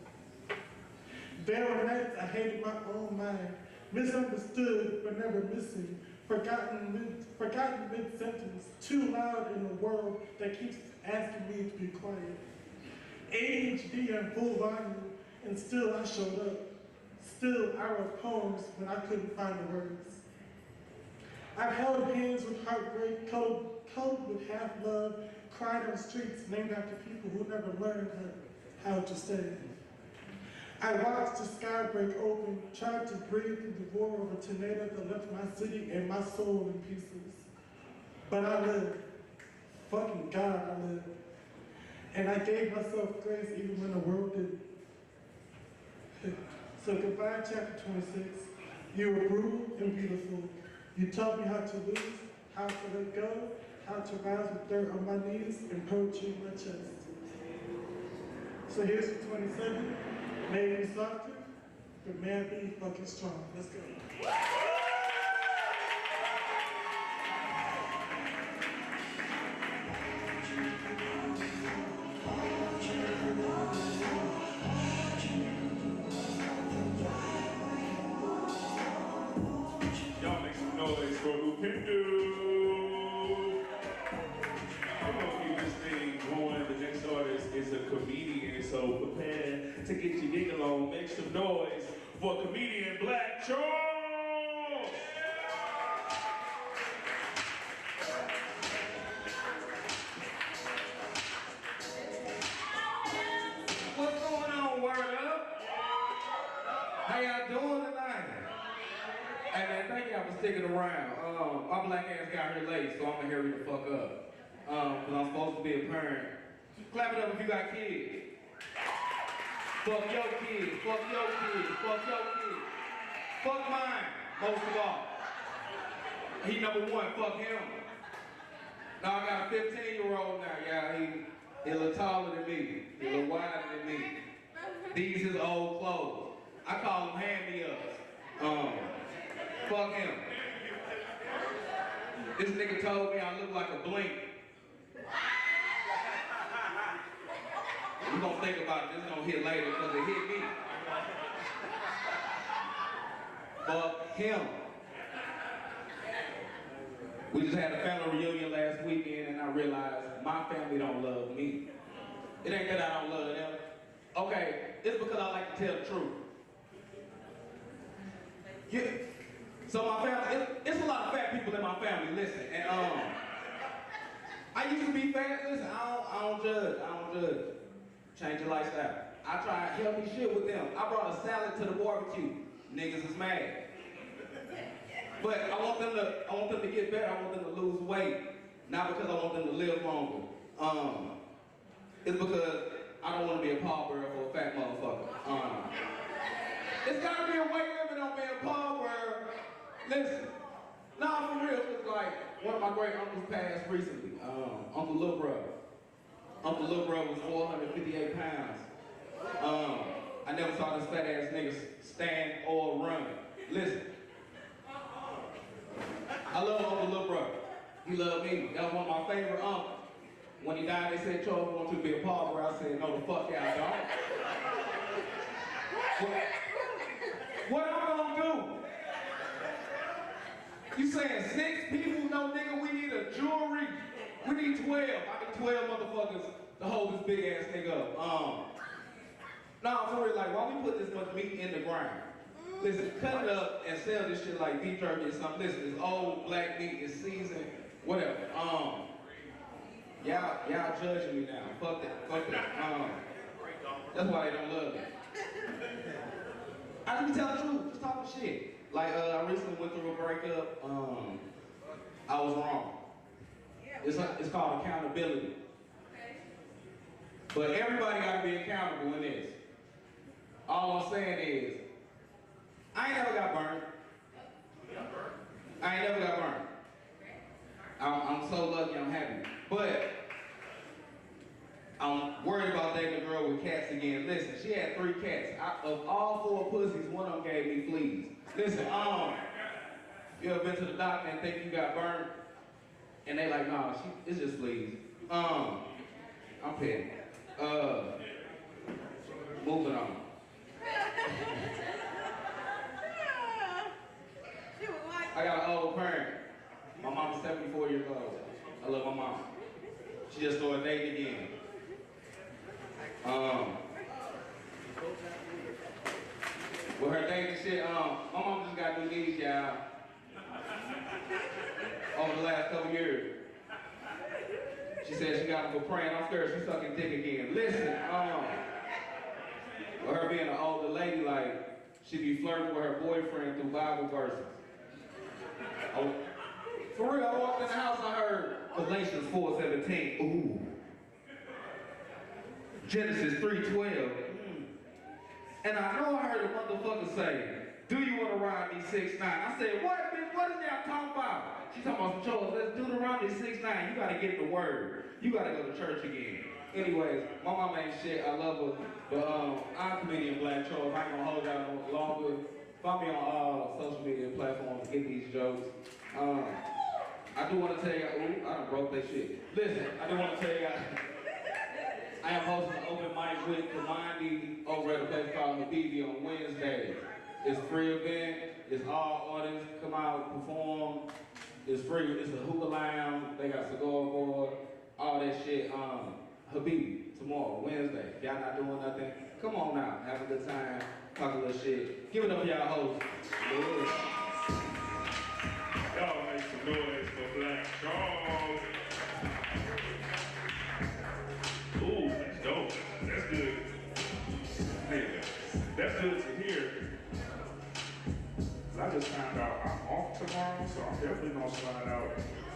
There were nights I hated my own mind, misunderstood but never missing, forgotten mid-sentence, too loud in a world that keeps asking me to be quiet. ADHD in full volume, and still I showed up. Still I wrote poems when I couldn't find the words. I've held hands with heartbreak, colored with half love, cried on streets named after people who never learned how to stay. I watched the sky break open, tried to breathe through the roar of a tornado that left my city and my soul in pieces. But I lived. Fucking God, I lived. And I gave myself grace even when the world didn't. So goodbye, chapter 26. You were brutal and beautiful. You taught me how to lose, how to let go, how to rise with dirt on my knees and poetry in my chest. So here's for 27. May it be softer, but may I be fucking strong. Let's go. Y'all make some noise for Upindu. We're gonna keep this thing going. The next artist is a comedian, so prepare to get your giggle on. Make some noise for comedian Black Charles. What's going on, WordUp? How y'all doing tonight? Hey man, thank y'all for sticking around. My black ass got here late, so I'm gonna hurry the fuck up. Cause I'm supposed to be a parent. Clap it up if you got kids. Fuck your kids, fuck your kids, fuck your kids. Fuck mine, most of all. He number one, fuck him. Now I got a 15-year-old now, y'all. He a little taller than me, he a little wider than me. These his old clothes. I call them hand-me-ups. Fuck him. This nigga told me I look like a blink. You gonna think about it, this gonna hit later because it hit me. Fuck him. We just had a family reunion last weekend and I realized my family don't love me. It ain't that I don't love them. Okay, it's because I like to tell the truth. Yeah. So my family, it's a lot of fat people in my family, listen, and I used to be fat, listen, I don't judge. Change your lifestyle. I try healthy shit with them. I brought a salad to the barbecue. Niggas is mad. But I want them to get better, I want them to lose weight. Not because I want them to live longer. It's because I don't want to be a pallbearer for a fat motherfucker. It's gotta be a weight limit on being a pallbearer. Listen, nah, for real, it's like one of my great uncles passed recently, Uncle Lil Brother. Uncle Lil Brother was 458 pounds. I never saw this fat ass nigga stand or run. Listen, I love Uncle Lil Brother. He loved me. That was one of my favorite uncles. When he died, they said, Charles, I want you to be a pallbearer. I said, no, the fuck y'all don't. What am I gonna do? You saying 6 people? No, nigga, we need a jury. We need 12. I need 12 motherfuckers to hold this big ass nigga up. Nah, for real, like, why we put this much meat in the ground? Listen, cut it up and sell this shit like beef jerky or something. Listen, it's old black meat, it's seasoned, whatever. Y'all judging me now. Fuck that. That's why they don't love me. I just tell the truth, just talking shit. Like, I recently went through a breakup. I was wrong. It's called accountability. But everybody gotta be accountable in this. All I'm saying is, I ain't never got burned. I'm so lucky, I'm happy. But I'm worried about dating a girl with cats again. Listen, she had 3 cats. Of all 4 pussies, one of them gave me fleas. Listen, you ever been to the doctor and think you got burned? And they like, nah, it's just fleas. I'm petty. Moving on. I got an old parent. My mom's 74 years old. I love my mom. She just started dating again. With her dating shit, my mom just got new knees, y'all. Over the last couple years. She said she got them for praying. I'm scared she's sucking dick again. Listen, with her being an older lady, like, she be flirting with her boyfriend through Bible verses. For real, I walked in the house, I heard Galatians 4:17. Ooh. Genesis 3:12. And I know I heard a motherfucker say, do you want to ride me 6'9"? I said, what, bitch? What is y'all talking about? She talking about some Charles. Let's do the ride me 6'9". You got to get the word. You got to go to church again. Anyways, my mama ain't shit. I love her. But I'm comedian Black Charles. I ain't going to hold y'all no longer. Follow me on all social media platforms to get these jokes. I do want to tell y'all, ooh, I done broke that shit. Listen, I do want to tell y'all, I am hosting an open mic with Kamandi over at a place called Habibi on Wednesday. It's a free event. It's all artists. Come out, perform. It's free. It's a hookah lounge. They got cigar board, all that shit. Habibi, tomorrow, Wednesday. If y'all not doing nothing, come on out. Have a good time. Talk a little shit. Give it up for y'all hosts. Y'all make some noise for Black Charles. Ooh, that's dope. That's good. Nigga, that's good to hear. I just found out I'm off tomorrow, so I'm definitely gonna slide out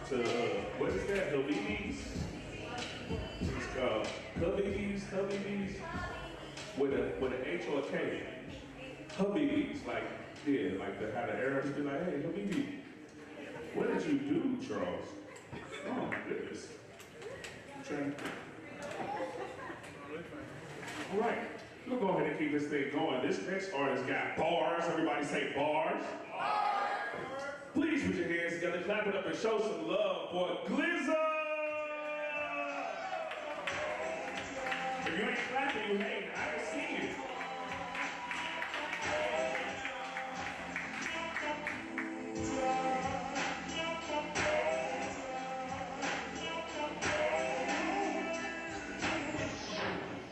to, what is that, Habibi's? It's Habibi's, with an H or a K. Habibi's, like, yeah, like how the Arabs be like, hey, Habibi. What did you do, Charles? Oh my goodness. I'm trying. All right. We'll go ahead and keep this thing going. This next artist got bars. Everybody say bars. Please put your hands together, clap it up, and show some love for Glizza. If you ain't clapping, you hating. I can see you.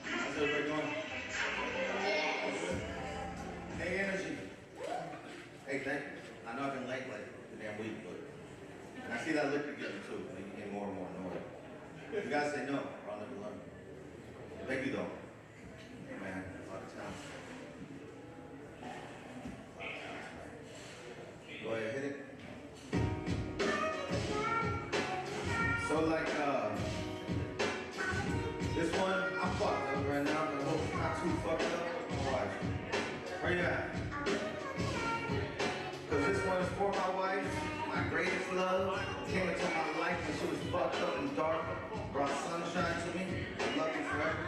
How's everybody doing? Hey, energy. Hey, thank you. I know I've been late like the damn week, but and I see that liquor getting too. Like, you get more and more annoyed. You guys say no, or I'll never learn. Thank you though. Hey man, a lot of time. Go ahead, hit it. So like, this one, I'm fucked up right now, but I hope I'm not too fucked up. My wife. Where you at? Cause this one is for my wife, my greatest love. Came into my life when she was fucked up and dark. Brought sunshine to me. I love you forever.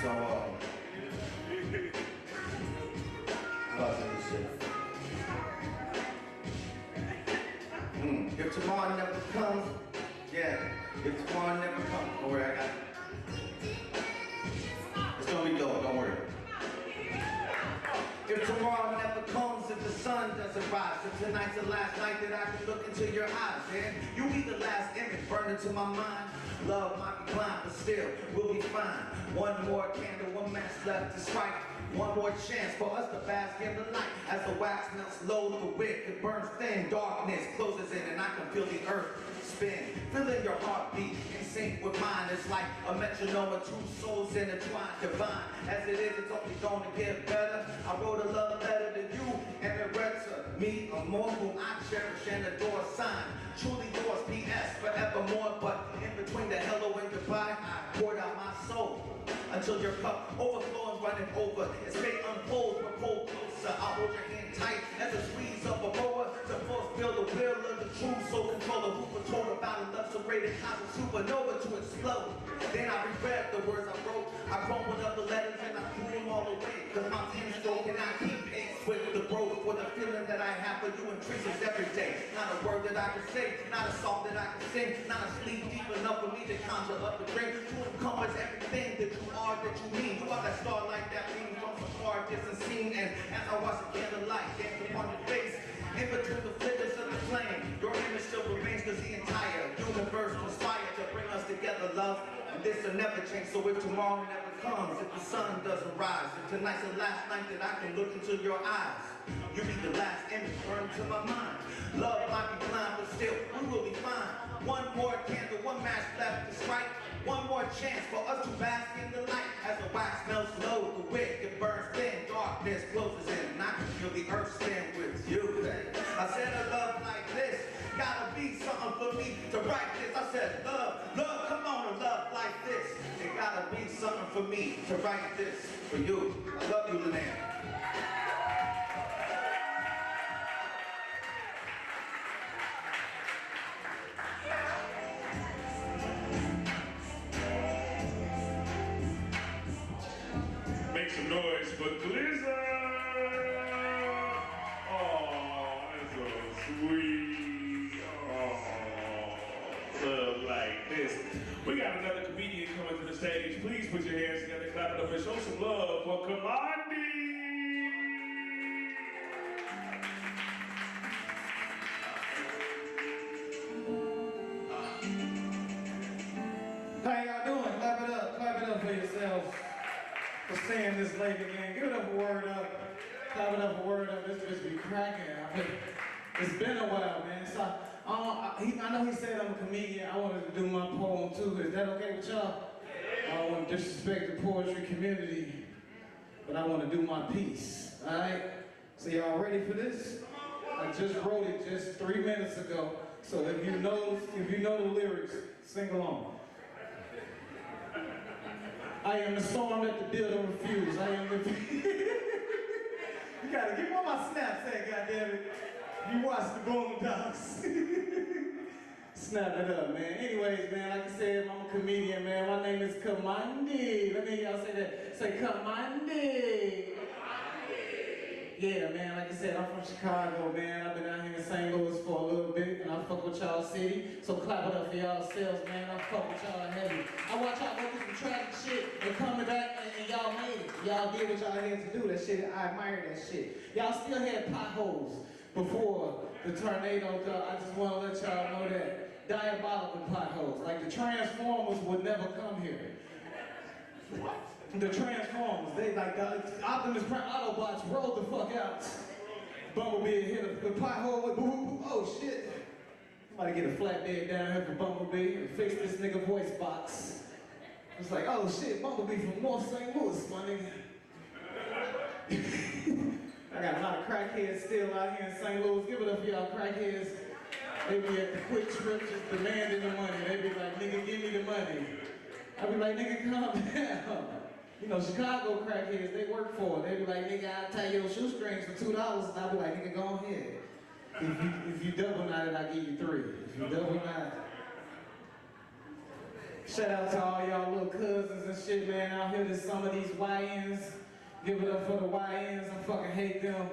So, I love this shit. If tomorrow never comes, yeah. If tomorrow never comes, don't worry, I got it. It's gonna be dope, don't worry. If tomorrow never comes, if the sun doesn't rise, if tonight's the last night that I can look into your eyes, then you'll be the last image burned into my mind. Love might be blind, but still, we'll be fine. One more candle, one match left to strike. One more chance for us to bask in the light. As the wax melts low, the wick, it burns thin. Darkness closes in and I can feel the earth spin. Feeling your heartbeat in sync with mine. It's like a metronome of two souls intertwined, divine. As it is, it's only going to get better. I wrote a love letter to you and it read to me, a more whom I cherish and adore. Sign, truly yours, P.S. forevermore. But in between the hello and goodbye, I poured out my soul until your cup overflowing, running over. As fate unfolds, we're pulled closer. I'll hold your hand tight as a squeeze of a mower to fulfill the will of the true soul controller who foretold about a love so great it caused a supernova to explode. Then I reread the words I wrote. I crumpled up the letters and I threw them all away. Cause my pen stroke cannot keep pace with the growth. For the feeling that I have for you increases every day. Not a word that I can say, not a song that I can sing, not a sleep deep enough for me to conjure up a dream to encompass everything that you are, that you mean. You are that starlight that beams from so far distant scene. And as I watch the candlelight dance upon your face, in between the flickers of the flame, your image still remains, cause the entire universe conspired to bring us together, love. And this will never change, so if tomorrow never comes, if the sun doesn't rise, if tonight's the last night that I can look into your eyes, you'll be the last image burned to my mind. Love might be blind, but still, we will be fine. One more candle, one match left to strike. One more chance for us to bask in the light. As the wax melts low, the wick, it burns thin. Darkness closes in, and I can feel the earth stand with you. I said a love like this gotta be something for me to write this. I said love, love, come on, a love like this. It gotta be something for me to write this for you. I love you, Lynette. Make some noise for Glizza! Oh, that's so sweet. Oh, love like this. We got another comedian coming to the stage. Please put your hands together, clap it up, and show some love for Kamandi. How y'all doing? Clap it up for yourselves for staying this late again. Give it up for WordUp. Clap it up for WordUp. This bitch be cracking. It's been a while, man. So I know he said I'm a comedian. I wanted to do my poem too. Is that okay with y'all? I don't want to disrespect the poetry community, but I want to do my piece. All right? So y'all ready for this? I just wrote it just 3 minutes ago. So if you know the lyrics, sing along. I am the storm that the building refused. I am the... You gotta give me my Snapchat, goddammit. You watch the Boondocks. Snap it up, man. Anyways, man, like I said, I'm a comedian, man. My name is Kamandi. Let me hear y'all say that. Say Kamandi. Yeah, man, like I said, I'm from Chicago, man. I've been out here in St. Louis for a little bit, and I fuck with y'all city. So clap it up for y'all selves, man. I fuck with y'all heavy. I watch y'all go through some tragic shit and coming back, and y'all made it. Y'all did what y'all had to do. That shit, I admire that shit. Y'all still had potholes before the tornado. I just want to let y'all know that. Diabolical potholes. Like the Transformers would never come here. What? The Transformers, they like the Optimus Prime Autobots rolled the fuck out. Bumblebee hit the pothole with boo. Oh shit. Somebody get a flatbed down here for Bumblebee and fix this nigga voice box. It's like, oh shit, Bumblebee from North St. Louis, my nigga. I got a lot of crackheads still out here in St. Louis. Give it up for y'all crackheads. They be at the quick trip just demanding the money. They be like, nigga, give me the money. I be like, nigga, calm down. You know, Chicago crackheads, they work for it. They be like, nigga, I'll tie your shoestrings for $2. And I'll be like, nigga, go ahead. If you double knot it, I'll give you 3. If you double knot it. Shout out to all y'all little cousins and shit, man, out here to some of these YNs. Give it up for the YNs, I fucking hate them.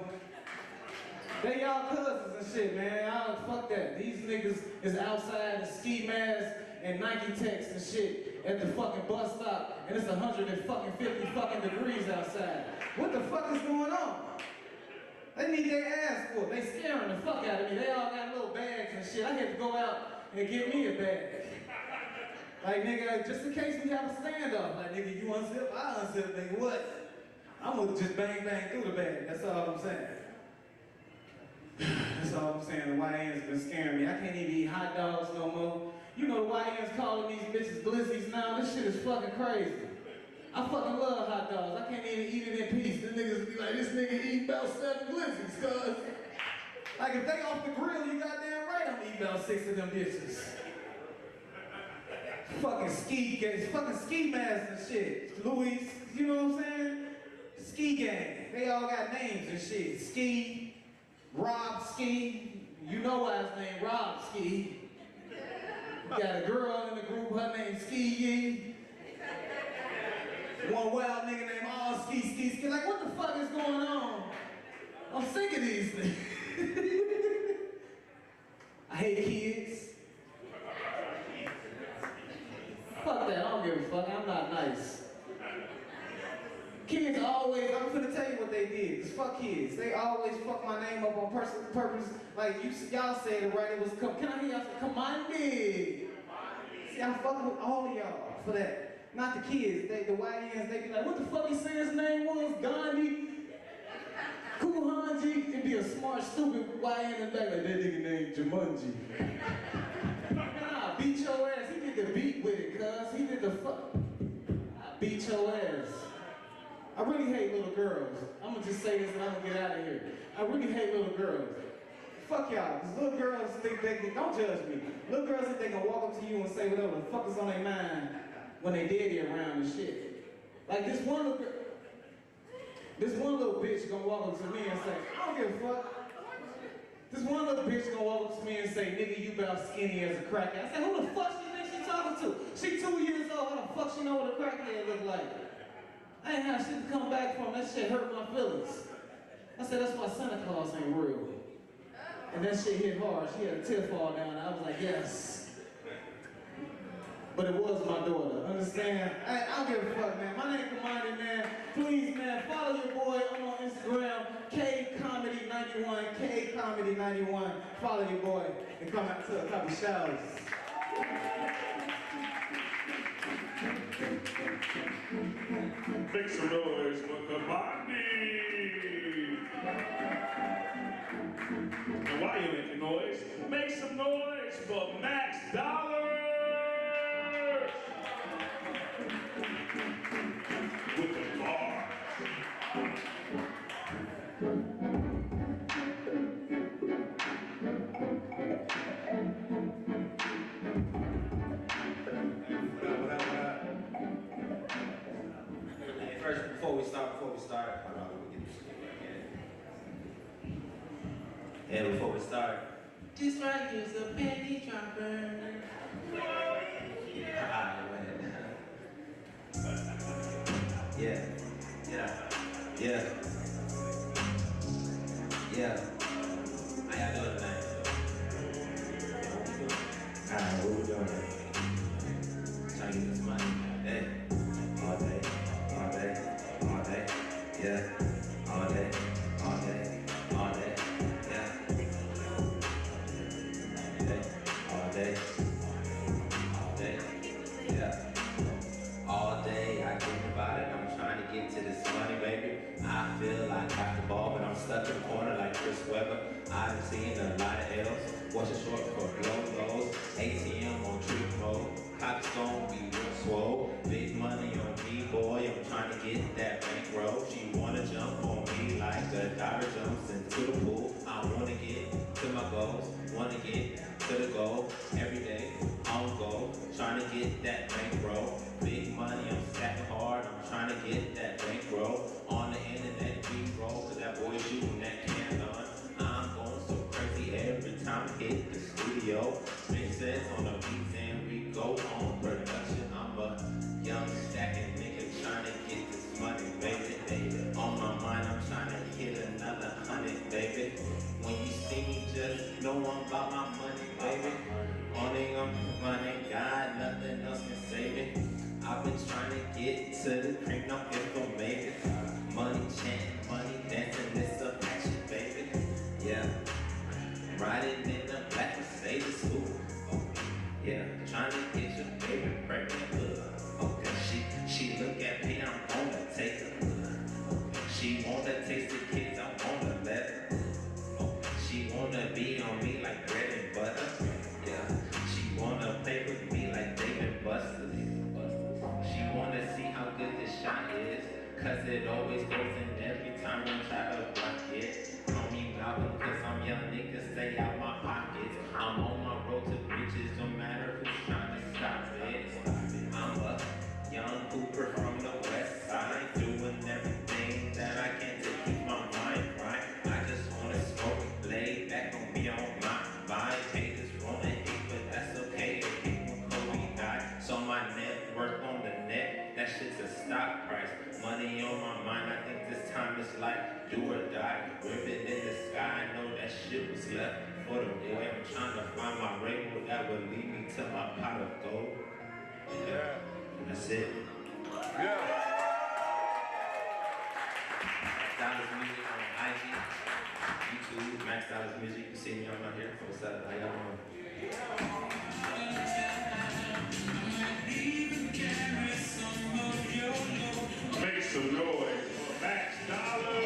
They y'all cousins and shit, man. Fuck that. These niggas is outside in ski masks and Nike Techs and shit at the fucking bus stop, and it's 150 fucking degrees outside. What the fuck is going on? They need their ass for it. They scaring the fuck out of me. They all got little bags and shit. I had to go out and get me a bag. Like, nigga, just in case we have a standoff. Like, nigga, you unzip, I unzip, nigga, what? I'm gonna just bang through the bag. That's all I'm saying. That's all I'm saying. The YN's been scaring me. I can't even eat hot dogs no more. You know the YN's calling these bitches glizzies now. This shit is fucking crazy. I fucking love hot dogs. I can't even eat it in peace. The niggas be like, this nigga eat about 7 glizzies, cuz. Like if they off the grill, you goddamn right I'm eating about 6 of them bitches. Fucking ski masks and shit. Louis, you know what I'm saying? Ski gang. They all got names and shit. Ski, Rob Ski. You know why his name Rob Ski. Got a girl in the group, her name's Ski Yee. One wild nigga named All Ski. Like, what the fuck is going on? I'm sick of these things. I hate kids. Fuck that, I don't give a fuck, I'm not nice. Kids always, I'm finna tell you what they did, cause fuck kids. They always fuck my name up on purpose. Like, y'all said it right, it was, can I hear y'all say, Kamandi? See, I fuck with all of y'all for that. Not the kids, the YNs, they be like, what the fuck he said his name was? Gandhi? Kuhanji? It'd be a smart, stupid YN in the back, like, that nigga named Jumanji. Nah, beat your ass. He did the beat with it, cuz. He did the fuck. I beat your ass. I really hate little girls. I'm gonna just say this and I'm gonna get out of here. I really hate little girls. Fuck y'all, because little girls think they can, don't judge me. Little girls think they can walk up to you and say whatever the fuck is on their mind when they daddy around and shit. Like this one little bitch gonna walk up to me and say, I don't give a fuck. This one little bitch gonna walk up to me and say, nigga, you about skinny as a crackhead. I said, who the fuck she think she talking to? She 2 years old, how the fuck she know what a crackhead look like? I ain't have shit to come back from, that shit hurt my feelings. I said, that's why Santa Claus ain't real. And that shit hit hard. She had a tear fall down, and I was like, yes. But it was my daughter, understand? I don't give a fuck, man. My name Kamandi, man. Please, man, follow your boy. I'm on Instagram, KComedy91, KComedy91. Follow your boy and come out to a couple shows. Make some noise for Kamandi. And while you're making noise, make some noise for Max Dollars. With the bar. Hey, first, before we start, hold on, let me get this shit right here. And before we start, just like it's a penny dropper. Yeah, yeah. How y'all doing tonight? Alright, what we doing? Trying to get this money. Hey, all day, all day, all day. Yeah, all day, all day, all day. Yeah. All day, all day, yeah. All day I think about it, I'm trying to get to this money, baby. I feel like I got the ball, but I'm stuck in the corner like Chris Webber. I've seen a lot of L's. What's it short for? Blows. ATM on trip mode. Cops gon' be real swole. Big money on me, boy. I'm trying to get that bankroll. She wanna jump on me like a diver jumps into the pool. I wanna get to my goals. Wanna get to the goal. Every day on go. Trying to get that bankroll. Big money, I'm stacking hard. I'm trying to get that bankroll. On the internet, we roll. Cause that boy shooting that can on. I'm going so crazy every time I hit the studio. Makes sense on the beats and we go on production. I'm a young stacking nigga trying to get this money, baby. On my mind, I'm trying to hit another 100, baby. When you see me, just know I'm about my money, baby. Only on money, God, nothing else can save it. I've been trying to get to the cream, no if I make it. Money chanting, money dancing, it's a passion, baby. Yeah, riding in the black Mercedes, ooh. Oh, yeah, trying to get your baby pregnant, okay, she look at me, I'm gonna take her. She wanna taste the kids, I'm gonna let her. She wanna be on me like bread and butter. Yeah, she wanna play with me like David Buster. She wanna see how good this shot is, cause it always goes in every time I try to block it. Call me Malcolm, cause I'm young niggas, stay out my pockets. I'm on my road to riches, no matter who's trying to stop it. I'm a young Cooper from the west side, doing everything that I can to keep my mind right. I just wanna smoke, lay back on me on my vibe. Haters wanna hate, but that's okay. If people Kobe died, so my net worth on the net, that shit's a stock price. Money on my mind, I think this time is like do or die. Ribbon in the sky, I know that shit was left for the boy. I'm trying to find my rainbow that will lead me to my pot of gold. Yeah, that's it. Yeah. Dallas Music on IG, YouTube, Max Dallas Music. You see me, I'm out here. What's up? How y'all doing? Make some noise for Max Dollar.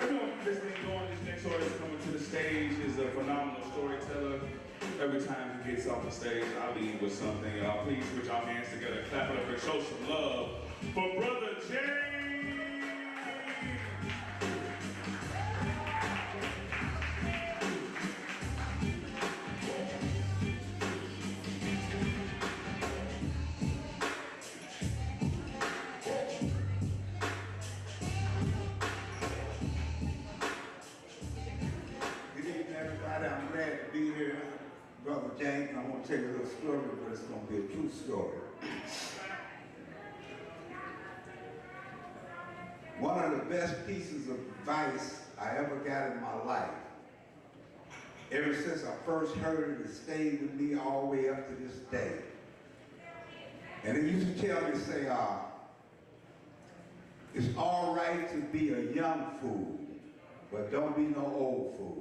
We're going to keep this thing going. This next artist coming to the stage is a phenomenal storyteller. Every time he gets off the stage, I leave with something. Y'all please put your hands together, clap it up, and show some love for Brother James. Good evening, everybody. I'm glad to be here. Brother James, I'm going to tell you a little story, but it's going to be a true story. One of the best pieces of advice I ever got in my life, ever since I first heard it, it stayed with me all the way up to this day. And it used to tell me, say, it's all right to be a young fool, but don't be no old fool.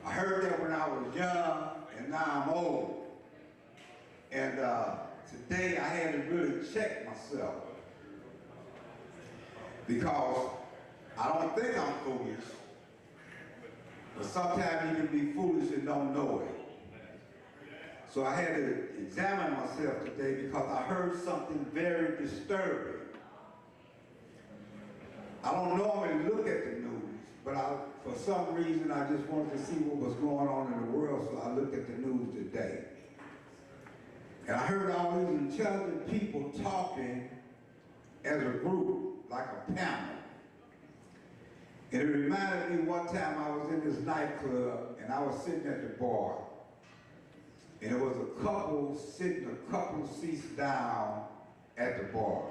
I heard that when I was young, and now I'm old. And today I had to really check myself, because I don't think I'm foolish, but sometimes you can be foolish and don't know it. So I had to examine myself today because I heard something very disturbing. I don't normally look at the news, but for some reason I just wanted to see what was going on in the world, so I looked at the news today. And I heard all these intelligent people talking as a group, like a panel. And it reminded me one time I was in this nightclub and I was sitting at the bar. And there was a couple sitting a couple seats down at the bar.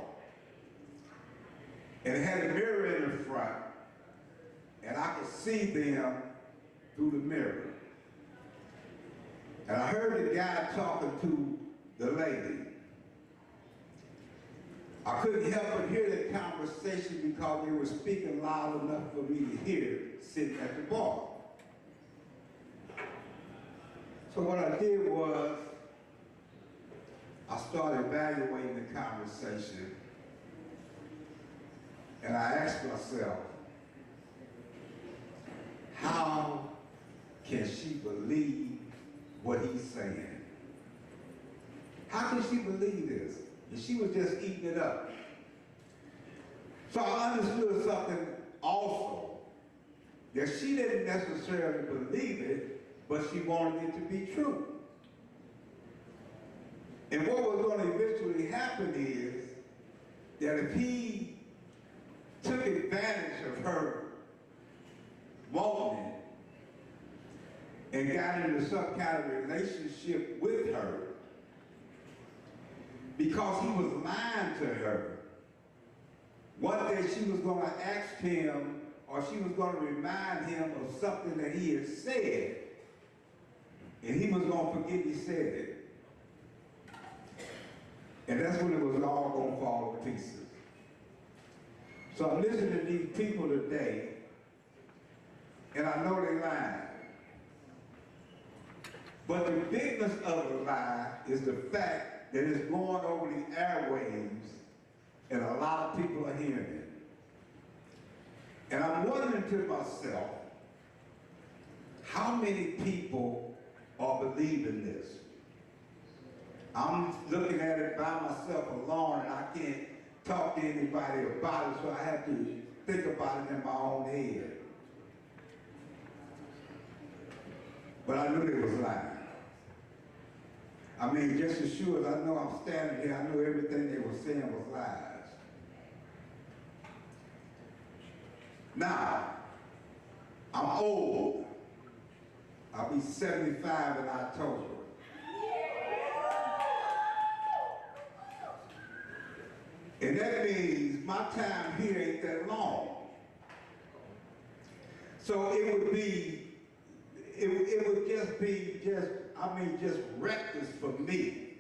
And it had a mirror in the front. And I could see them through the mirror. And I heard the guy talking to the lady. I couldn't help but hear that conversation because they were speaking loud enough for me to hear sitting at the bar. So what I did was, I started evaluating the conversation, and I asked myself, how can she believe what he's saying? How can she believe this? And she was just eating it up. So I understood something also, that she didn't necessarily believe it, but she wanted it to be true. And what was going to eventually happen is that if he took advantage of her wanting it and got into some kind of relationship with her, because he was lying to her, one day she was going to ask him, or she was going to remind him of something that he had said, and he was going to forget he said it. And that's when it was all going to fall to pieces. So I'm listening to these people today, and I know they lying. But the bigness of the lie is the fact that it's going over the airwaves, and a lot of people are hearing it. And I'm wondering to myself, how many people are believing this? I'm looking at it by myself alone, and I can't talk to anybody about it, so I have to think about it in my own head. But I knew they was lying. I mean, just as sure as I know I'm standing here, I knew everything they were saying was lies. Now, I'm old. I'll be 75 in October. And that means my time here ain't that long. So it would just be just reckless for me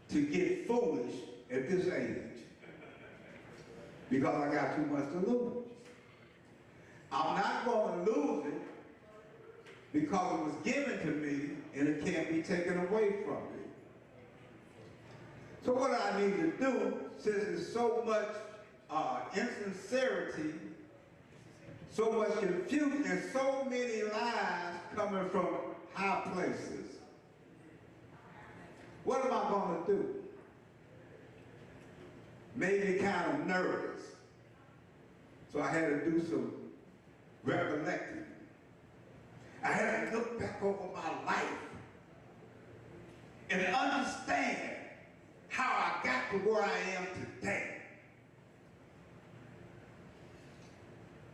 to get foolish at this age because I got too much to lose. I'm not going to lose it because it was given to me and it can't be taken away from me. So what I need to do, since there's so much insincerity, so much confusion, and so many lies coming from high places, what am I going to do? Made me kind of nervous. So I had to do some recollecting. I had to look back over my life and understand how I got to where I am today.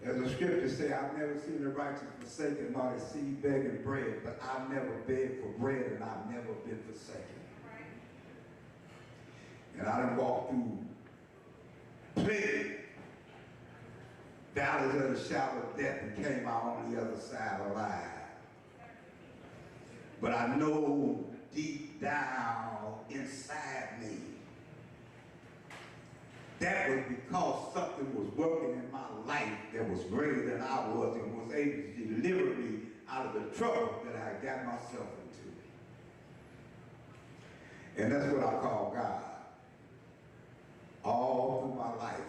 As the scripture says, I've never seen the righteous forsaken nor his seed begging bread, but I've never begged for bread and I've never been forsaken. And I done walked through plenty valleys of the shadow of death and came out on the other side alive. But I know deep down inside me, that was because something was working in my life that was greater than I was and was able to deliver me out of the trouble that I had got myself into. And that's what I call God. All through my life,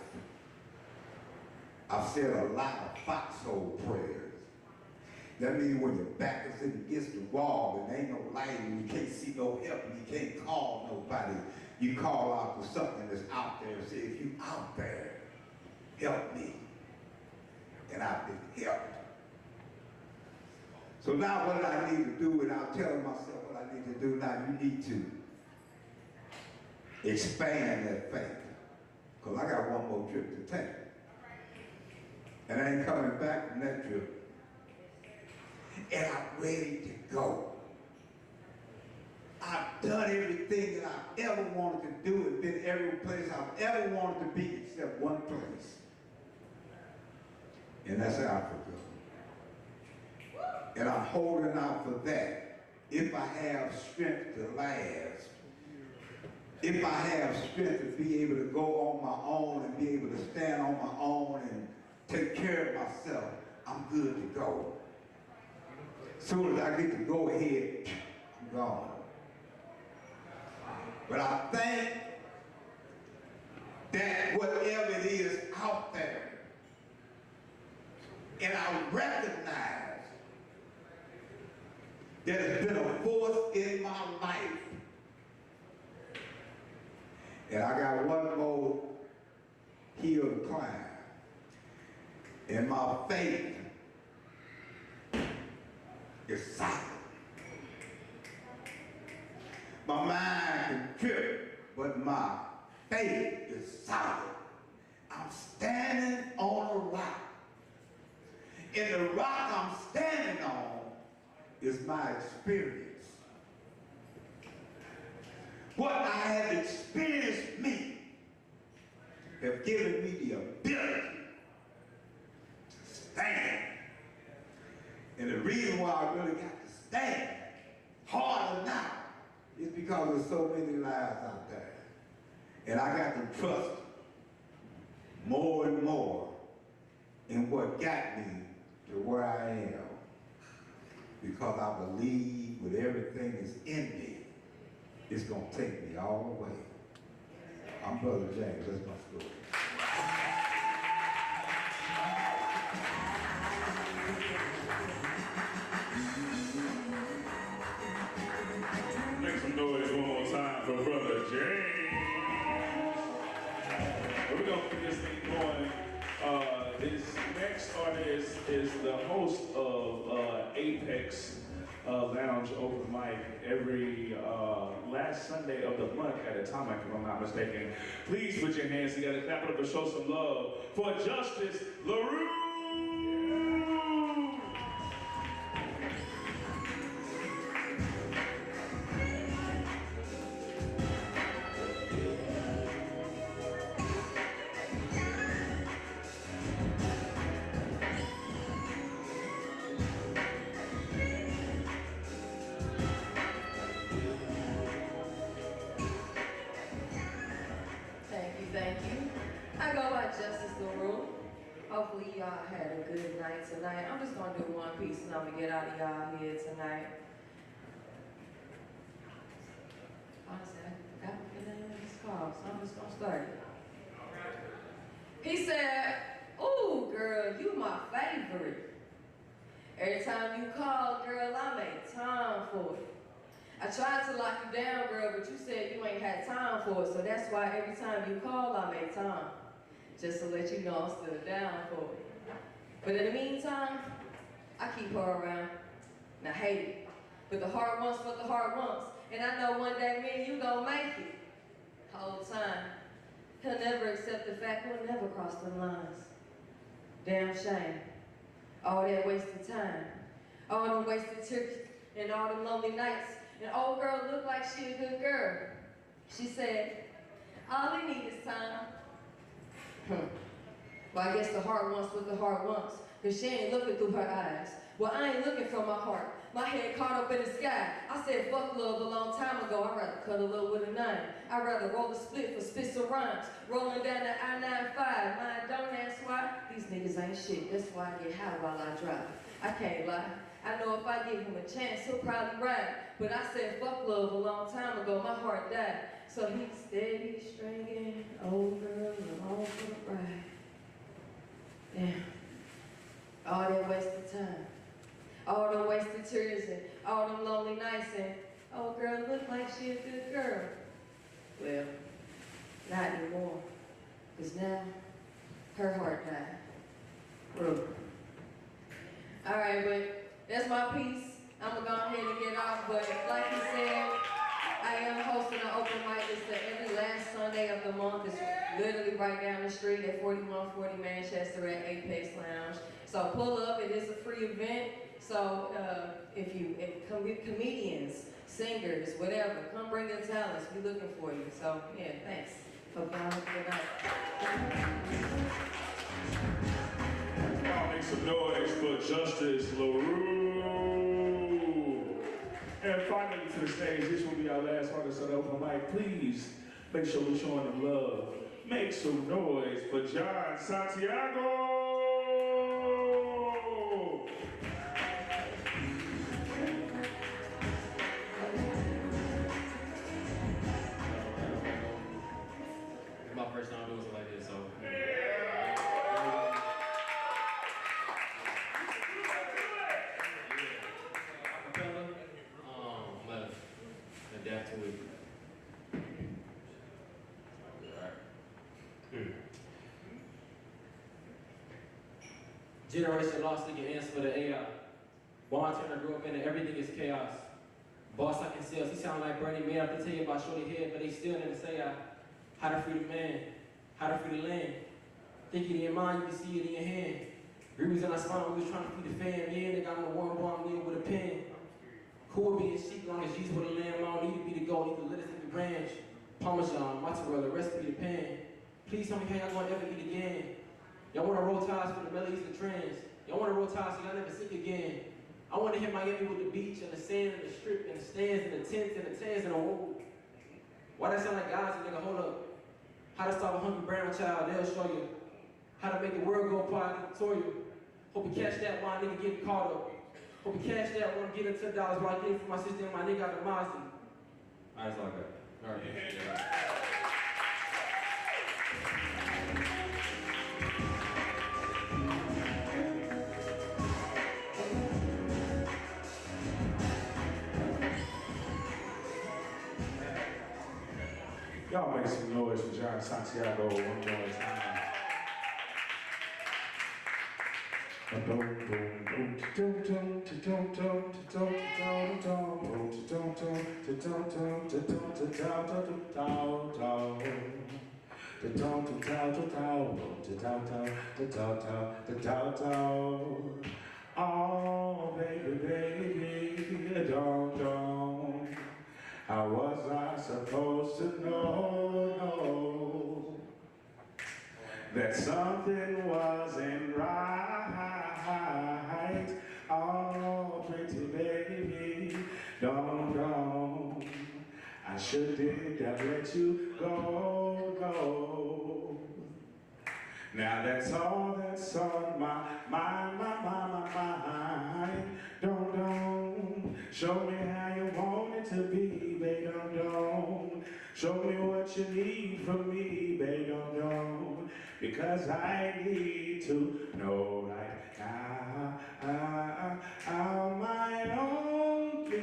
I've said a lot of foxhole prayers. That means when your back is against the wall and ain't no light and you can't see no help and you can't call nobody, you call out to something that's out there and say, if you out there, help me. And I've been helped. So now what I need to do, and I'm telling myself what I need to do now, you need to expand that faith. Because I got one more trip to take. And I ain't coming back from that trip. And I'm ready to go. I've done everything that I've ever wanted to do and been every place I've ever wanted to be except one place. And that's Africa. And I'm holding out for that. If I have strength to last, if I have strength to be able to go on my own and be able to stand on my own and take care of myself, I'm good to go. As soon as I get to go ahead, I'm gone. But I think that whatever it is out there, and I recognize that it's been a force in my life. And I got one more hill to climb. And my faith is solid. My mind can trip, but my faith is solid. I'm standing on a rock. And the rock I'm standing on is my experience. What I have experienced me have given me the ability to stand. And the reason why I really got to stand harder now is because there's so many lives out there. And I got to trust more and more in what got me to where I am. Because I believe with everything that's in me, it's going to take me all the way. I'm Brother James. That's my story. Make some noise one more time for Brother James. We're going to keep this thing going. This next artist is the host of Apex Lounge Open Mic every last Sunday of the month at Atomic, if I'm not mistaken. Please put your hands together, clap it up, and show some love for Justice LaRue. Thank you. I go by Justice LaRue. Hopefully y'all had a good night tonight. I'm just gonna do one piece and I'm gonna get out of y'all here tonight. Honestly, I forgot what the name of this called, so I'm just gonna start it. He said, "Ooh, girl, you my favorite. Every time you call, girl, I make time for it. I tried to lock you down, girl, but you said you ain't had time for it, so that's why every time you call, I make time. Just to let you know I'm still down for it. But in the meantime, I keep her around. And I hate it. But the heart wants what the heart wants. And I know one day me and you gon' make it. Whole time. He'll never accept the fact we'll never cross them lines. Damn shame. All that wasted time. All them wasted tears and all them lonely nights. And old girl looked like she a good girl. She said, all we need is time. Well, I guess the heart wants what the heart wants, because she ain't looking through her eyes. Well, I ain't looking from my heart. My head caught up in the sky. I said, fuck love a long time ago. I'd rather cuddle up with a 9. I'd rather roll a split for spits of rhymes. Rolling down the I-95. Mine don't ask why. These niggas ain't shit. That's why I get high while I drive. I can't lie. I know if I give him a chance, he'll probably ride. But I said, fuck love a long time ago. My heart died. So he's steady stringing old girl along for the ride. Damn. All that wasted time. All them wasted tears and all them lonely nights and old girl looked like she a good girl. Well, not anymore. Because now, her heart died. Bro. Alright, but that's my piece. I'm gonna go ahead and get off, but like he said, I am hosting an open mic. It's every last Sunday of the month. It's literally right down the street at 4140 Manchester at Apex Lounge. So pull up. It is a free event. So if comedians, singers, whatever, come bring your talents. We're looking for you. So yeah, thanks. Hope y'all have a good night. Y'all make some noise for Justice LaRue. And finally to the stage, this will be our last artist on the open mic. Please make sure we're showing them love. Make some noise for John Santiago. It's my first time doing something like this, so. Acapella, I'm gonna adapt to it. Generation lost, they can answer for the AI. Born Turner grew up in it, everything is chaos. Boss I can sales, he sound like Bernie Mac. I have to tell you about shorty head, but they still never say how to free the man, how to free the land. Think it in your mind, you can see it in your hand. Rubies in our spine, we was trying to free the fam. Yeah, they got on the one bar, I'm leading with a pen. Cool being chic, long as Jesus with a lamb. I don't need to be the goal, need to let us in the ranch. Parmesan, mozzarella, recipe the pan. Please tell me how y'all gonna ever eat again. Y'all wanna roll ties for the melodies and trends. Y'all wanna roll ties so y'all never sink again. I wanna hit Miami with the beach and the sand and the strip and the stands and the tents and the tans and the wool. Why that sound like guys and nigga, hold up. How to stop a hungry brown child, they'll show you. How to make the world go quiet tutorial. Hope you catch that while a nigga getting caught up. Hope you catch that when I'm getting $10 while I get it for my sister and my nigga out the Mazda. Alright, that's all I got. Alright. Y'all make some noise for John Santiago one more time. Oh, baby, baby, don't. How was I supposed to know that something wasn't right? Oh, pretty baby, don't. I should have let you go. Now that's all that's on my mind. Don't show me how you want it to be, babe. Don't show me what you need from me, babe. Don't because I need to know right now how my loneliness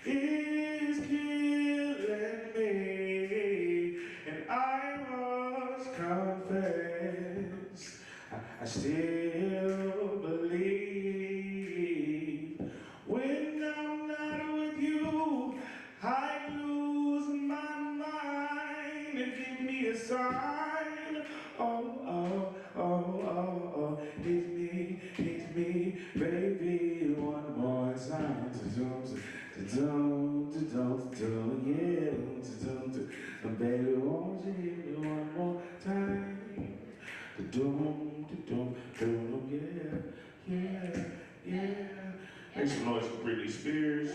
is killing me, and I must confess I still believe when I'm not with you, I lose my mind and give me a sign. Oh, hit me, baby, one more time. Baby, won't you hit me one more time? Yeah. Make some noise for Britney Spears.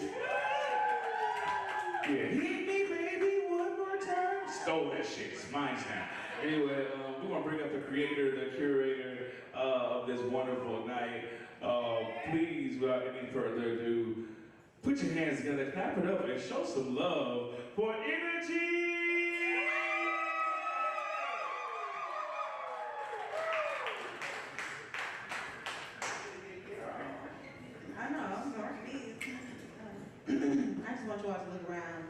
Yeah, hit me, baby, one more time. Stole that shit. It's mine now. Anyway, we want to bring up the creator, the curator of this wonderful night. Please, without any further ado, put your hands together, clap it up, and show some love for Energy. I know, I'm sorry. I just want you all to look around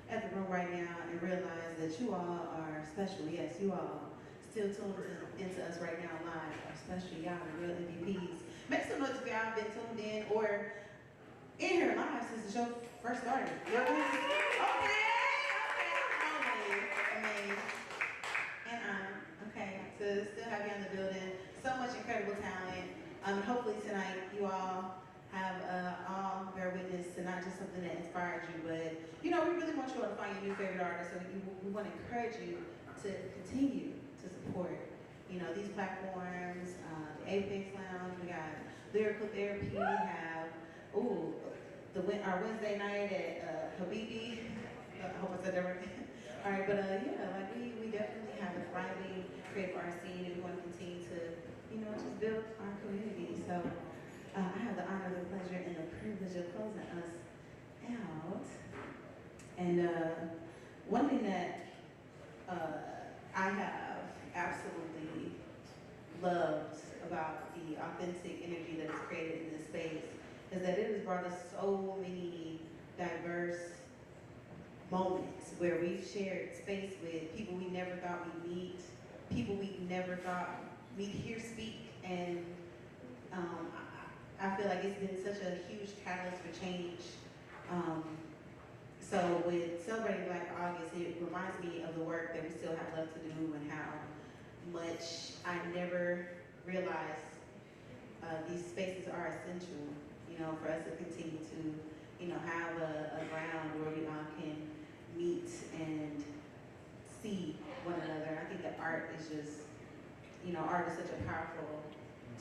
at the room right now and realize that you all are special. Yes, you all still tuned into us right now live are special. Y'all are real MVPs. Make some noise if y'all been tuned in or in here live since the show first started. Okay, always amazed and honored, okay, to still have you in the building. So much incredible talent. Hopefully tonight you all have all bear witness to not just something that inspired you, but we really want you all to find your new favorite artist. So we want to encourage you to continue to support, these platforms, the Apex Lounge. We got Lyrical Therapy. We have our Wednesday night at Habibi. I hope I said that right. All right, but we definitely have a thriving creative art scene, and we want to continue to just build our community. So I have the honor, the pleasure, and the privilege of closing us out. And one thing that I have absolutely loved about the authentic energy that is created in this space is that it has brought us so many diverse moments where we've shared space with people we never thought we'd meet, people we never thought we'd hear speak, and I feel like it's been such a huge catalyst for change. So with celebrating Black August, it reminds me of the work that we still have left to do and how much I never realized these spaces are essential, for us to continue to, have a ground where we all can meet and see one another. I think that art is just, art is such a powerful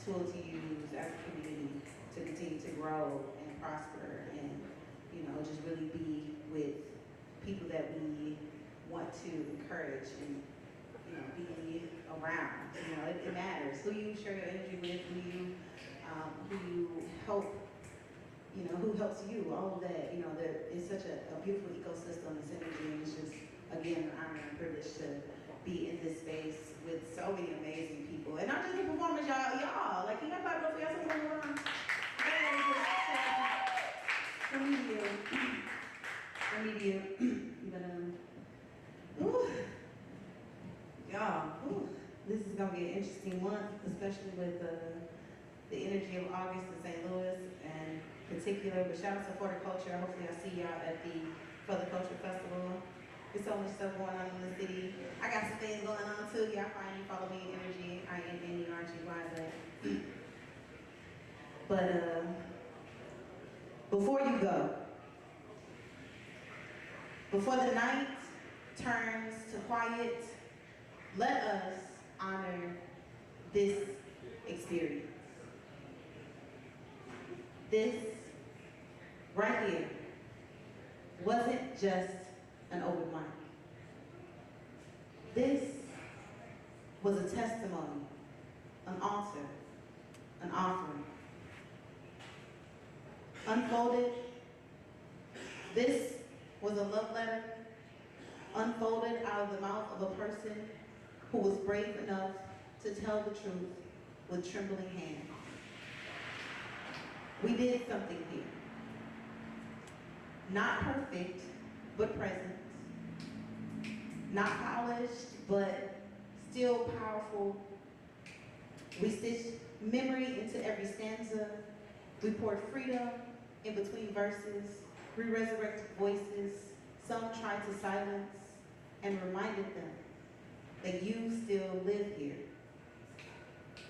tool to use as a community to continue to grow and prosper and, just really be with people that we want to encourage and, be around. It matters who you share your energy with, who you help, who helps you, all of that. There is such a beautiful ecosystem, this energy, and it's just, again, an honor and privilege to be in this space with so many amazing people. And not just the performers, y'all. Like, you got to go for y'all sometime. I need you. But, this is going to be an interesting month, especially with the energy of August in St. Louis and particular. But shout out to For the Culture. Hopefully I'll see y'all at the For the Culture Festival. There's so much stuff going on in the city. I got some things going on too. Y'all find me, follow me, Energy, INNERGY. But before you go, before the night turns to quiet, let us honor this experience. This right here wasn't just an open mic. This was a testimony, an altar, an offering. Unfolded, this was a love letter unfolded out of the mouth of a person who was brave enough to tell the truth with trembling hands. We did something here. Not perfect, but present. Not polished, but still powerful. We stitched memory into every stanza. We poured freedom in between verses. We resurrected voices. Some tried to silence and reminded them that you still live here.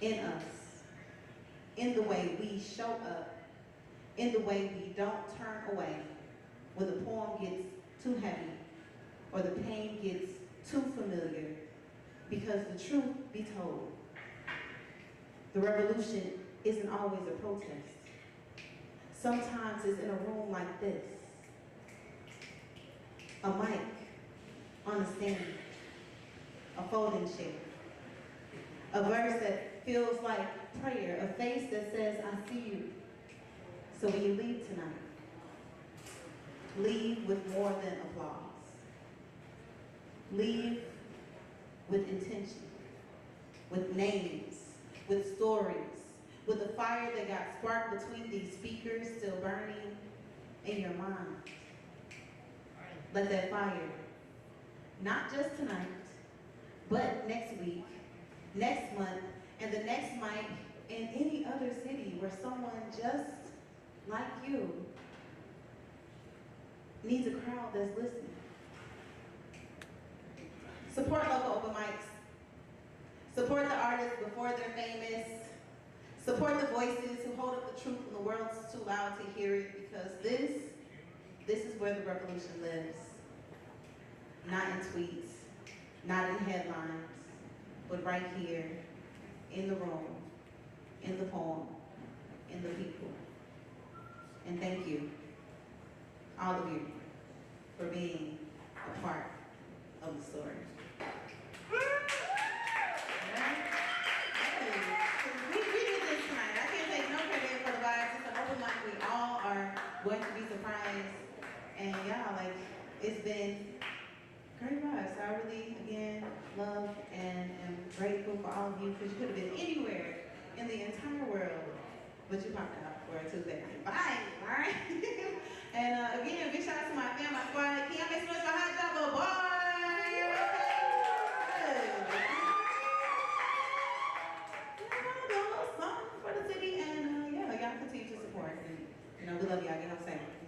In us. In the way we show up. In the way we don't turn away when the poem gets too heavy or the pain gets too familiar, because the truth be told, the revolution isn't always a protest. Sometimes it's in a room like this, a mic on a stand, a folding chair, a verse that feels like prayer, a face that says, I see you. So when you leave tonight, leave with more than applause. Leave with intention, with names, with stories, with the fire that got sparked between these speakers still burning in your mind. Let that fire, not just tonight, but next week, next month, and the next mic in any other city where someone just like you needs a crowd that's listening. Support local open mics. Support the artists before they're famous. Support the voices who hold up the truth when the world's too loud to hear it, because this is where the revolution lives. Not in tweets, not in headlines, but right here, in the room, in the poem, in the people. And thank you, all of you, for being a part of the story. We did this tonight. I can't take no credit for the vibes. It's an open mic. We all are going to be surprised. And y'all, like, it's been great vibes. So I really, again, love and am grateful for all of you, because you could have been anywhere in the entire world, but you popped out for a Tuesday night. Bye, all right? And again, big shout out to my family, my squad. Can y'all make some noise for Hot Job, boy? For the city, and yeah, y'all continue to support. And, we love y'all. You know what I'm saying?